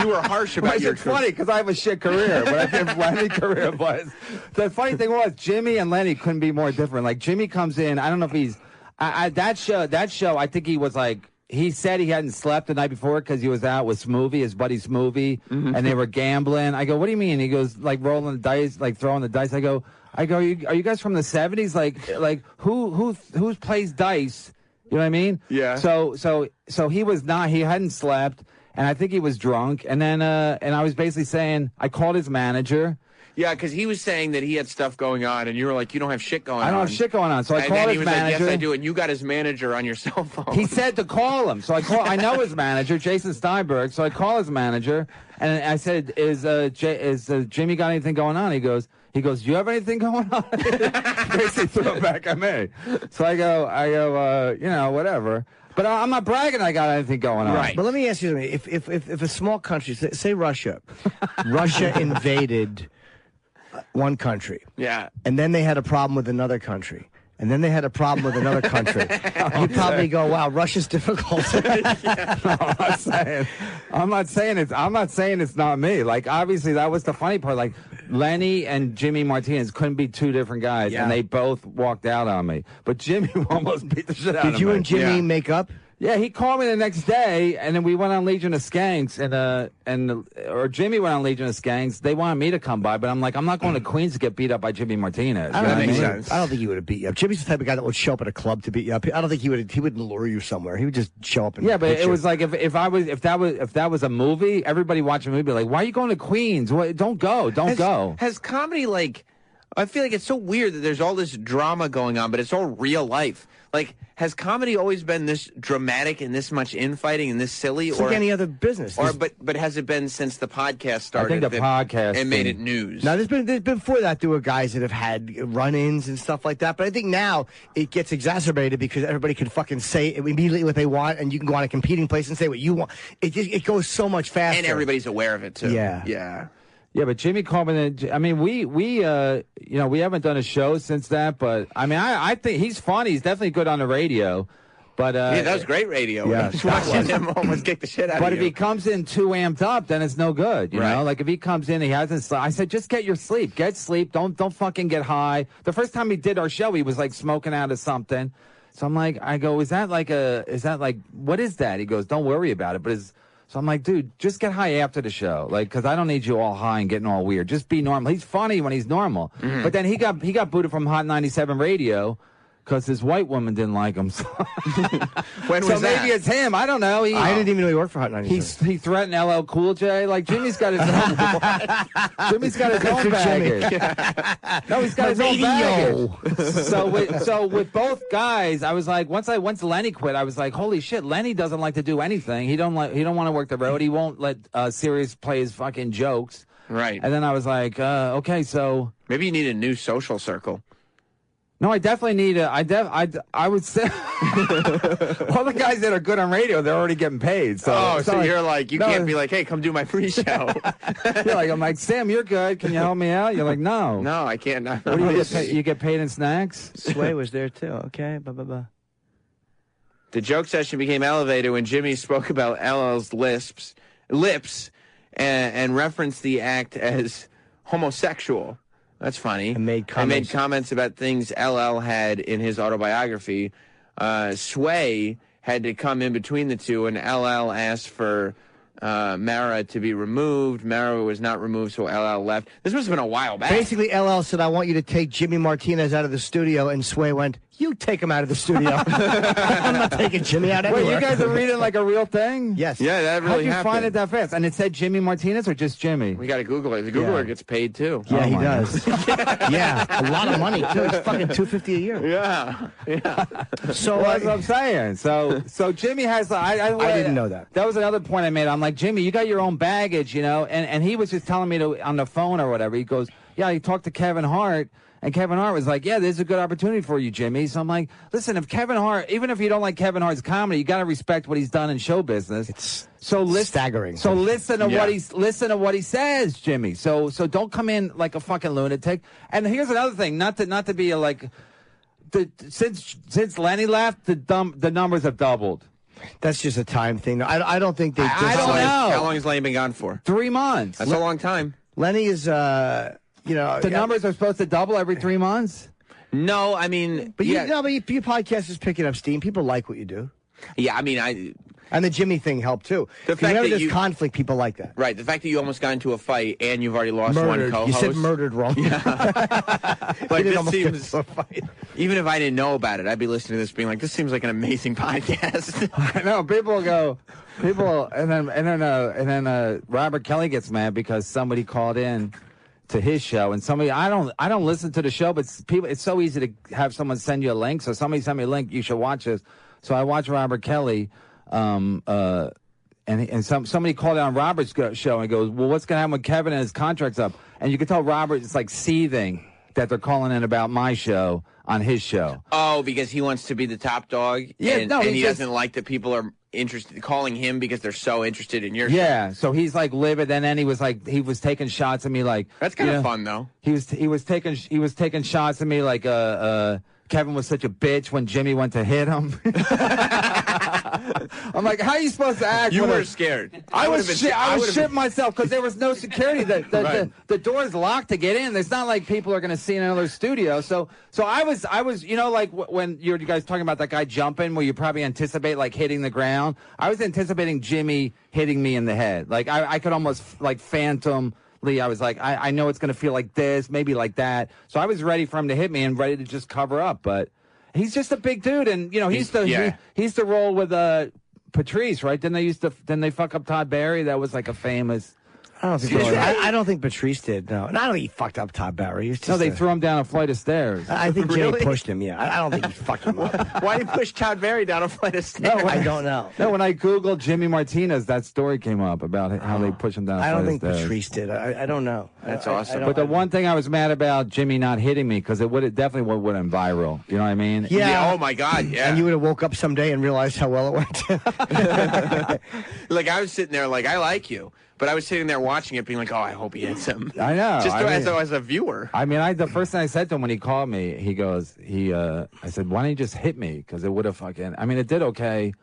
were harsh about your. It's funny because I have a shit career, but I give Lenny career advice. The funny thing was, Jimmy and Lenny couldn't be more different. Like Jimmy comes in, I don't know if he's that show. I think he was like. He said he hadn't slept the night before because he was out with Smoothie, his buddy Smoothie, and they were gambling. I go, what do you mean? He goes, like rolling the dice, like throwing the dice. I go, are you guys from the 70s? Like who plays dice? You know what I mean? Yeah. So he was not. He hadn't slept, and I think he was drunk. And then and I was basically saying, I called his manager. Yeah, because he was saying that he had stuff going on, and you were like, you don't have shit going on. I don't have shit going on. So I called his manager. Like, yes, I do. And you got his manager on your cell phone. He said to call him. So I know his manager, Jason Steinberg. So I call his manager, and I said, is Jimmy got anything going on? He goes, do you have anything going on? Basically threw it back at me. So I go, whatever. But I'm not bragging I got anything going on. Right. But let me ask you something. If a small country, say Russia invaded one country. Yeah. And then they had a problem with another country. and then they had a problem with another country, you'd probably go, "Wow, Russia's difficult." No, I'm not saying it's not me. Like, obviously, that was the funny part. Like, Lenny and Jimmy Martinez couldn't be two different guys, and they both walked out on me. But Jimmy almost beat the shit out of me. Did you and Jimmy make up? Yeah, he called me the next day, and then we went on Legion of Skanks, or Jimmy went on Legion of Skanks. They wanted me to come by, but I'm like, I'm not going to Queens to get beat up by Jimmy Martinez. I don't think he would have beat you up. Jimmy's the type of guy that would show up at a club to beat you up. I don't think he wouldn't lure you somewhere. He would just show up and but hit it you. was like if that was a movie, everybody watching a movie would be like, why are you going to Queens? Don't go. Has comedy, like, I feel like it's so weird that there's all this drama going on, but it's all real life. Like, has comedy always been this dramatic and this much infighting and this silly? It's like any other business. But has it been since the podcast started? I think the podcast and made it news. Now, there's been before that, there were guys that have had run-ins and stuff like that. But I think now it gets exacerbated because everybody can fucking say immediately what they want, and you can go on a competing place and say what you want. It goes so much faster, and everybody's aware of it too. Yeah. Yeah, but Jimmy Corbin, I mean, we haven't done a show since that, but I mean, I think he's funny. He's definitely good on the radio. But that was great radio. Yeah, Just watching him almost kick the shit out of you. But if he comes in too amped up, then it's no good. You know, like if he comes in, he hasn't slept. I said, just get your sleep. Get sleep. Don't fucking get high. The first time he did our show, he was like smoking out of something. So I'm like, what is that? He goes, don't worry about it. So I'm like, dude, just get high after the show, like, because I don't need you all high and getting all weird. Just be normal. He's funny when he's normal. Mm-hmm. But then he got booted from Hot 97 Radio because his white woman didn't like him. So, when was that? Maybe it's him. I don't know. I didn't even know he worked for Hot 97. He threatened LL Cool J. Like, Jimmy's got his own. Jimmy's got his own baggage. No, he's got his own baggage. So with both guys, I was like, once Lenny quit, I was like, holy shit, Lenny doesn't like to do anything. He don't want to work the road. He won't let Sirius play his fucking jokes. Right. And then I was like, okay, so maybe you need a new social circle. No, I definitely need I would say all the guys that are good on radio, they're already getting paid. So you're like, you can't be like, hey, come do my free show. I'm like, Sam, you're good. Can you help me out? You're like, no. No, I can't. What do you get paid? You get paid in snacks? Sway was there too. Okay, blah. The joke session became elevated when Jimmy spoke about LL's lips and referenced the act as homosexual. That's funny. And made comments about things LL had in his autobiography. Sway had to come in between the two, and LL asked for Mara to be removed. Mara was not removed, so LL left. This must have been a while back. Basically, LL said, I want you to take Jimmy Martinez out of the studio, and Sway went, you take him out of the studio. I'm not taking Jimmy out anywhere. Wait, you guys are reading like a real thing? Yes. Yeah, that really happened. How'd you find it that fast? And it said Jimmy Martinez or just Jimmy? We got to Google it. The Googler gets paid, too. Yeah, he does. Yeah, a lot of money, too. It's fucking $250 a year. Yeah. So well, that's what I'm saying. So Jimmy has... I didn't know that. That was another point I made. I'm like, Jimmy, you got your own baggage, you know? And he was just telling me on the phone or whatever. He goes, yeah, he talked to Kevin Hart. And Kevin Hart was like, yeah, there's a good opportunity for you, Jimmy. So I'm like, listen, if Kevin Hart, even if you don't like Kevin Hart's comedy, you got to respect what he's done in show business. It's staggering. So listen to what he says, Jimmy. So don't come in like a fucking lunatic. And here's another thing, not to be since Lenny left, the numbers have doubled. That's just a time thing. I don't think they. I don't know. How long has Lenny been gone for? 3 months. That's a long time. Lenny is. The numbers are supposed to double every 3 months? No, I mean... But your podcast is picking up steam. People like what you do. Yeah, I mean, And the Jimmy thing helped, too. Whenever there's conflict, people like that. Right, the fact that you almost got into a fight and you've already lost one co-host... You said murdered wrong. Yeah. Like, this seems... Even if I didn't know about it, I'd be listening to this being like, this seems like an amazing podcast. I know, and then Robert Kelly gets mad because somebody called in to his show, and I don't listen to the show, but it's so easy to have someone send you a link. So somebody sent me a link. You should watch this. So I watched Robert Kelly, and somebody called on Robert's show and goes, well, what's going to happen with Kevin and his contract's up? And you can tell Robert is like seething that they're calling in about my show on his show. Oh, because he wants to be the top dog. Yeah, and he doesn't like that people are calling him because they're so interested in your show. Yeah, so he's like livid, and then he was taking shots at me like that's kind of fun though. He was taking shots at me like Kevin was such a bitch when Jimmy went to hit him. I'm like, how are you supposed to act? You were scared. I was shitting myself because there was no security. The door's locked to get in. It's not like people are going to see in another studio. So I was, you know, like when you guys talking about that guy jumping, where you probably anticipate like hitting the ground. I was anticipating Jimmy hitting me in the head. Like I could almost like phantom. I was like, I know it's going to feel like this, maybe like that. So I was ready for him to hit me and ready to just cover up. But he's just a big dude, and you know he's the role with Patrice, right? Didn't they fuck up Todd Barry? That was like a famous. I don't think Patrice did. No, and I don't think he fucked up Todd Barry. No, they threw him down a flight of stairs. I think Jimmy pushed him. Yeah, I don't think he fucked him up. Why did he push Todd Barry down a flight of stairs? No, I don't know. No, when I googled Jimmy Martinez, that story came up about how they push him down. I don't think Patrice did. I don't know. That's awesome. But the one thing I was mad about Jimmy not hitting me because it definitely would have been viral. You know what I mean? Yeah. Oh my God. Yeah. And you would have woke up someday and realized how well it went. Like I was sitting there, like I like you. But I was sitting there watching it, being like, "Oh, I hope he hits him." I know. Just as a viewer. I mean, the first thing I said to him when he called me, I said, "Why don't you just hit me?" Because it would have fucking. I mean, it did okay.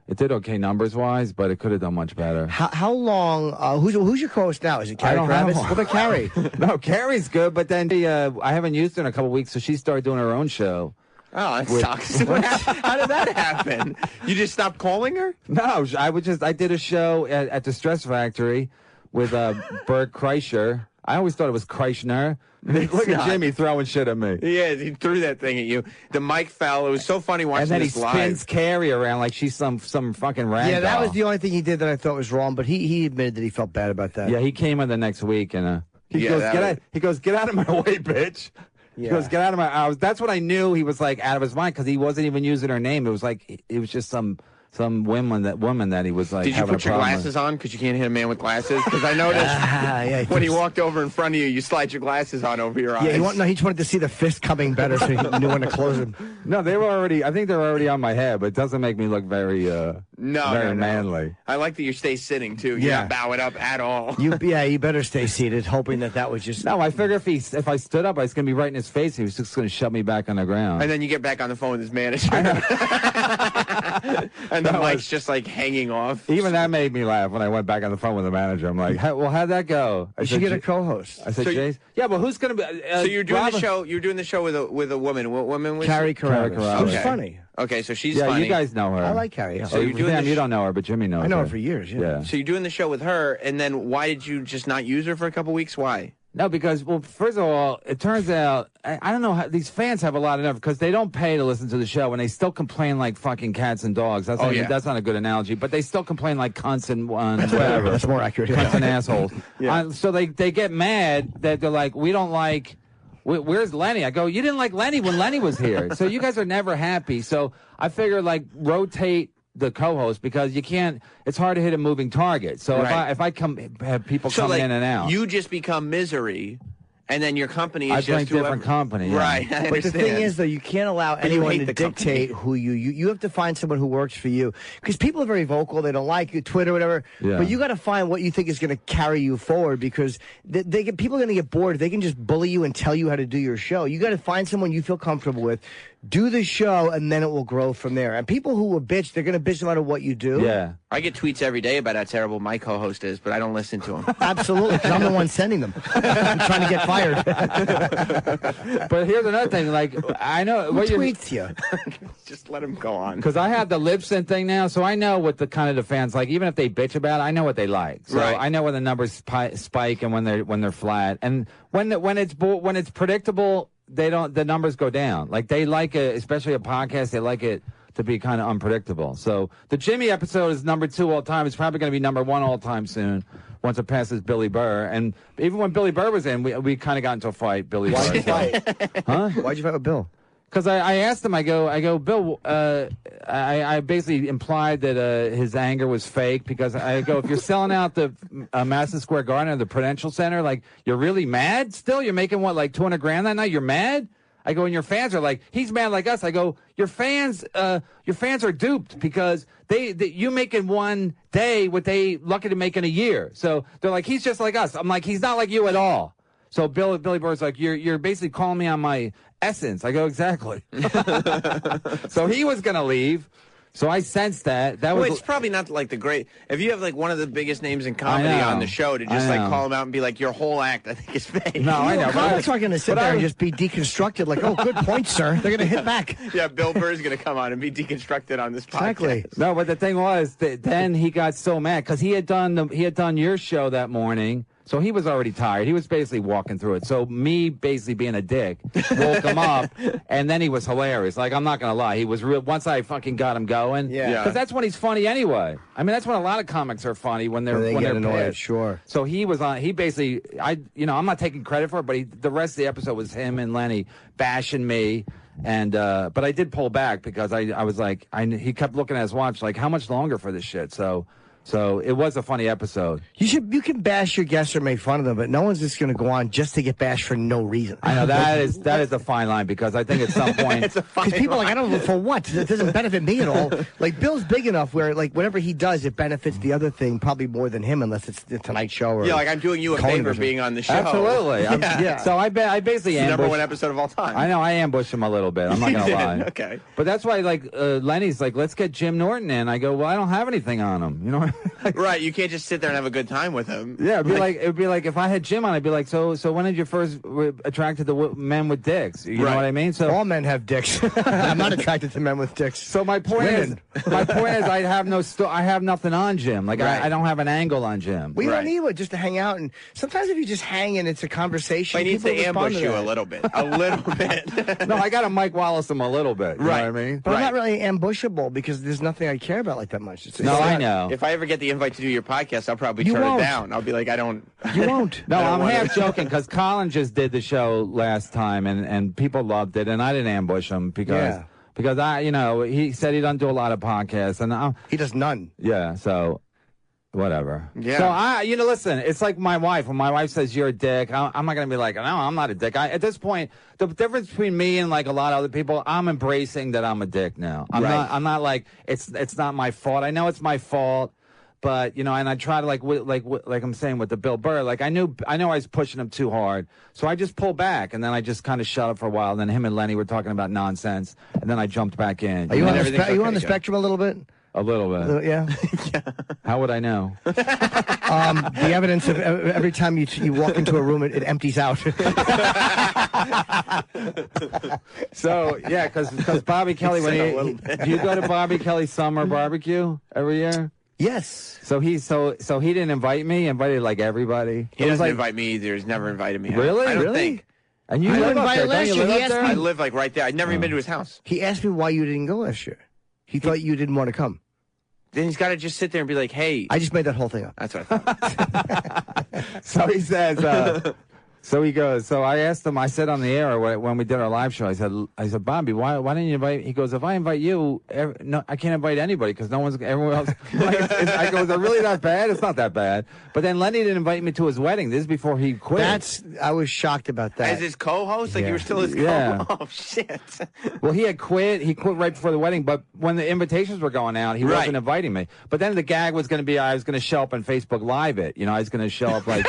It did okay numbers wise, but it could have done much better. How long? Who's your co-host now? Is it Carrie Kravitz? What about Carrie? No, Carrie's good, but then I haven't used her in a couple weeks, so she started doing her own show. Oh, that sucks. How did that happen? You just stopped calling her? No, I did a show at the Stress Factory with Bert Kreischer. I always thought it was Kreischer. Look at Jimmy throwing shit at me. Yeah, he threw that thing at you. The mic fell. It was so funny watching this live. And then he spins Carrie around like she's some fucking rag Yeah, that doll. was the only thing he did that I thought was wrong, but he admitted that he felt bad about that. Yeah, he came in the next week and he goes, get out of my way, bitch. He goes, get out of my. That's when I knew he was like out of his mind because he wasn't even using her name. It was like it was just some woman that he was like. Did you put your glasses on because you can't hit a man with glasses? Because I noticed when he walked over in front of you, you slide your glasses on over your eyes. Yeah, he just wanted to see the fist coming better, so he knew when to close them. No, they were already. I think they were already on my head, but it doesn't make me look very manly. I like that you stay sitting too. You're not bowing up at all. You better stay seated, hoping that was just. No, I figure if I stood up, I was going to be right in his face. He was just going to shove me back on the ground. And then you get back on the phone with his manager. And the mic's just like hanging off. Even that made me laugh when I went back on the phone with the manager. I'm like, well, how'd that go? You should get a co-host. I said, Jace. Yeah, but who's going to be? So you're doing the show. You're doing the show with a woman. What woman was Carrie Kravitz. She's funny. Okay, so she's funny. Yeah, you guys know her. I like Carrie. Yeah. So you're doing you don't know her, but Jimmy knows her. I know her for years. Yeah. So you're doing the show with her, and then why did you just not use her for a couple weeks? Why? No, because, well, first of all, it turns out, I don't know how, these fans have a lot of nerve because they don't pay to listen to the show and they still complain like fucking cats and dogs. That's not a good analogy, but they still complain like cunts and whatever. That's more accurate. Cunts and assholes. So they get mad that they're like, we don't like, where's Lenny? I go, you didn't like Lenny when Lenny was here. So you guys are never happy. So I figure like rotate the co-host because you can't. It's hard to hit a moving target. So if I have people coming in and out, you just become misery, and then your company is I just bring different company. Yeah. Right. I but the thing is, though, you can't allow anyone to dictate who you have to find someone who works for you because people are very vocal. They don't like you, Twitter, whatever. Yeah. But you got to find what you think is going to carry you forward because people are going to get bored. They can just bully you and tell you how to do your show. You got to find someone you feel comfortable with. Do the show, and then it will grow from there. And people who will bitch, they're going to bitch no matter what you do. Yeah. I get tweets every day about how terrible my co-host is, but I don't listen to them. Absolutely, because I'm the one sending them. I'm trying to get fired. But here's another thing. Like, I know who tweets you. Just let him go on. Because I have the lip sync thing now, so I know what the kind of the fans like. Even if they bitch about it, I know what they like. So I know when the numbers spike and when they're flat, and when it's predictable. The numbers go down. Like they like it, especially a podcast. They like it to be kind of unpredictable. So the Jimmy episode is number 2 all time. It's probably going to be number 1 all time soon once it passes Billy Burr. And even when Billy Burr was in, we kind of got into a fight. Billy Burr. Why'd you fight? Huh? Why'd you fight with Bill? Because I asked him, I go, Bill, I basically implied that his anger was fake because I go, if you're selling out the Madison Square Garden or the Prudential Center, like, you're really mad still? You're making, what, like $200,000 that night? You're mad? I go, and your fans are like, he's mad like us. I go, your fans are duped because you make in one day what they lucky to make in a year. So they're like, he's just like us. I'm like, he's not like you at all. So Billy Burr's like, you're basically calling me on my essence. I go, exactly. So he was going to leave. So I sensed that. Well, it's probably not like the great. If you have like one of the biggest names in comedy on the show to just like call him out and be like, your whole act, I think is fake. No, I know. Comics aren't going to sit there and just be deconstructed like, oh, good point, sir. They're going to hit back. Yeah, Bill Burr's going to come on and be deconstructed on this podcast. Exactly. No, but the thing was that then he got so mad because he had done your show that morning. So he was already tired. He was basically walking through it. So me basically being a dick woke him up, and then he was hilarious. Like, I'm not going to lie. He was real. Once I fucking got him going. Yeah. Because that's when he's funny anyway. I mean, that's when a lot of comics are funny when they're annoyed. pissed. Sure. So he was on. He basically, I'm not taking credit for it, but the rest of the episode was him and Lenny bashing me. And but I did pull back because I was like, he kept looking at his watch like, how much longer for this shit? So it was a funny episode. You can bash your guests or make fun of them, but no one's just going to go on just to get bashed for no reason. I know that is a fine line because I think at some point because people are like, I don't know for what. It doesn't benefit me at all. Like Bill's big enough where like whatever he does, it benefits the other thing probably more than him, unless it's the Tonight Show or like I'm doing you a favor being on the show. Absolutely. Yeah. So I basically it's the number one episode of all time. I know I ambushed him a little bit. I'm not going to lie. Okay. But that's why like Lenny's like, let's get Jim Norton in. I go, well, I don't have anything on him. You know. Right. You can't just sit there and have a good time with him. Yeah, it'd be like if I had Jim on, I'd be like, so when did you first attracted to men with dicks? You know what I mean? So all men have dicks. I'm not attracted to men with dicks. So my point is, I have nothing on Jim. Like I don't have an angle on Jim. We don't need one just to hang out. And sometimes if you just hang and it's a conversation, he needs to ambush you a little bit. No, I got to Mike Wallace him a little bit. You know what I mean? But I'm not really ambushable because there's nothing I care about like that much. I know. If I ever get the invite to do your podcast, I'll probably turn it down. I'll be like, I don't. You won't. No, I'm half joking because Colin just did the show last time and people loved it, and I didn't ambush him because he said he doesn't do a lot of podcasts, and he does none. Yeah, so whatever. Yeah. So listen, it's like my wife. When my wife says you're a dick, I'm not gonna be like, no, I'm not a dick. At this point, the difference between me and like a lot of other people, I'm embracing that I'm a dick now. I'm not like it's not my fault. I know it's my fault. But and I try to like I'm saying with the Bill Burr, like I know I was pushing him too hard, so I just pulled back, and then I just kind of shut up for a while. And then him and Lenny were talking about nonsense, and then I jumped back in. Are you on the spectrum a little bit? A little bit. Yeah. How would I know? The evidence of every time you walk into a room, it empties out. So yeah, because Bobby Kelly, do you go to Bobby Kelly's summer barbecue every year? Yes. So he didn't invite me. He invited like everybody. He doesn't invite me either. He's never invited me. Really? I don't think. And you live up there? Don't you live up there? I live like right there. I'd never even been to his house. He asked me why you didn't go last year. He thought you didn't want to come. Then he's got to just sit there and be like, "Hey." I just made that whole thing up. That's what I thought. So he says. So he goes. So I asked him. I said on the air when we did our live show. I said, Bobby, why didn't you invite? He goes, if I invite you, no, I can't invite anybody because everyone else. I go, is it really that bad? It's not that bad. But then Lenny didn't invite me to his wedding. This is before he quit. I was shocked about that. As his co-host, like you were still his co-host. Oh shit. Well, he had quit. He quit right before the wedding. But when the invitations were going out, he wasn't inviting me. But then the gag was going to be I was going to show up on Facebook Live it. I was going to show up like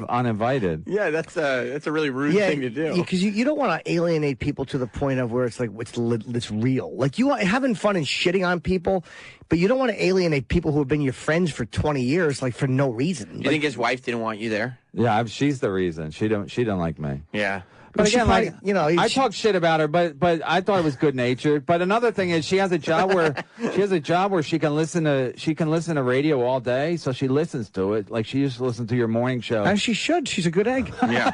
uninvited. Yeah, that's a really rude thing to do. Because you don't want to alienate people to the point of where it's like it's real. Like you having fun and shitting on people, but you don't want to alienate people who have been your friends for 20 years, like for no reason. You think his wife didn't want you there? Yeah, she's the reason. She don't like me. Yeah. But again, I talk shit about her, but I thought it was good natured. But another thing is, she has a job where she can listen to radio all day, so she listens to it. Like she used to listen to your morning show. As she should. She's a good egg. Yeah.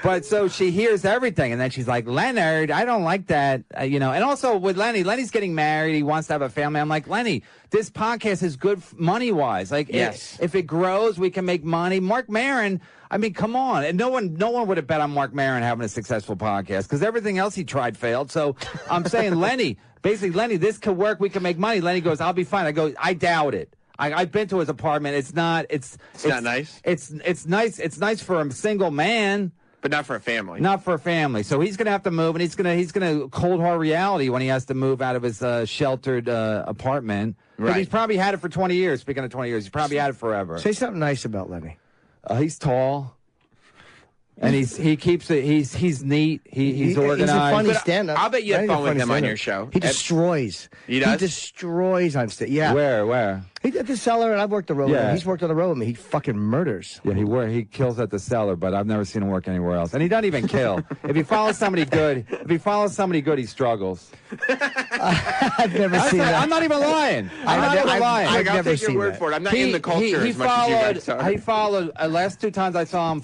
But so she hears everything, and then she's like, Leonard, I don't like that, And also with Lenny's getting married. He wants to have a family. I'm like, Lenny, this podcast is good money wise. Like, yes, if it grows, we can make money. Mark Maron. I mean, come on. And no one would have bet on Mark Maron having a successful podcast because everything else he tried failed. So I'm saying, Lenny, this could work. We can make money. Lenny goes, I'll be fine. I go, I doubt it. I've been to his apartment. It's not nice. It's nice. It's nice for a single man. But not for a family. Not for a family. So he's going to have to move, and he's going to cold hard reality when he has to move out of his sheltered apartment. Right. He's probably had it for 20 years. Speaking of 20 years, he's probably had it forever. Say something nice about Lenny. He's tall. And he keeps it. He's neat. He's organized. He's a funny stand-up. I'll bet you had fun with him on your show. He destroys. He does? He destroys on stage. Yeah. Where? He at the Cellar, and I've worked the road with him. He's worked on the road with me. He fucking murders. Yeah, he kills at the Cellar, but I've never seen him work anywhere else. And he doesn't even kill. If he follows somebody good, he struggles. I've never seen that. I'm not even lying. I'll take your word for it. I'm not in the culture as much as you guys are. He followed, last 2 times I saw him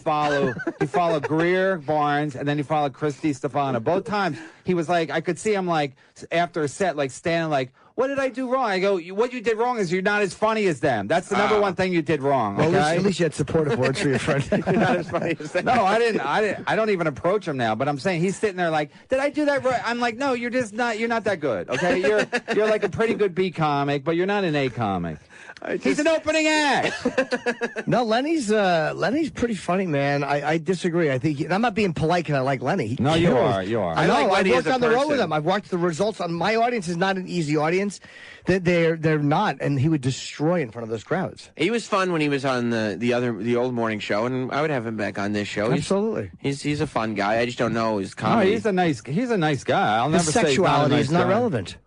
he followed Greer Barnes, and then he followed Christy Stefano. Both times, he was like, I could see him like, after a set, like standing like, what did I do wrong? I go, what you did wrong is you're not as funny as them. That's the number one thing you did wrong. Well, okay? at least you had supportive words for your friend. You're not as funny as them. No, I didn't. I don't even approach him now. But I'm saying he's sitting there like, did I do that right? I'm like, no, you're just not. You're not that good. Okay, you're like a pretty good B comic, but you're not an A comic. He's an opening act. No, Lenny's pretty funny, man. I disagree. I think I'm not being polite because I like Lenny. No, you are. You are. I know. like Lenny I've worked as a on the road with person. him. I've watched the results. My audience is not an easy audience. They're not, and he would destroy in front of those crowds. He was fun when he was on the old morning show, and I would have him back on this show. Absolutely. He's a fun guy. I just don't know his No, comedy. he's a nice guy. I'll never His say sexuality he's is not guy. relevant.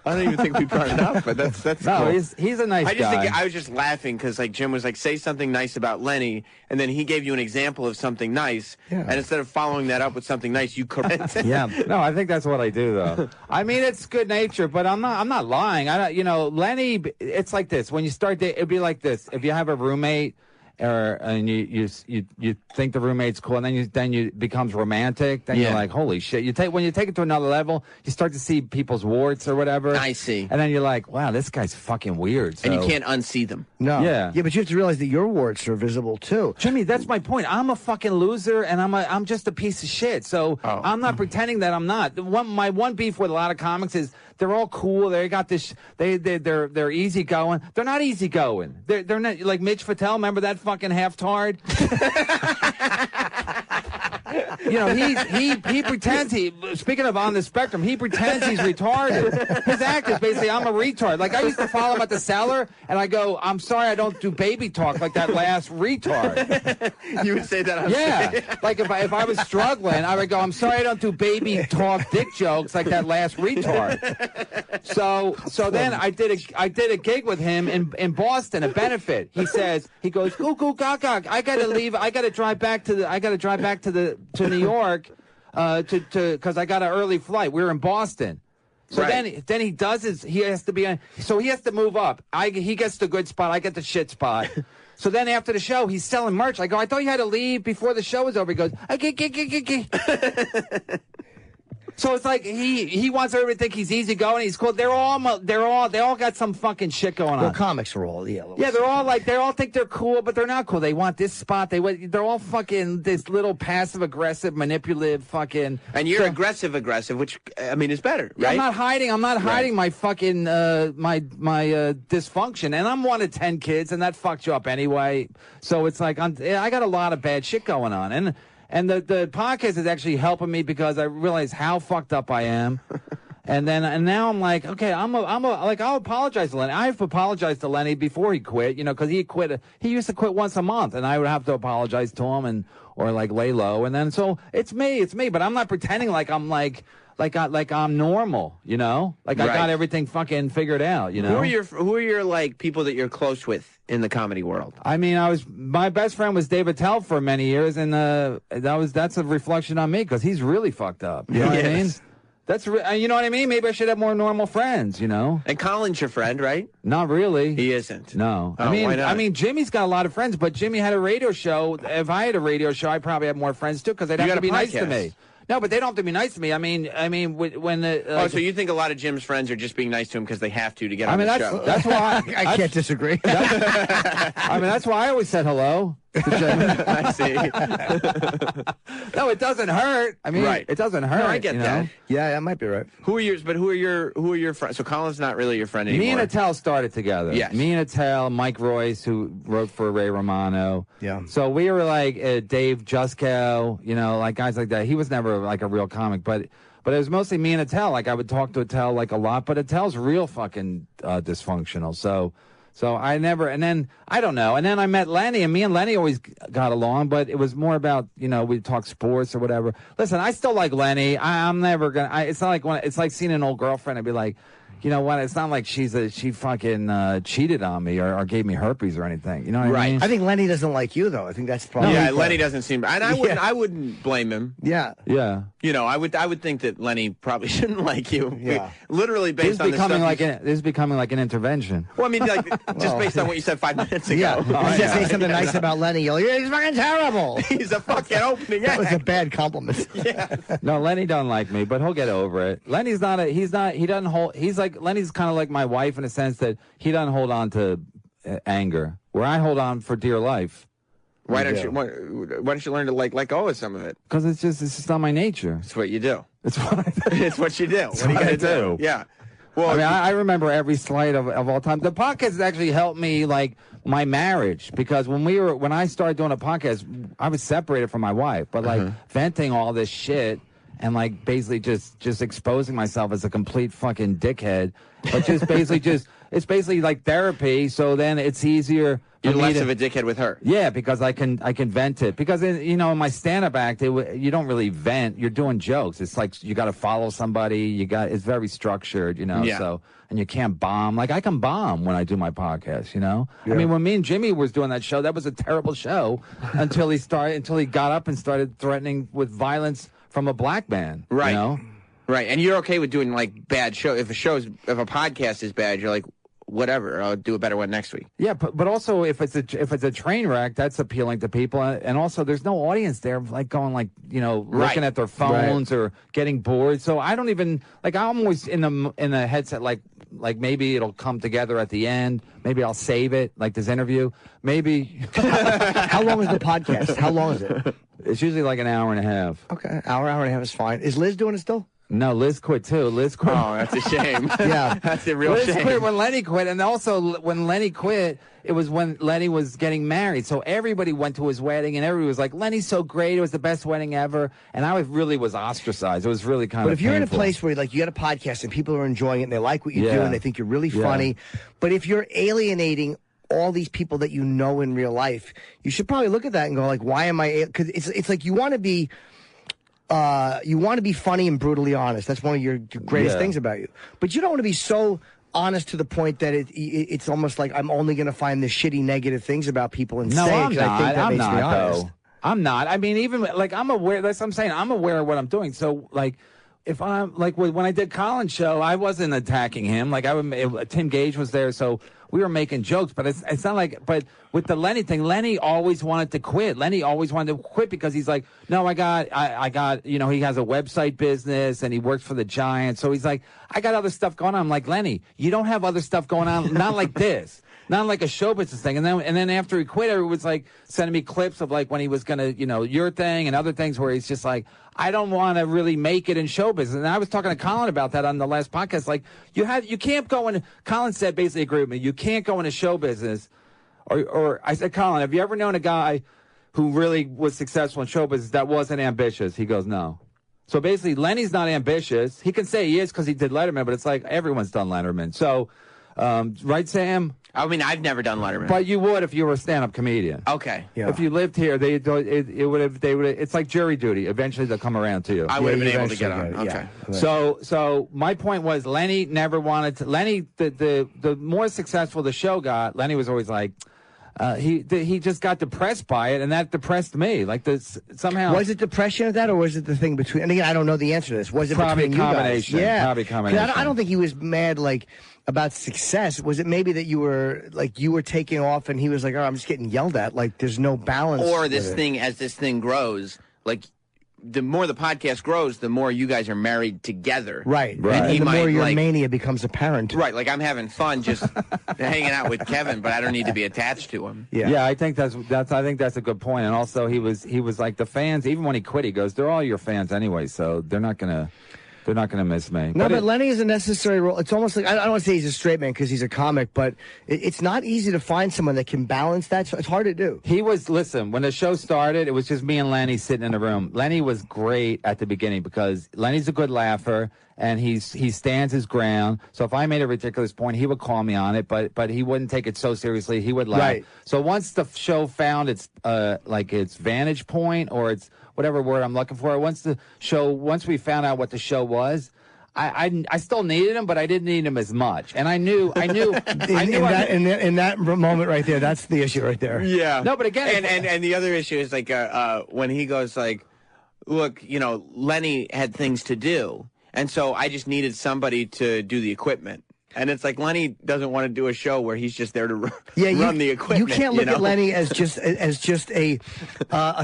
I don't even think we brought it up, but that's No, cool. he's a nice I just guy. think I was just laughing because like Jim was like, say something nice about Lenny, and then he gave you an example of something nice, and instead of following that up with something nice, you correct it. Yeah. No, I think that's what I do though. I mean, it's good nature, but I'm not lying. Lenny, it's like this. When you start it'd be like this. If you have a roommate and you think the roommate's cool, and then you becomes romantic, then you're like, holy shit. When you take it to another level, you start to see people's warts or whatever. I see. And then you're like, wow, this guy's fucking weird. And you can't unsee them. No. Yeah. Yeah, but you have to realize that your warts are visible too. Jimmy, that's my point. I'm a fucking loser, and I'm just a piece of shit. So I'm not pretending that I'm not. My one beef with a lot of comics is they're all cool. They got this. They're easygoing. They're not easygoing. They're not like Mitch Fattel. Remember that fucking half-tard? He pretends speaking of on the spectrum, he pretends he's retarded. His act is basically, I'm a retard. Like, I used to follow him at the Cellar, and I go, I'm sorry I don't do baby talk like that last retard. You would say that on stage. Like if I was struggling, I would go, I'm sorry I don't do baby talk dick jokes like that last retard. So then I did a gig with him in Boston, a benefit. He goes, goo goo gaga, I gotta leave, I gotta drive back to New York, because I got an early flight. We were in Boston. So then he does he has to move up. He gets the good spot, I get the shit spot. So then after the show, he's selling merch. I go, I thought you had to leave before the show was over. He goes, So it's like he wants everybody to think he's easygoing. He's cool. They all got some fucking shit going on. Well, comics are all They're all think they're cool, but they're not cool. They want this spot. They're all fucking this little passive aggressive, manipulative fucking. And you're aggressive, which I mean is better, right? I'm not hiding my fucking my dysfunction, and I'm one of 10 kids, and that fucked you up anyway. So it's like I got a lot of bad shit going on, and the podcast is actually helping me because I realize how fucked up I am. And now I'm like, okay, I'll apologize to Lenny. I've apologized to Lenny before he quit, because he quit. He used to quit once a month, and I would have to apologize to him or like lay low. And then so it's me, but I'm not pretending like I'm like I'm normal, like I got everything fucking figured out, Who are your like people that you're close with in the comedy world? I mean, my best friend was David Tell for many years, and that's a reflection on me because he's really fucked up. You know what I mean? You know what I mean? Maybe I should have more normal friends, And Colin's your friend, right? Not really. He isn't. No. Oh, why not? I mean, Jimmy's got a lot of friends, but Jimmy had a radio show. If I had a radio show, I'd probably have more friends too because they'd have to be nice to me. No, but they don't have to be nice to me. I mean, when the so you think a lot of Jim's friends are just being nice to him because they have to get on the show? That's why I can't disagree. That's why I always said hello. I see. No, it doesn't hurt. I mean, it doesn't hurt. No, I get that. Yeah, that might be right. Who are your friends? So Colin's not really your friend anymore. Me and Attell started together. Yes. Me and Attell, Mike Royce, who wrote for Ray Romano. Yeah. So we were like Dave Juskow, like guys like that. He was never like a real comic, but it was mostly me and Attell. Like I would talk to Attell like a lot, but Attell's real fucking dysfunctional. So So I never, and then, I don't know. And then I met Lenny, and me and Lenny always got along, but it was more about, we'd talk sports or whatever. Listen, I still like Lenny. I'm never going to, it's not like it's like seeing an old girlfriend. I'd be like, you know what? It's not like she fucking cheated on me or gave me herpes or anything. You know what I mean? I think Lenny doesn't like you, though. I think that's probably. Yeah, Lenny doesn't seem. And I wouldn't blame him. Yeah. Yeah. I would think that Lenny probably shouldn't like you. Yeah. Literally based on this is becoming like an intervention. Well, I mean, just based on what you said 5 minutes ago. Yeah. You just say something nice about Lenny. You're like, he's fucking terrible. He's a fucking opening That was act. a bad compliment. Yeah. No, Lenny don't like me, but he'll get over it. Lenny's not. He doesn't hold. Lenny's kind of like my wife in a sense that he doesn't hold on to anger, where I hold on for dear life. Why don't you learn to let go of some of it? Because it's just not my nature. It's what you do. It's what I do. It's what you do. It's What are you what I gonna do. Yeah. Well, I mean, I remember every slight of all time. The podcast has actually helped me, like, my marriage, because when I started doing a podcast, I was separated from my wife, but like venting all this shit and like basically just exposing myself as a complete fucking dickhead, but just basically it's basically like therapy. So then it's easier. You're less of a dickhead with her. Yeah, because I can vent it. Because in my stand-up act, you don't really vent. You're doing jokes. It's like you got to follow somebody. It's very structured, Yeah. So and you can't bomb. Like I can bomb when I do my podcast. Yeah. I mean, when me and Jimmy was doing that show, that was a terrible show until he got up and started threatening with violence from a black man. Right. Right. And you're okay with doing like bad show. If a podcast is bad, you're like, whatever, I'll do a better one next week. Yeah, but also if it's a train wreck, that's appealing to people, and also there's no audience there, like going looking at their phones or getting bored. So I don't even I'm always in the headset like maybe it'll come together at the end. Maybe I'll save it like this interview. Maybe. How long is the podcast? How long is it? It's usually like an hour and a half. Okay, hour and a half is fine. Is Liz doing it still? No, Liz quit too. Liz quit. Oh, that's a shame. Yeah, that's a real Liz shame. quit when Lenny quit, and also when Lenny quit, it was when Lenny was getting married. So everybody went to his wedding, and everybody was like, "Lenny's so great! It was the best wedding ever." And I really was ostracized. It was really kind of. But if you're in a painful. place where you got a podcast and people are enjoying it and they like what you do and they think you're really funny, but if you're alienating all these people that you know in real life, you should probably look at that and go like, "Why am I?" Because it's like you want to be. You want to be funny and brutally honest. That's one of your greatest things about you. But you don't want to be so honest to the point that it's almost like I'm only going to find the shitty negative things about people and say. I'm not. I think that I'm makes not, me honest. though. I'm not. I mean, even like I'm aware. That's what I'm saying. I'm aware of what I'm doing. So like, if I'm like when I did Colin's show, I wasn't attacking him. Like Tim Gage was there, so we were making jokes. But it's not like. But with the Lenny thing, Lenny always wanted to quit. Lenny always wanted to quit because he's like, no, I got. He has a website business and he works for the Giants. So he's like, I got other stuff going on. I'm like, Lenny, you don't have other stuff going on. Not like this. Not like a show business thing. And then after he quit, everyone was like sending me clips of like when he was gonna, your thing and other things where he's just like, I don't want to really make it in show business. And I was talking to Colin about that on the last podcast. Like you can't go in. Colin said basically agreed with me. You can't go into show business. Or I said, Colin, have you ever known a guy who really was successful in show business that wasn't ambitious? He goes, no. So basically, Lenny's not ambitious. He can say he is because he did Letterman, but it's like everyone's done Letterman. So, right, Sam? I mean, I've never done Letterman. But you would if you were a stand-up comedian. Okay. Yeah. If you lived here, they would have. It's like jury duty. Eventually, they'll come around to you. I would have been able to get on. Okay. Yeah. So my point was, Lenny never wanted to. Lenny, the more successful the show got, Lenny was always like, he just got depressed by it, and that depressed me. Like this somehow. Was it depression of that, or was it the thing between? And again, I don't know the answer to this. Was it Probably between a combination. You guys? Yeah, Probably a combination. I don't think he was mad about success. Was it maybe that you were taking off and he was like, oh, I'm just getting yelled at. Like there's no balance. Or this thing, as this thing grows, like the more the podcast grows, the more you guys are married together. Right. And the more your mania becomes apparent. Right. Like I'm having fun just hanging out with Kevin, but I don't need to be attached to him. Yeah. I think that's a good point. And also he was like the fans, even when he quit, he goes, they're all your fans anyway, so they're not gonna miss me. No, but Lenny is a necessary role. It's almost like, I don't want to say he's a straight man because he's a comic, but it's not easy to find someone that can balance that. So it's hard to do. Listen, when the show started, it was just me and Lenny sitting in a room. Lenny was great at the beginning because Lenny's a good laugher, and he stands his ground. So if I made a ridiculous point, he would call me on it, but he wouldn't take it so seriously. He would laugh. Right. So once the show found its its vantage point, or its whatever word I'm looking for, once we found out what the show was, I still needed him, but I didn't need him as much. And I knew in that moment right there, that's the issue right there. Yeah. No, but again, and the other issue is like when he goes like, look, Lenny had things to do, and so I just needed somebody to do the equipment. And it's like Lenny doesn't want to do a show where he's just there to run the equipment. You can't look at Lenny as just a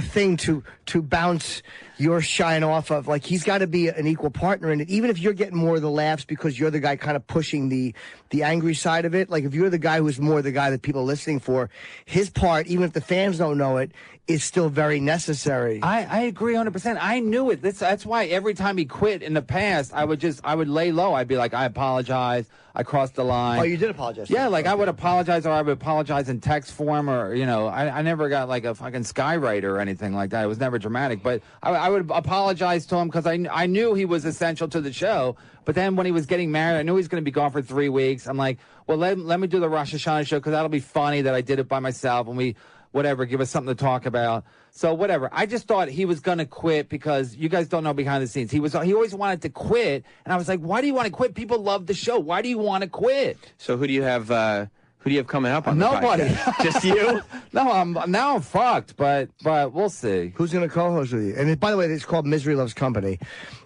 thing to bounce your shine off of. Like, he's got to be an equal partner in it. Even if you're getting more of the laughs because you're the guy kind of pushing the angry side of it. Like, if you're the guy who's more the guy that people are listening for, his part, even if the fans don't know it, is still very necessary. I agree 100%. I knew it. That's why every time he quit in the past, I would lay low. I'd be like, I apologize. I crossed the line. Oh, you did apologize? Yeah, like I would apologize, or I would apologize in text form, or I never got like a fucking skywriter or anything like that. It was never dramatic, but I would apologize to him because I knew he was essential to the show. But then when he was getting married, I knew he was going to be gone for 3 weeks. I'm like, well, let me do the Rosh Hashanah show because that'll be funny that I did it by myself, and we give us something to talk about. So whatever. I just thought he was going to quit because you guys don't know behind the scenes. He always wanted to quit, and I was like, why do you want to quit? People love the show. Why do you want to quit? So who do you have coming up on Nobody. the podcast? Just you? No, I'm fucked, but we'll see. Who's going to co-host with you? And by the way, it's called Misery Loves Company.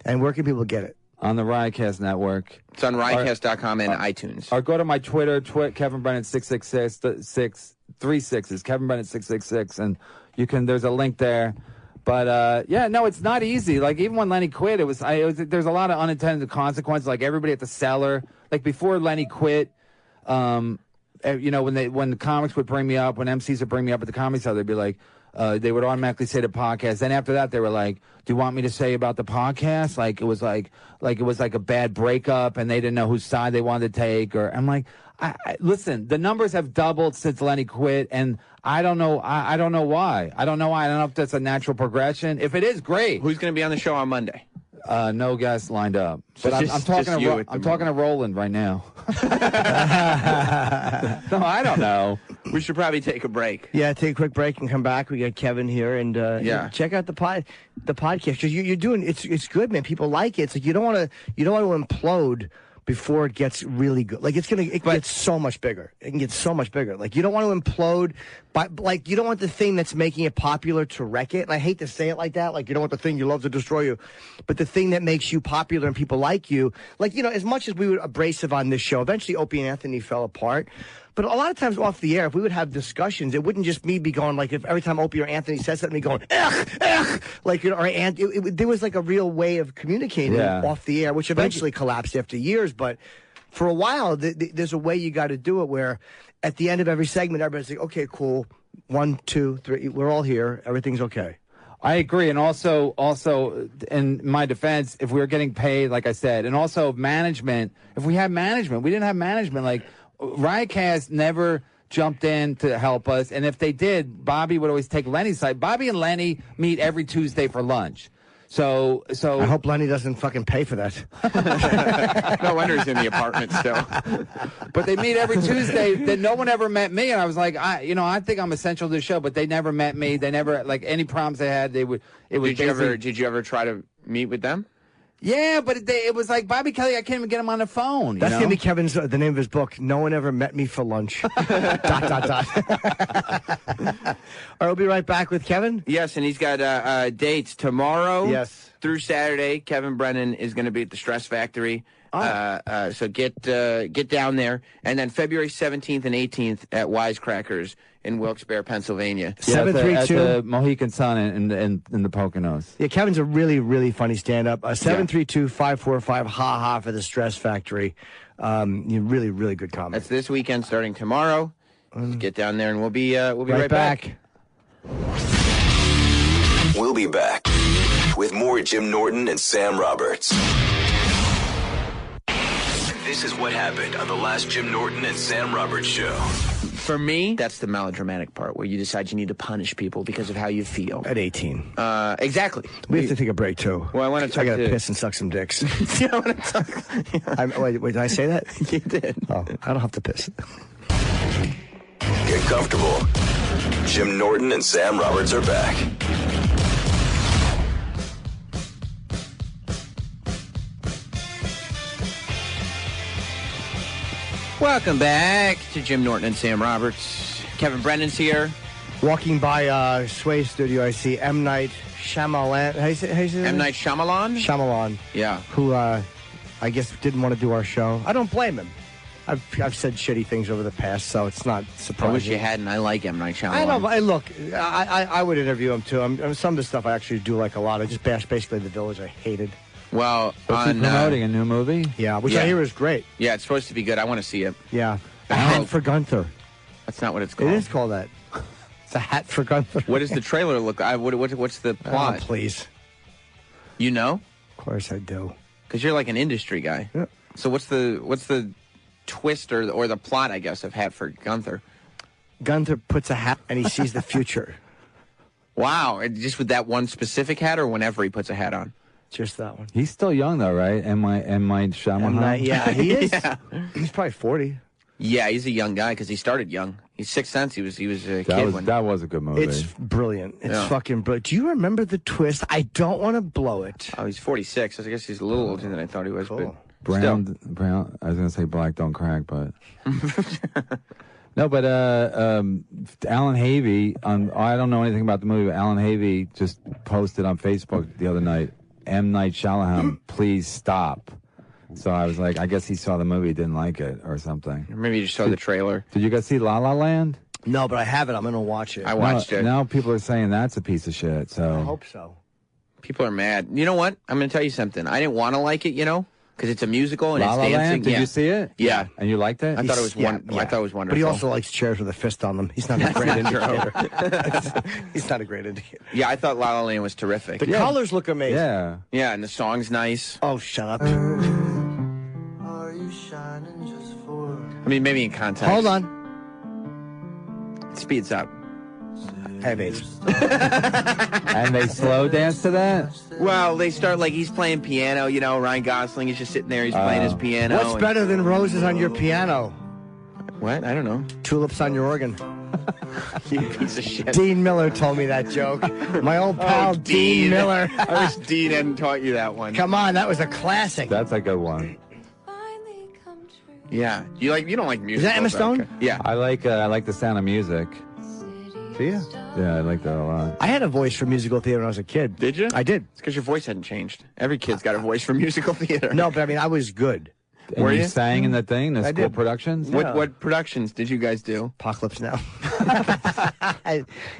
And where can people get it? On the Riotcast Network. It's on riotcast.com and iTunes. Or go to my Twitter, Kevin Brennan 666 3 6s, Kevin Brennan 666, and there's a link there. But it's not easy. Like, even when Lenny quit, there's a lot of unintended consequences. Like, everybody at the cellar, like before Lenny quit, when the comics would bring me up, when MCs would bring me up at the comedy cellar, they'd be like, they would automatically say the podcast. Then after that, they were like, "Do you want me to say about the podcast?" Like it was like a bad breakup, and they didn't know whose side they wanted to take. Or I'm like, listen, the numbers have doubled since Lenny quit, and I don't know. I don't know why. I don't know why. I don't know if that's a natural progression. If it is, great. Who's going to be on the show on Monday? No guests lined up. But I'm talking to Roland right now. No, I don't know. We should probably take a break. Yeah, take a quick break and come back. We got Kevin here, and check out the podcast because you're doing it's good, man. People like it. It's like you don't want to implode before it gets really good. Like it gets so much bigger. It can get so much bigger. Like you don't want to implode, but like you don't want the thing that's making it popular to wreck it. And I hate to say it like that. Like you don't want the thing you love to destroy you, but the thing that makes you popular and people like you. Like as much as we were abrasive on this show, eventually Opie and Anthony fell apart. But a lot of times off the air, if we would have discussions, it wouldn't just me be going like if every time Opie or Anthony says something, me going like there was like a real way of communicating off the air, which eventually collapsed after years. But for a while, there's a way you got to do it where at the end of every segment, everybody's like, okay, cool, 1, 2, 3, we're all here, everything's okay. I agree, and also, in my defense, if we were getting paid, like I said, and also management, if we had management, we didn't have management, like. Riotcast never jumped in to help us, and if they did, Bobby would always take Lenny's side. Bobby and Lenny meet every Tuesday for lunch. So I hope Lenny doesn't fucking pay for that. No wonder he's in the apartment still. But they meet every Tuesday. Then no one ever met me, and I was like, I think I'm essential to the show, but they never met me. They never any problems they had. Did you ever try to meet with them? Yeah, but it was like Bobby Kelly. I can't even get him on the phone. That's gonna be Kevin's the name of his book. No one ever met me for lunch. ... All right, we'll be right back with Kevin. Yes, and he's got dates tomorrow. Yes, through Saturday. Kevin Brennan is going to be at the Stress Factory. So get down there, and then February 17th and 18th at Wisecrackers in Wilkes-Barre, Pennsylvania. 732 at the Mohican Sun in the Poconos. Yeah, Kevin's a really, really funny stand-up. 732-545-HA-HA for the Stress Factory. Really, really good comedy. That's this weekend, starting tomorrow. Let's get down there, and we'll be right back. We'll be back with more Jim Norton and Sam Roberts. This is what happened on the last Jim Norton and Sam Roberts show. For me, that's the melodramatic part where you decide you need to punish people because of how you feel. At 18. Exactly. We have to take a break, too. Well, I want to talk I got to piss and suck some dicks. Yeah, I want to talk. Wait, did I say that? You did. Oh, I don't have to piss. Get comfortable. Jim Norton and Sam Roberts are back. Welcome back to Jim Norton and Sam Roberts. Kevin Brennan's here. Walking by Sway's studio, I see M. Night Shyamalan. How you say M. Night Shyamalan? Shyamalan. Yeah. Who, I guess, didn't want to do our show. I don't blame him. I've said shitty things over the past, so it's not surprising. I wish you hadn't. I like M. Night Shyamalan. I know. Look, I would interview him, too. Some of the stuff I actually do like a lot. I just bashed basically The Village. I hated. Well, What's he promoting a new movie? Yeah, which I hear is great. Yeah, it's supposed to be good. I want to see it. Yeah. A Hat for Gunther. That's not what it's called. It is called that. It's a hat for Gunther. What does the trailer look like? What's the plot? Oh, please. You know? Of course I do. Because you're like an industry guy. Yeah. So what's the twist or the plot, I guess, of Hat for Gunther? Gunther puts a hat and he sees the future. Wow. Just with that one specific hat or whenever he puts a hat on? Just that one. He's still young, though, right? M. Shyamalan? Yeah, he is. Yeah. He's probably 40. Yeah, he's a young guy because he started young. He's Sixth Sense. He was a kid when that was a good movie. It's brilliant. It's fucking brilliant. Do you remember the twist? I don't want to blow it. Oh, he's 46. I guess he's a little older than I thought he was. Cool. But Brown. I was gonna say black don't crack, but no. But Alan Havey I don't know anything about the movie, but Alan Havey just posted on Facebook the other night, M. Night Shyamalan, please stop. So I was like, I guess he saw the movie, didn't like it or something. Maybe you just saw the trailer. Did you guys see La La Land? No, but I have it. I'm going to watch it. I watched it. Now people are saying that's a piece of shit. So I hope so. People are mad. You know what? I'm going to tell you something. I didn't want to like it, because it's a musical and La it's La dancing. Land? Did you see it? Yeah. And you liked it? I thought it was I thought it was wonderful. But he also likes chairs with a fist on them. He's not a great indicator. He's not a great indicator. Yeah, I thought La La Land was terrific. The colors look amazing. Yeah. Yeah, and the song's nice. Oh, shut up. I mean, maybe in context. Hold on. It speeds up. I have AIDS. And they slow dance to that? Well, they start like he's playing piano, Ryan Gosling is just sitting there, he's playing his piano. What's better than roses on your piano? What? I don't know. Tulips on your organ. You piece of shit. Dean Miller told me that joke. My old pal, Dean Miller. I wish Dean hadn't taught you that one. Come on, that was a classic. That's a good one. Yeah. You don't like music. Is that Emma Stone? Yeah. I like the sound of music. Do you? Yeah, I like that a lot. I had a voice for musical theater when I was a kid. Did you? I did. It's because your voice hadn't changed. Every kid's got a voice for musical theater. No, but I mean, I was good. And Were you you? sang in the thing, the I school did. productions? Yeah. What productions did you guys do? Apocalypse Now.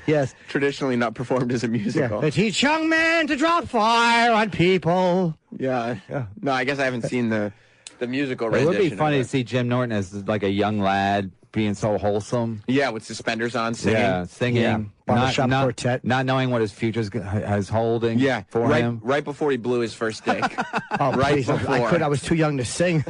Yes. Traditionally not performed as a musical. Yeah. Teach young men to drop fire on people. Yeah. No, I guess I haven't seen the musical It rendition. would be funny to of it. see Jim Norton as like a young lad being so wholesome. Yeah, with suspenders on, singing. Yeah, singing. Yeah. Barbershop quartet. Not knowing what his future's has holding Yeah, for him. right before he blew his first dick. Oh, Right please. before. I was too young to sing.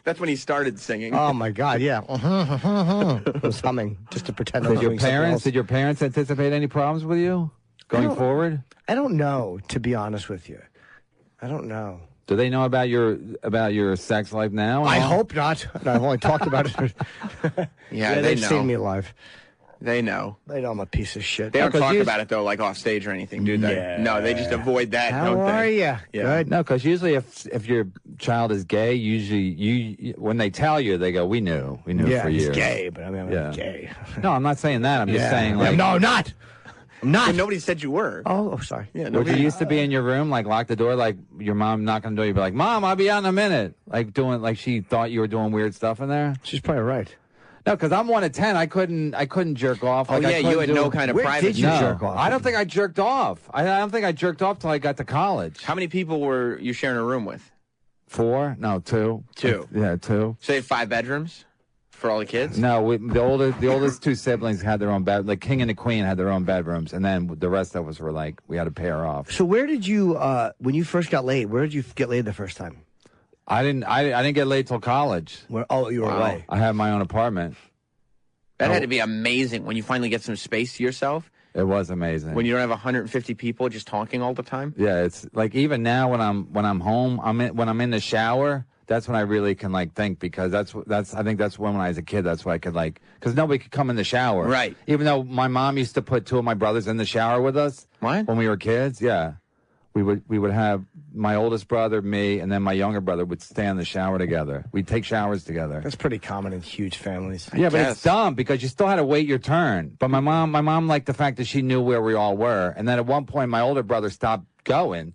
That's when he started singing. Oh, my God, yeah. I was humming just to pretend I was doing something else. Did your parents anticipate any problems with you going forward? I don't know, to be honest with you. I don't know. Do they know about your sex life now? I hope not. I've only talked about it. Yeah, they've know. seen me live. They know. They know I'm a piece of shit. They don't talk about it, though, like off stage or anything, do they? Yeah. No, they just avoid that, How don't they? are you? Yeah. Good. No, because usually if your child is gay, usually when they tell you, they go, "We knew Yeah, for he's years." gay, but I mean, I'm Yeah. gay. No, I'm not saying that. I'm just saying like. No, I'm not. I'm not. But nobody said you were. Oh, sorry. Yeah, Would nobody. you used to be in your room, like lock the door, like your mom knock on the door, you'd be like, "Mom, I'll be out in a minute," like she thought you were doing weird stuff in there. She's probably right. No, because I'm 1 of 10. I couldn't jerk off. Oh, Like, I yeah, you couldn't had do- no kind of Where private. did you No, jerk off? I don't think I jerked off. I don't think I jerked off till I got to college. How many people were you sharing a room with? 4? No, 2. 2. Yeah, 2. So you had 5 bedrooms for all the kids? No, the oldest 2 siblings had their own bed. The king and the queen had their own bedrooms, and then the rest of us were like, we had to pair off. So where did you, when you first got laid, where did you get laid the first time? I didn't get laid till college. Where? Oh, you were away. I had my own apartment. That had to be amazing when you finally get some space to yourself. It was amazing. When you don't have 150 people just talking all the time. Yeah, it's like even now when I'm home, when I'm in the shower, that's when I really can like think, because I think that's when I was a kid, that's why I could like, because nobody could come in the shower. Right. Even though my mom used to put 2 of my brothers in the shower with us. What? When we were kids, yeah. We would have my oldest brother, me, and then my younger brother would stay in the shower together. We'd take showers together. That's pretty common in huge families. Yeah, but it's dumb because you still had to wait your turn. But my mom liked the fact that she knew where we all were. And then at one point, my older brother stopped going.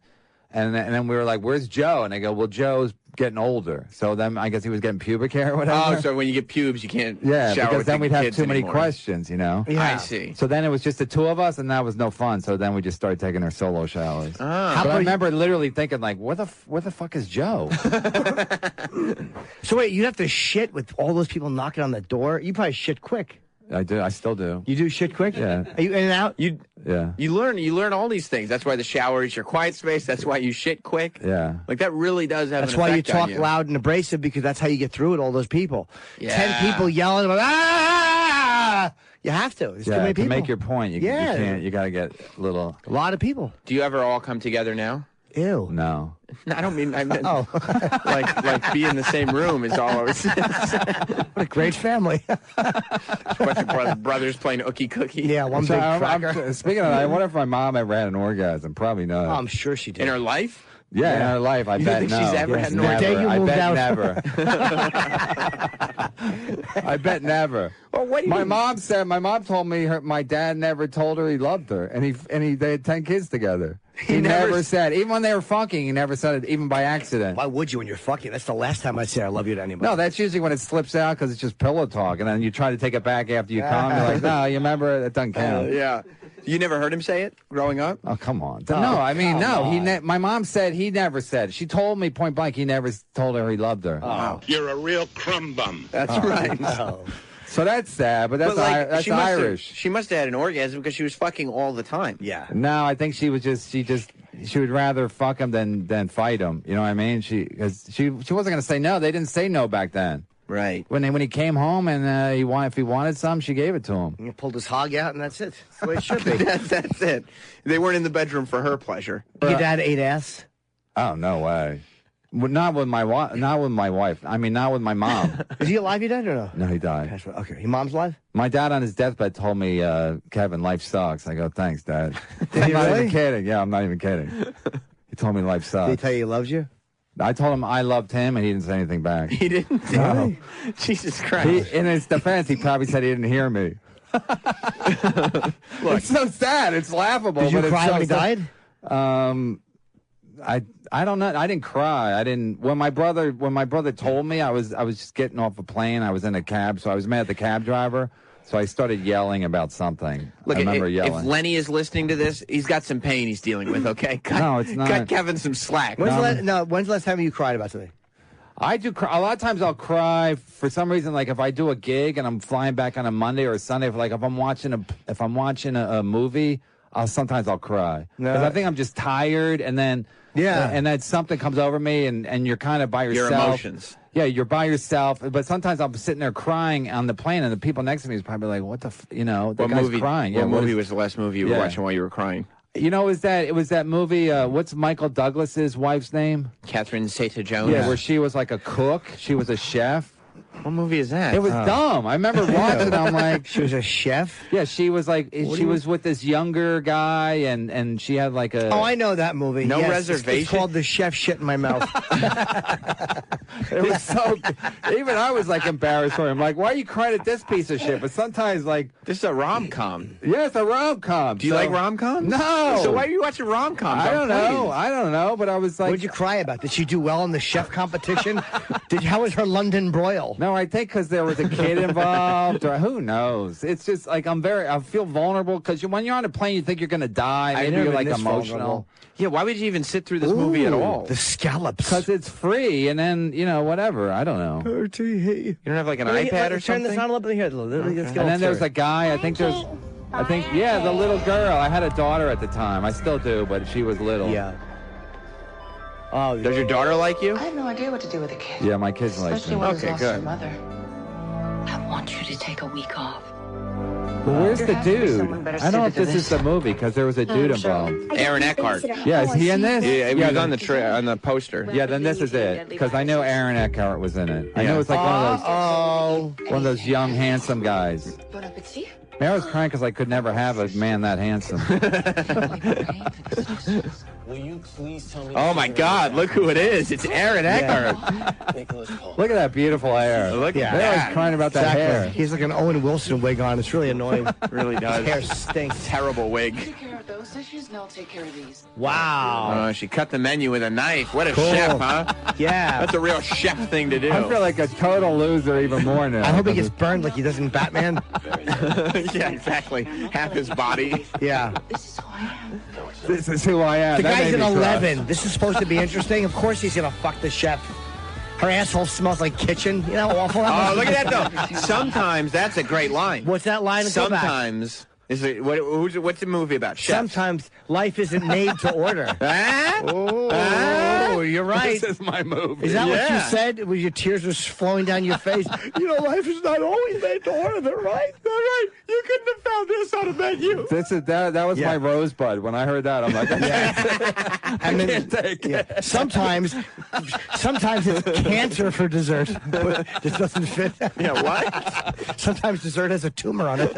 And then we were like, where's Joe? And I go, well, Joe's getting older. So then I guess he was getting pubic hair or whatever. Oh, so when you get pubes, you can't yeah, shower because with then the we'd have kids too many anymore. questions, you know? Yeah. I see. So then it was just the 2 of us, and that was no fun. So then we just started taking our solo showers. Ah. But I remember literally thinking, like, where the fuck is Joe? So wait, you'd have to shit with all those people knocking on the door? You probably shit quick. I do. I still do. You do shit quick? Yeah. Are you in and out? Yeah. You learn all these things. That's why the shower is your quiet space. That's why you shit quick. Yeah. Like that really does have That's an why you effect on talk loud and abrasive, because that's how you get through it, all those people. Yeah. 10 people yelling about, ah! You have to. There's too many people. To make your point, you can't. You got to get a little. A lot of people. Do you ever all come together now? Ew. No. I don't mean. I meant like be in the same room is all I was saying. What a great family. Bunch of brothers playing ookie cookie. Yeah, one big cracker. Speaking of that, I wonder if my mom ever had an orgasm. Probably not. Oh, I'm sure she did. In her life? Yeah, in her life, I You bet think no. she's ever had an orgasm? The day you I moved bet out. never. I bet never. Well, what do you my mom told me my dad never told her he loved her, and they had 10 kids together. He never said, even when they were fucking, he never said it, even by accident. Why would you when you're fucking? That's the last time I say I love you to anybody. No, that's usually when it slips out because it's just pillow talk, and then you try to take it back after you come. You're like, no, you remember that doesn't count. Yeah. You never heard him say it growing up? Oh, come on. No, I mean, no. My mom said he never said. She told me point blank he never told her he loved her. Oh. You're a real crumb bum. That's right. No. So that's sad, but that's that's Irish. She must have had an orgasm because she was fucking all the time. Yeah. No, I think she would rather fuck him than fight him. You know what I mean? She wasn't gonna say no. They didn't say no back then. Right. When he came home and if he wanted some, she gave it to him. You pulled his hog out, and that's it. That's the way it should be. That's it. They weren't in the bedroom for her pleasure. Your dad ate ass? Oh, no way. Not with my wife. I mean, not with my mom. Is he alive, your dad, or no? No, he died. Okay. Your mom's alive? My dad on his deathbed told me, Kevin, life sucks. I go, thanks, Dad. Did he I'm not really? even kidding. Yeah, I'm not even kidding. He told me life sucks. Did he tell you he loves you? I told him I loved him, and he didn't say anything back. He didn't? No. Jesus Christ. In his defense, he probably said he didn't hear me. It's so sad. It's laughable. Did you but cry it's when he died? I don't know. I didn't cry. I didn't. When my brother told me, I was just getting off a plane. I was in a cab, so I was mad at the cab driver. So I started yelling about something. Look, I remember if yelling. Lenny is listening to this, he's got some pain he's dealing with, okay? No, it's not. Cut Kevin some slack. When's the last time you cried about something? I do cry. A lot of times I'll cry for some reason. Like if I do a gig and I'm flying back on a Monday or a Sunday, if I'm watching a movie, sometimes I'll cry because I think I'm just tired, and then and then something comes over me, and you're kind of by yourself. Your emotions. Yeah, you're by yourself. But sometimes I'm sitting there crying on the plane, and the people next to me is probably like, "What the the guy's crying." What movie was the last movie you were watching while you were crying? You know, it was that movie, what's Michael Douglas's wife's name? Catherine Zeta-Jones. Yeah, where she was like a cook. She was a chef. What movie is that? It was dumb. I remember watching it. I'm like... She was a chef? Yeah, she was like... She was with this younger guy, and she had like a... Oh, I know that movie. No Yes, Reservation? It's called The Chef Shit in My Mouth. It was so... Even I was like embarrassed for him. Like, why are you crying at this piece of shit? But sometimes like... This is a rom-com. Yeah, it's a rom-com. Do you like rom-coms? No. So why are you watching rom-coms? I don't know. I don't know, but I was like... What did you cry about? Did she do well in the chef competition? How was her London broil? No, I think because there was a kid involved, or who knows. It's just like I feel vulnerable because when you're on a plane, you think you're going to die. Maybe you're like emotional. Vulnerable. Yeah, why would you even sit through this movie at all? The scallops. Because it's free, and then, whatever. I don't know. You don't have like an iPad or something? Turn the sound up in here. Let's get And then there's a guy, the little girl. I had a daughter at the time. I still do, but she was little. Yeah. Oh, does your daughter like you? I have no idea what to do with a kid. Yeah, my kids like Especially me. one who's Okay, lost good. her mother. How want you to take a week off. Well, where's There the has to be dude? someone better I don't know if suited to this is this. the movie because there was a dude involved. Aaron Eckhart. Yeah, is he in this? Yeah, he was on the poster. Yeah, then this is it because I know Aaron Eckhart was in it. I Yeah. know it's like one of those young, handsome guys. I was crying because I could never have a man that handsome. Will you please tell me? Oh my God! Look who it is! It's Aaron Eckhart. Look at that beautiful hair. Look at They're always that. crying about that hair. He's like an Owen Wilson wig on. It's really annoying. Really does. His hair stinks. Terrible wig. Take care of those dishes, and I'll take care of these. Wow. She cut the menu with a knife. What a Cool. chef, huh? Yeah. That's a real chef thing to do. I feel like a total loser even more now. I hope he gets burned like he does in Batman. Yeah, exactly. Half his body. Yeah. This is who I am. The That guy's made at me cry. 11. This is supposed to be interesting. Of course he's going to fuck the chef. Her asshole smells like kitchen. You know how awful that Oh, must look be? at that though. Sometimes that's a great line. What's that line? Go back. Sometimes is it what's the movie about? Chefs. Sometimes life isn't made to order. Ah? Oh, you're right. This is my movie. Is that what you Yeah. said? Was your tears were flowing down your face? You know, life is not always made to order, right? All right. You couldn't have found this on a menu. This is that was my rosebud. When I heard that, I'm like, I mean, can't take it. sometimes it's cancer for dessert, but it doesn't fit. Yeah, what? Sometimes dessert has a tumor on it.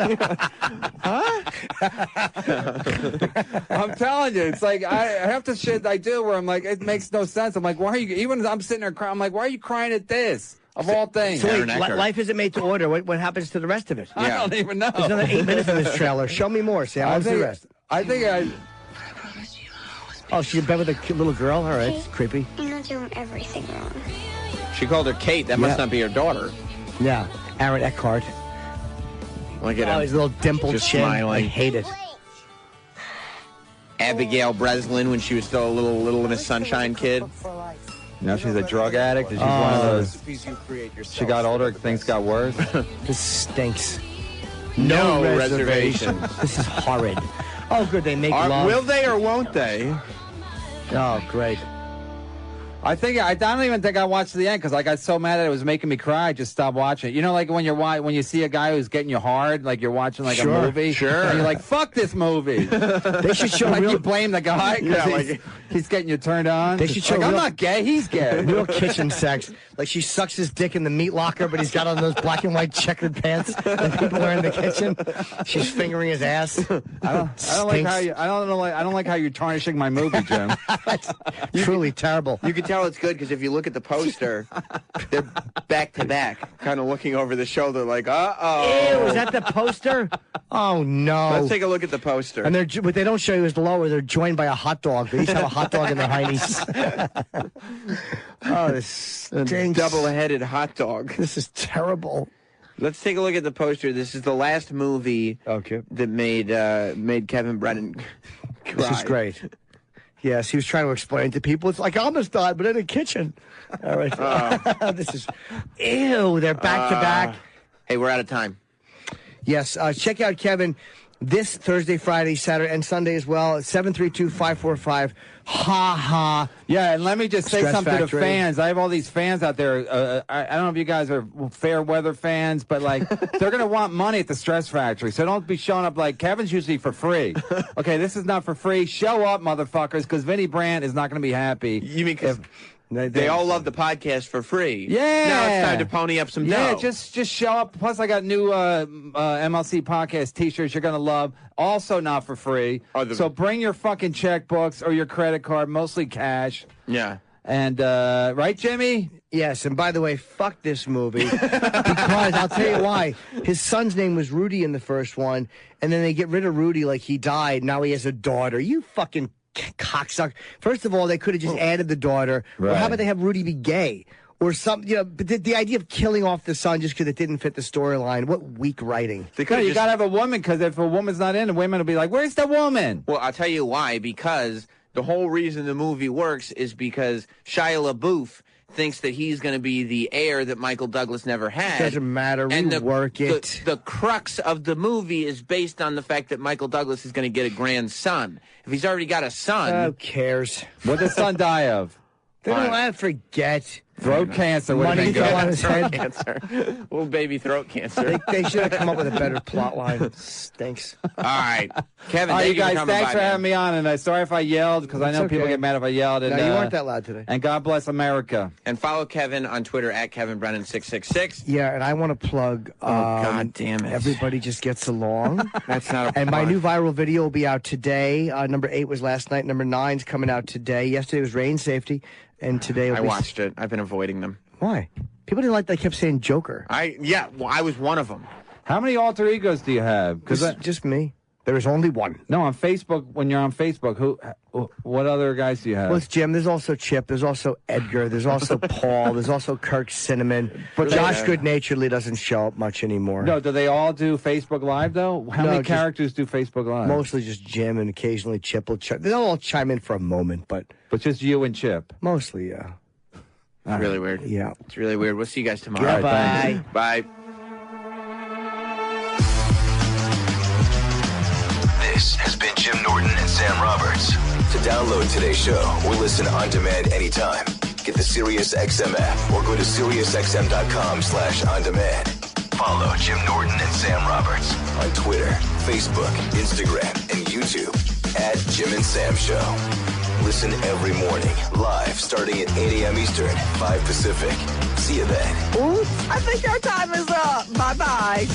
I'm telling you, it's like I have to shit I do where I'm like, it makes no sense. I'm like, why are you? Even as I'm sitting there crying, I'm like, why are you crying at this? Of all things. So wait, life isn't made to order. What happens to the rest of it? I don't even know. There's another 8 minutes in this trailer. Show me more, Sam. What's the rest? I think Oh, she's in bed with a cute little girl? All right, it's creepy. You're not doing everything wrong. She called her Kate. That must not be her daughter. Yeah, Aaron Eckhart. Look at Oh, him. his little dimpled Just chin. smiling. I hate it. Abigail Breslin when she was still a little Miss Sunshine kid. You know, she's a drug addict, and she's one of those. She got older, things got worse. This stinks. No reservations. This is horrid. Oh, good. They make love. Will they or won't they? Oh, great. I don't even think I watched the end because I got so mad that it was making me cry. I just stopped watching it. You know, like when you see a guy who's getting you hard, like you're watching like a movie. Sure. And you're like, fuck this movie. They should show like real. you blame the guy because he's getting you turned on. They should show like, I'm real- not gay. He's gay. Real kitchen sex. Like she sucks his dick in the meat locker, but he's got on those black and white checkered pants that people wear in the kitchen. She's fingering his ass. I don't like how you're tarnishing my movie, Jim. Truly terrible. You can tell it's good because if you look at the poster, they're back to back, kind of looking over the shoulder, like, uh-oh. Ew, is that the poster? Oh no. Let's take a look at the poster. And what they don't show you is the lower. They're joined by a hot dog. They each have a hot dog in their heinies. Oh, this stinks. Double-headed hot dog. This is terrible. Let's take a look at the poster. This is the last movie that made Kevin Brennan cry. This is great. Yes, he was trying to explain to people. It's like Amistad, but in a kitchen. All right. This is... Ew, they're back to back. Hey, we're out of time. Yes, check out Kevin this Thursday, Friday, Saturday, and Sunday as well. 732-545. Ha. Yeah, and let me just say Stress something to Factory. fans. I have all these fans out there. I don't know if you guys are fair weather fans, but like they're going to want money at the Stress Factory. So don't be showing up like Kevin's usually for free. Okay, this is not for free. Show up, motherfuckers, because Vinny Brandt is not going to be happy. You mean because they all love the podcast for free? Yeah. Now it's time to pony up some dough. Yeah, just show up. Plus, I got new MLC podcast T-shirts you're gonna love. Also not for free. So bring your fucking checkbooks or your credit card, mostly cash. Yeah. And, right, Jimmy? Yes, and by the way, fuck this movie. Because I'll tell you why. His son's name was Rudy in the first one, and then they get rid of Rudy like he died. Now he has a daughter. You fucking cocksucker. First of all, they could have just added the daughter. Or how about they have Rudy be gay? Or something, but the idea of killing off the son just because it didn't fit the storyline, what weak writing. You got to have a woman, because if a woman's not in, the women will be like, where's the woman? Well, I'll tell you why. Because the whole reason the movie works is because Shia LaBeouf thinks that he's going to be the heir that Michael Douglas never had. Doesn't matter. We work it. The crux of the movie is based on the fact that Michael Douglas is going to get a grandson. If he's already got a son... Who cares? What did the son die of? They don't forget. Throat cancer would have Money been fell on good. his head. Cancer. Little baby throat cancer. They should have come up with a better plot line. Stinks. All right. Kevin, All right, thank you guys, for coming thanks by, for man. having me on. And sorry if I yelled, because I It's know people okay. get mad if I yelled. And, No, you weren't that loud today. And God bless America. And follow Kevin on Twitter at KevinBrennan666. Yeah, and I want to plug. God damn it. Everybody just gets along. That's not a And my plug. new viral video will be out today. Number 8 was last night. Number 9's coming out today. Yesterday was rain safety, and today will I be... watched it. I've been avoiding them. Why? People didn't like. They kept saying Joker. Well, I was one of them. How many alter egos do you have? Just me. There is only one. No, on Facebook. When you're on Facebook, what other guys do you have? Well, it's Jim. There's also Chip. There's also Edgar. There's also Paul. There's also Kirk Cinnamon. But Josh Goodnaturedly doesn't show up much anymore. No, do they all do Facebook Live, though? How many characters do Facebook Live? Mostly just Jim, and occasionally Chip will chime. They'll all chime in for a moment, but just you and Chip? Mostly, yeah. It's really weird. Yeah. It's really weird. We'll see you guys tomorrow. Yeah, Bye. This has been Jim Norton and Sam Roberts. To download today's show or listen on demand anytime, get the SiriusXM app or go to SiriusXM.com/on-demand. Follow Jim Norton and Sam Roberts on Twitter, Facebook, Instagram, and YouTube at Jim and Sam Show. Listen every morning, live, starting at 8 a.m. Eastern, 5 Pacific. See you then. Oops, I think our time is up. Bye-bye.